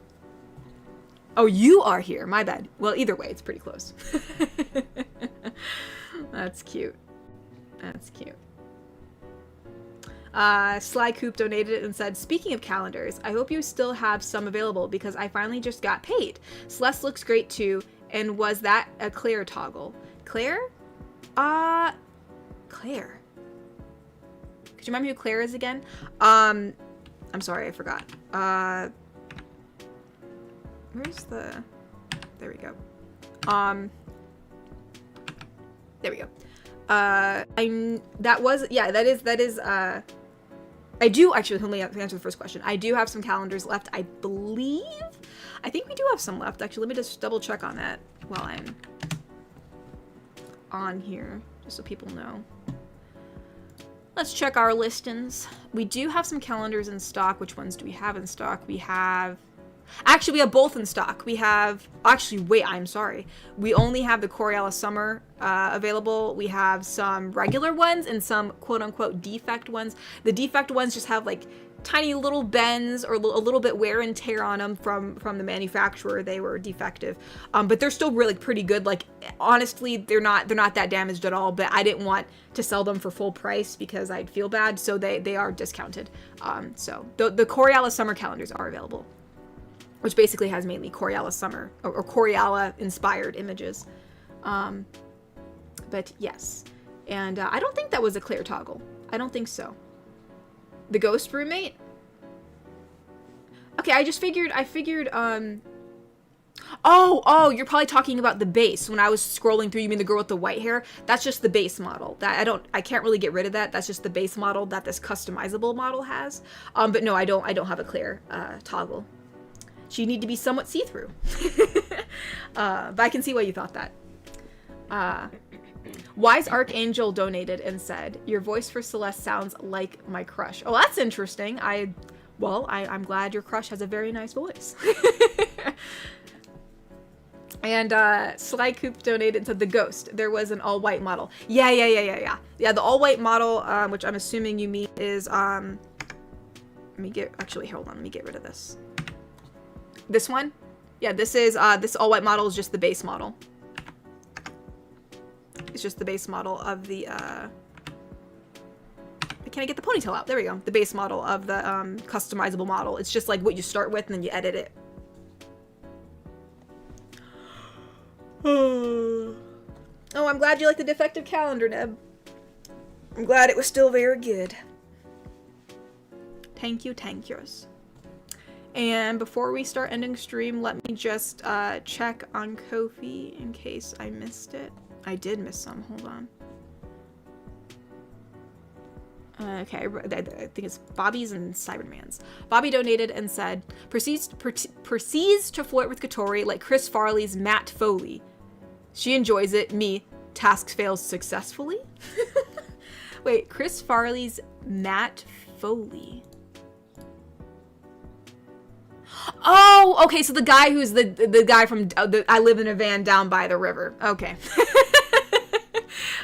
Oh, you are here. My bad. Well, either way, it's pretty close. That's cute. That's cute. Sly Coop donated and said, speaking of calendars, I hope you still have some available because I finally just got paid. Celeste looks great too. And was that a Claire toggle? Claire? Claire. Could you remind me who Claire is again? I'm sorry, I forgot. Where's the... There we go. There we go. I do actually, let me answer the first question. I do have some calendars left, I believe. I think we do have some left. Actually, let me just double check on that while I'm on here, just so people know. Let's check our listings. We do have some calendars in stock. Which ones do we have in stock? We have both in stock. We have, actually, wait, I'm sorry. We only have the Coriella Summer available. We have some regular ones and some quote-unquote defect ones. The defect ones just have like tiny little bends or a little bit wear and tear on them from the manufacturer. They were defective, but they're still really pretty good. Like, honestly, they're not that damaged at all, but I didn't want to sell them for full price because I'd feel bad, so they are discounted. So the Coriella Summer calendars are available, which basically has mainly Coriella Summer or Coriella inspired images. But yes. And I don't think that was a Claire toggle. I don't think so. The ghost roommate? Okay, I figured, oh, you're probably talking about the base. When I was scrolling through, you mean the girl with the white hair? That's just the base model. I can't really get rid of that. That's just the base model that this customizable model has. But no, I don't have a Claire toggle. She need to be somewhat see-through. But I can see why you thought that. Wise Archangel donated and said, your voice for Celeste sounds like my crush. Oh, that's interesting. I'm glad your crush has a very nice voice. And Sly Coop donated and said the ghost. There was an all-white model. Yeah. Yeah, the all-white model, which I'm assuming you mean is, hold on, let me get rid of this. This one? Yeah, this is, this all-white model is just the base model. It's just the base model of the, can I get the ponytail out? There we go. The base model of the, customizable model. It's just like what you start with and then you edit it. Oh, I'm glad you like the defective calendar, Neb. I'm glad it was still very good. Thank you, yous. And before we start ending stream, let me just check on Ko-fi in case I missed it. I did miss some. Hold on. Okay, I think it's Bobby's and Cyberman's. Bobby donated and said, proceeds to flirt with Katori like Chris Farley's Matt Foley. She enjoys it. Me, task fails successfully. Wait, Chris Farley's Matt Foley. Oh, okay, so the guy who's the guy from I Live in a Van Down by the River. Okay.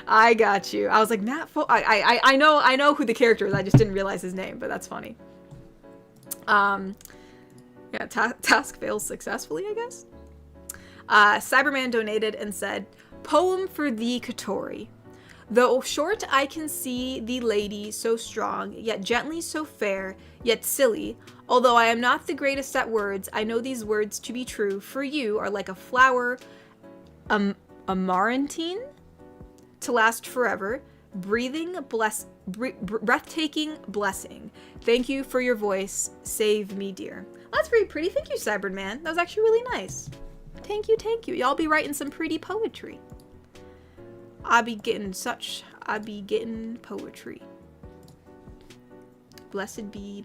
I got you. I was like, Matt I know who the character is. I just didn't realize his name, but that's funny. Yeah, task fails successfully, I guess. Cyberman donated and said, poem for thee, Katori. Though short I can see thee lady so strong, yet gently so fair, yet silly. Although I am not the greatest at words, I know these words to be true. For you are like a flower, amaranthine, to last forever, breathtaking blessing. Thank you for your voice, save me dear. Well, that's very pretty. Thank you, Cyberman. That was actually really nice. Thank you. Y'all be writing some pretty poetry. I be getting poetry. Blessed be.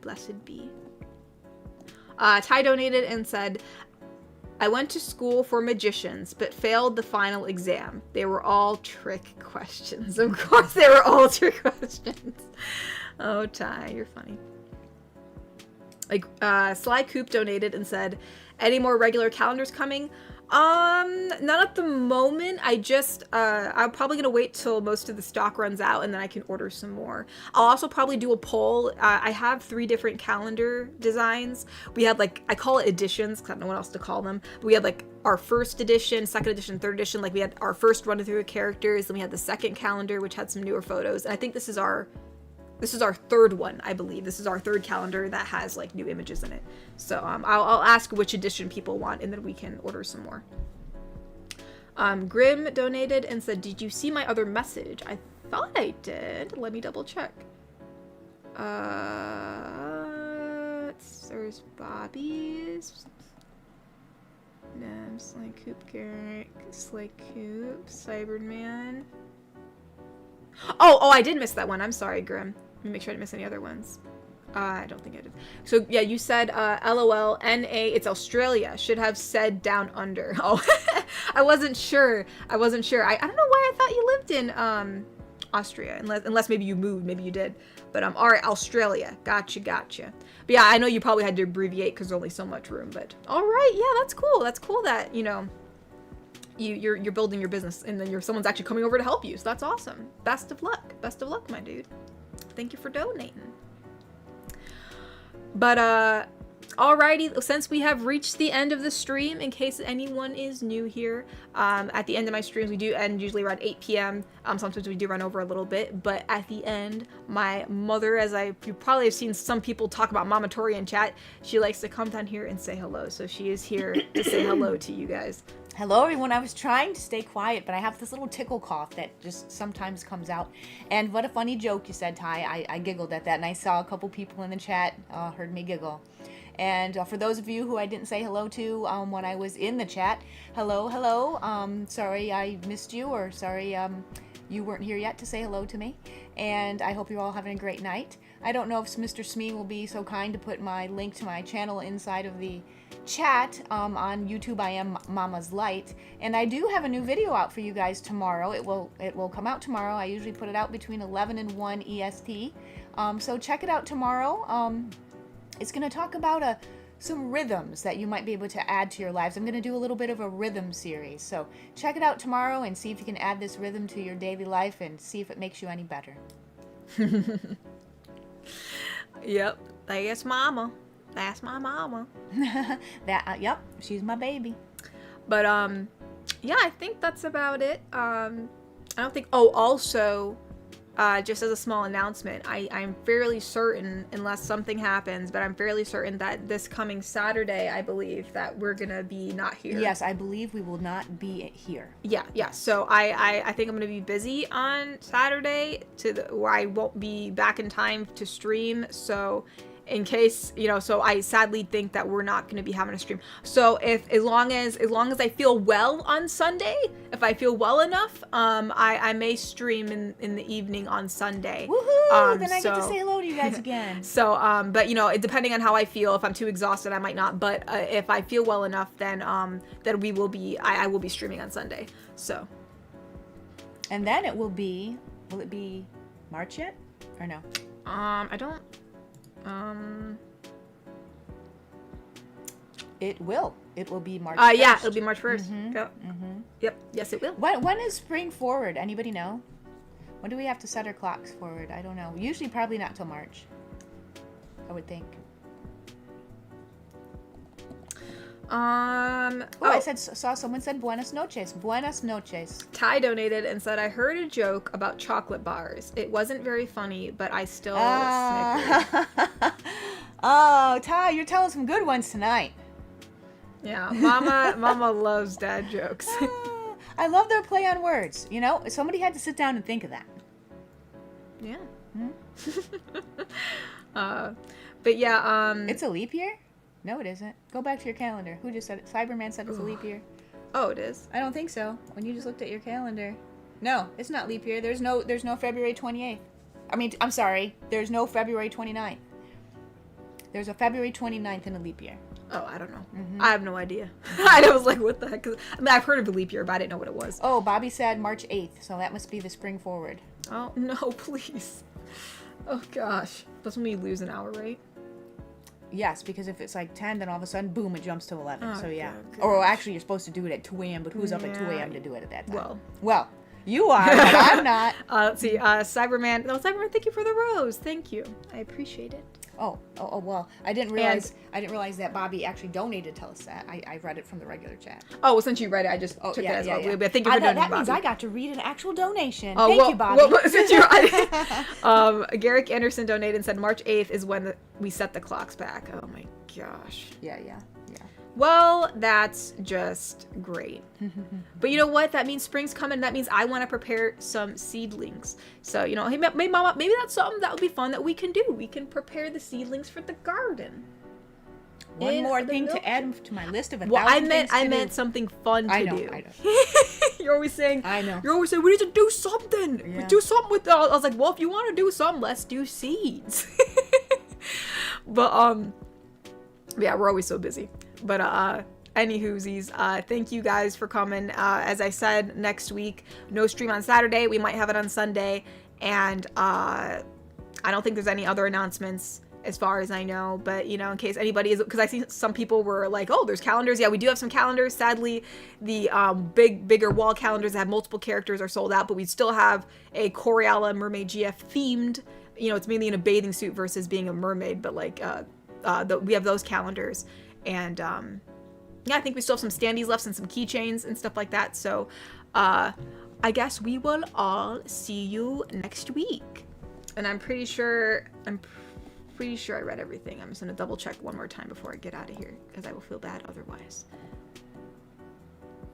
Ty donated and said, I went to school for magicians, but failed the final exam. They were all trick questions. Of course they were all trick questions. Oh, Ty, you're funny. Like, Sly Coop donated and said, any more regular calendars coming? Not at the moment. I'm probably gonna wait till most of the stock runs out and then I can order some more. I'll also probably do a poll. I have 3 different calendar designs. We had like, I call it editions because I don't know what else to call them. But we had like our first edition, second edition, third edition. Like we had our first run through of characters, then we had the second calendar, which had some newer photos. And I think this is our third one, I believe. This is our third calendar that has like new images in it. So I'll ask which edition people want and then we can order some more. Grim donated and said, did you see my other message? I thought I did. Let me double check. There's Bobby's. Sly Coop, Garrick, Sly Coop, Cyberman. Oh, I did miss that one. I'm sorry, Grim. Let me make sure I didn't miss any other ones. I don't think I did. So, yeah, you said LOL, NA, it's Australia. Should have said down under. Oh, I wasn't sure. I don't know why I thought you lived in Austria. Unless maybe you moved. Maybe you did. But, all right, Australia. Gotcha. But, yeah, I know you probably had to abbreviate because there's only so much room. But, all right, yeah, that's cool. That's cool that, you know, you're building your business and then someone's actually coming over to help you. So that's awesome. Best of luck, my dude. Thank you for donating. But alrighty, since we have reached the end of the stream, in case anyone is new here, at the end of my streams we do end usually around 8 p.m. Sometimes we do run over a little bit, but at the end, my mother, you probably have seen some people talk about Mama Tori in chat, she likes to come down here and say hello. So she is here to say hello to you guys. Hello, everyone. I was trying to stay quiet, but I have this little tickle cough that just sometimes comes out. And what a funny joke you said, Ty. I giggled at that, and I saw a couple people in the chat heard me giggle. And for those of you who I didn't say hello to when I was in the chat, hello. Sorry I missed you, or sorry you weren't here yet to say hello to me. And I hope you're all having a great night. I don't know if Mr. Smee will be so kind to put my link to my channel inside of the chat. On YouTube I am Mama's Light, and I do have a new video out for you guys tomorrow. It will come out tomorrow. I usually put it out between 11 and 1 EST. So check it out tomorrow. It's going to talk about some rhythms that you might be able to add to your lives. I'm going to do a little bit of a rhythm series. So check it out tomorrow and see if you can add this rhythm to your daily life and see if it makes you any better. Yep, that's Mama. That's my mama. Yep, she's my baby. But yeah, I think that's about it. I don't think. Oh, also, just as a small announcement, I'm fairly certain, unless something happens, but I'm fairly certain that this coming Saturday, I believe that we're gonna be not here. Yes, I believe we will not be here. Yeah. So I think I'm gonna be busy on Saturday where I won't be back in time to stream. So in case, so I sadly think that we're not going to be having a stream. So as long as I feel well on Sunday, if I feel well enough, I may stream in the evening on Sunday. Woohoo! Then I get to say hello to you guys again. So, but depending on how I feel, if I'm too exhausted, I might not. But if I feel well enough, then I will be streaming on Sunday. So. And then will it be March yet? Or no? I don't. It will. It will be March 1st. 1st. Yeah, it'll be March 1st. Mm-hmm. Yep. Mm-hmm. Yep. Yes, it will. When is spring forward? Anybody know? When do we have to set our clocks forward? I don't know. Usually probably not till March, I would think. I saw someone said buenas noches. Buenas noches. Ty donated and said, I heard a joke about chocolate bars. It wasn't very funny, but I still snickered. Oh, Ty, you're telling some good ones tonight. Yeah, Mama loves dad jokes. I love their play on words. Somebody had to sit down and think of that. Yeah. Hmm? But yeah, It's a leap year? No, it isn't. Go back to your calendar. Who just said it? Cyberman said it's a leap year. Oh, it is? I don't think so. When you just looked at your calendar. No, it's not leap year. There's no February 28th. I'm sorry. There's no February 29th. There's a February 29th in a leap year. Oh, I don't know. Mm-hmm. I have no idea. I was like, what the heck? I've heard of a leap year, but I didn't know what it was. Oh, Bobby said March 8th, so that must be the spring forward. Oh, no, please. Oh, gosh. That's when we lose an hour, right? Yes, because if it's like 10, then all of a sudden, boom, it jumps to 11. Oh, so, yeah. gosh. Or actually, you're supposed to do it at 2 a.m., but who's up at 2 a.m. to do it at that time? Well, you are, but I'm not. Let's see. Cyberman. No, Cyberman, thank you for the rose. Thank you. I appreciate it. Oh, well, I didn't realize that Bobby actually donated to us that. I read it from the regular chat. Oh, well, since you read it, I just took that as well. Yeah. But thank you for donating, that Bobby. means I got to read an actual donation. Oh, Thank you, Bobby. Since Garrick Anderson donated and said March 8th is when we set the clocks back. Oh my gosh. Yeah. Well, that's just great. But you know what? That means spring's coming. That means I want to prepare some seedlings. So, hey, Mama, maybe that's something that would be fun that we can do. We can prepare the seedlings for the garden. One more thing to add to my list of 1,000 Well, things I meant something fun to do. I know. You're always saying, I know. You're always saying, we need to do something. Yeah. Do something with that. I was like, well, if you want to do something, let's do seeds. But, yeah, we're always so busy. But, anywhoosies, thank you guys for coming. As I said, next week, no stream on Saturday. We might have it on Sunday. And, I don't think there's any other announcements as far as I know, but in case anybody is, because I see some people were like, oh, there's calendars. Yeah, we do have some calendars. Sadly, the bigger wall calendars that have multiple characters are sold out, but we still have a Coriala Mermaid GF themed. It's mainly in a bathing suit versus being a mermaid, but like we have those calendars. And yeah, I think we still have some standees left and some keychains and stuff like that. So I guess we will all see you next week. And I'm pretty sure I read everything. I'm just gonna double check one more time before I get out of here because I will feel bad otherwise.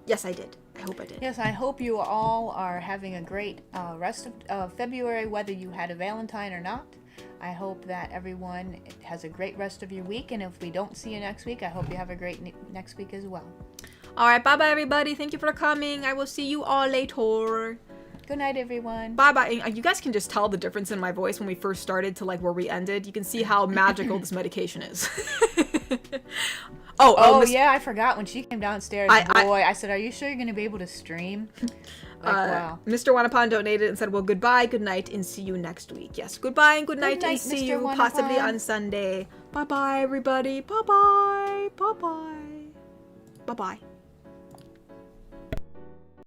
Yes, I did. I hope I did. Yes, I hope you all are having a great rest of February, whether you had a Valentine or not. I hope that everyone has a great rest of your week, and if we don't see you next week, I hope you have a great next week as well. All right, bye-bye, everybody. Thank you for coming. I will see you all later. Good night, everyone. Bye-bye. You guys can just tell the difference in my voice when we first started to like where we ended. You can see how magical this medication is. Yeah, I forgot when she came downstairs. I said, are you sure you're going to be able to stream? Wow. Mr. Wanapon donated and said, well, goodbye, good night, and see you next week. Yes, goodbye and good night, and see Mr. you Wanapon. possibly on Sunday. Bye-bye, everybody. Bye-bye. Bye-bye. Bye-bye.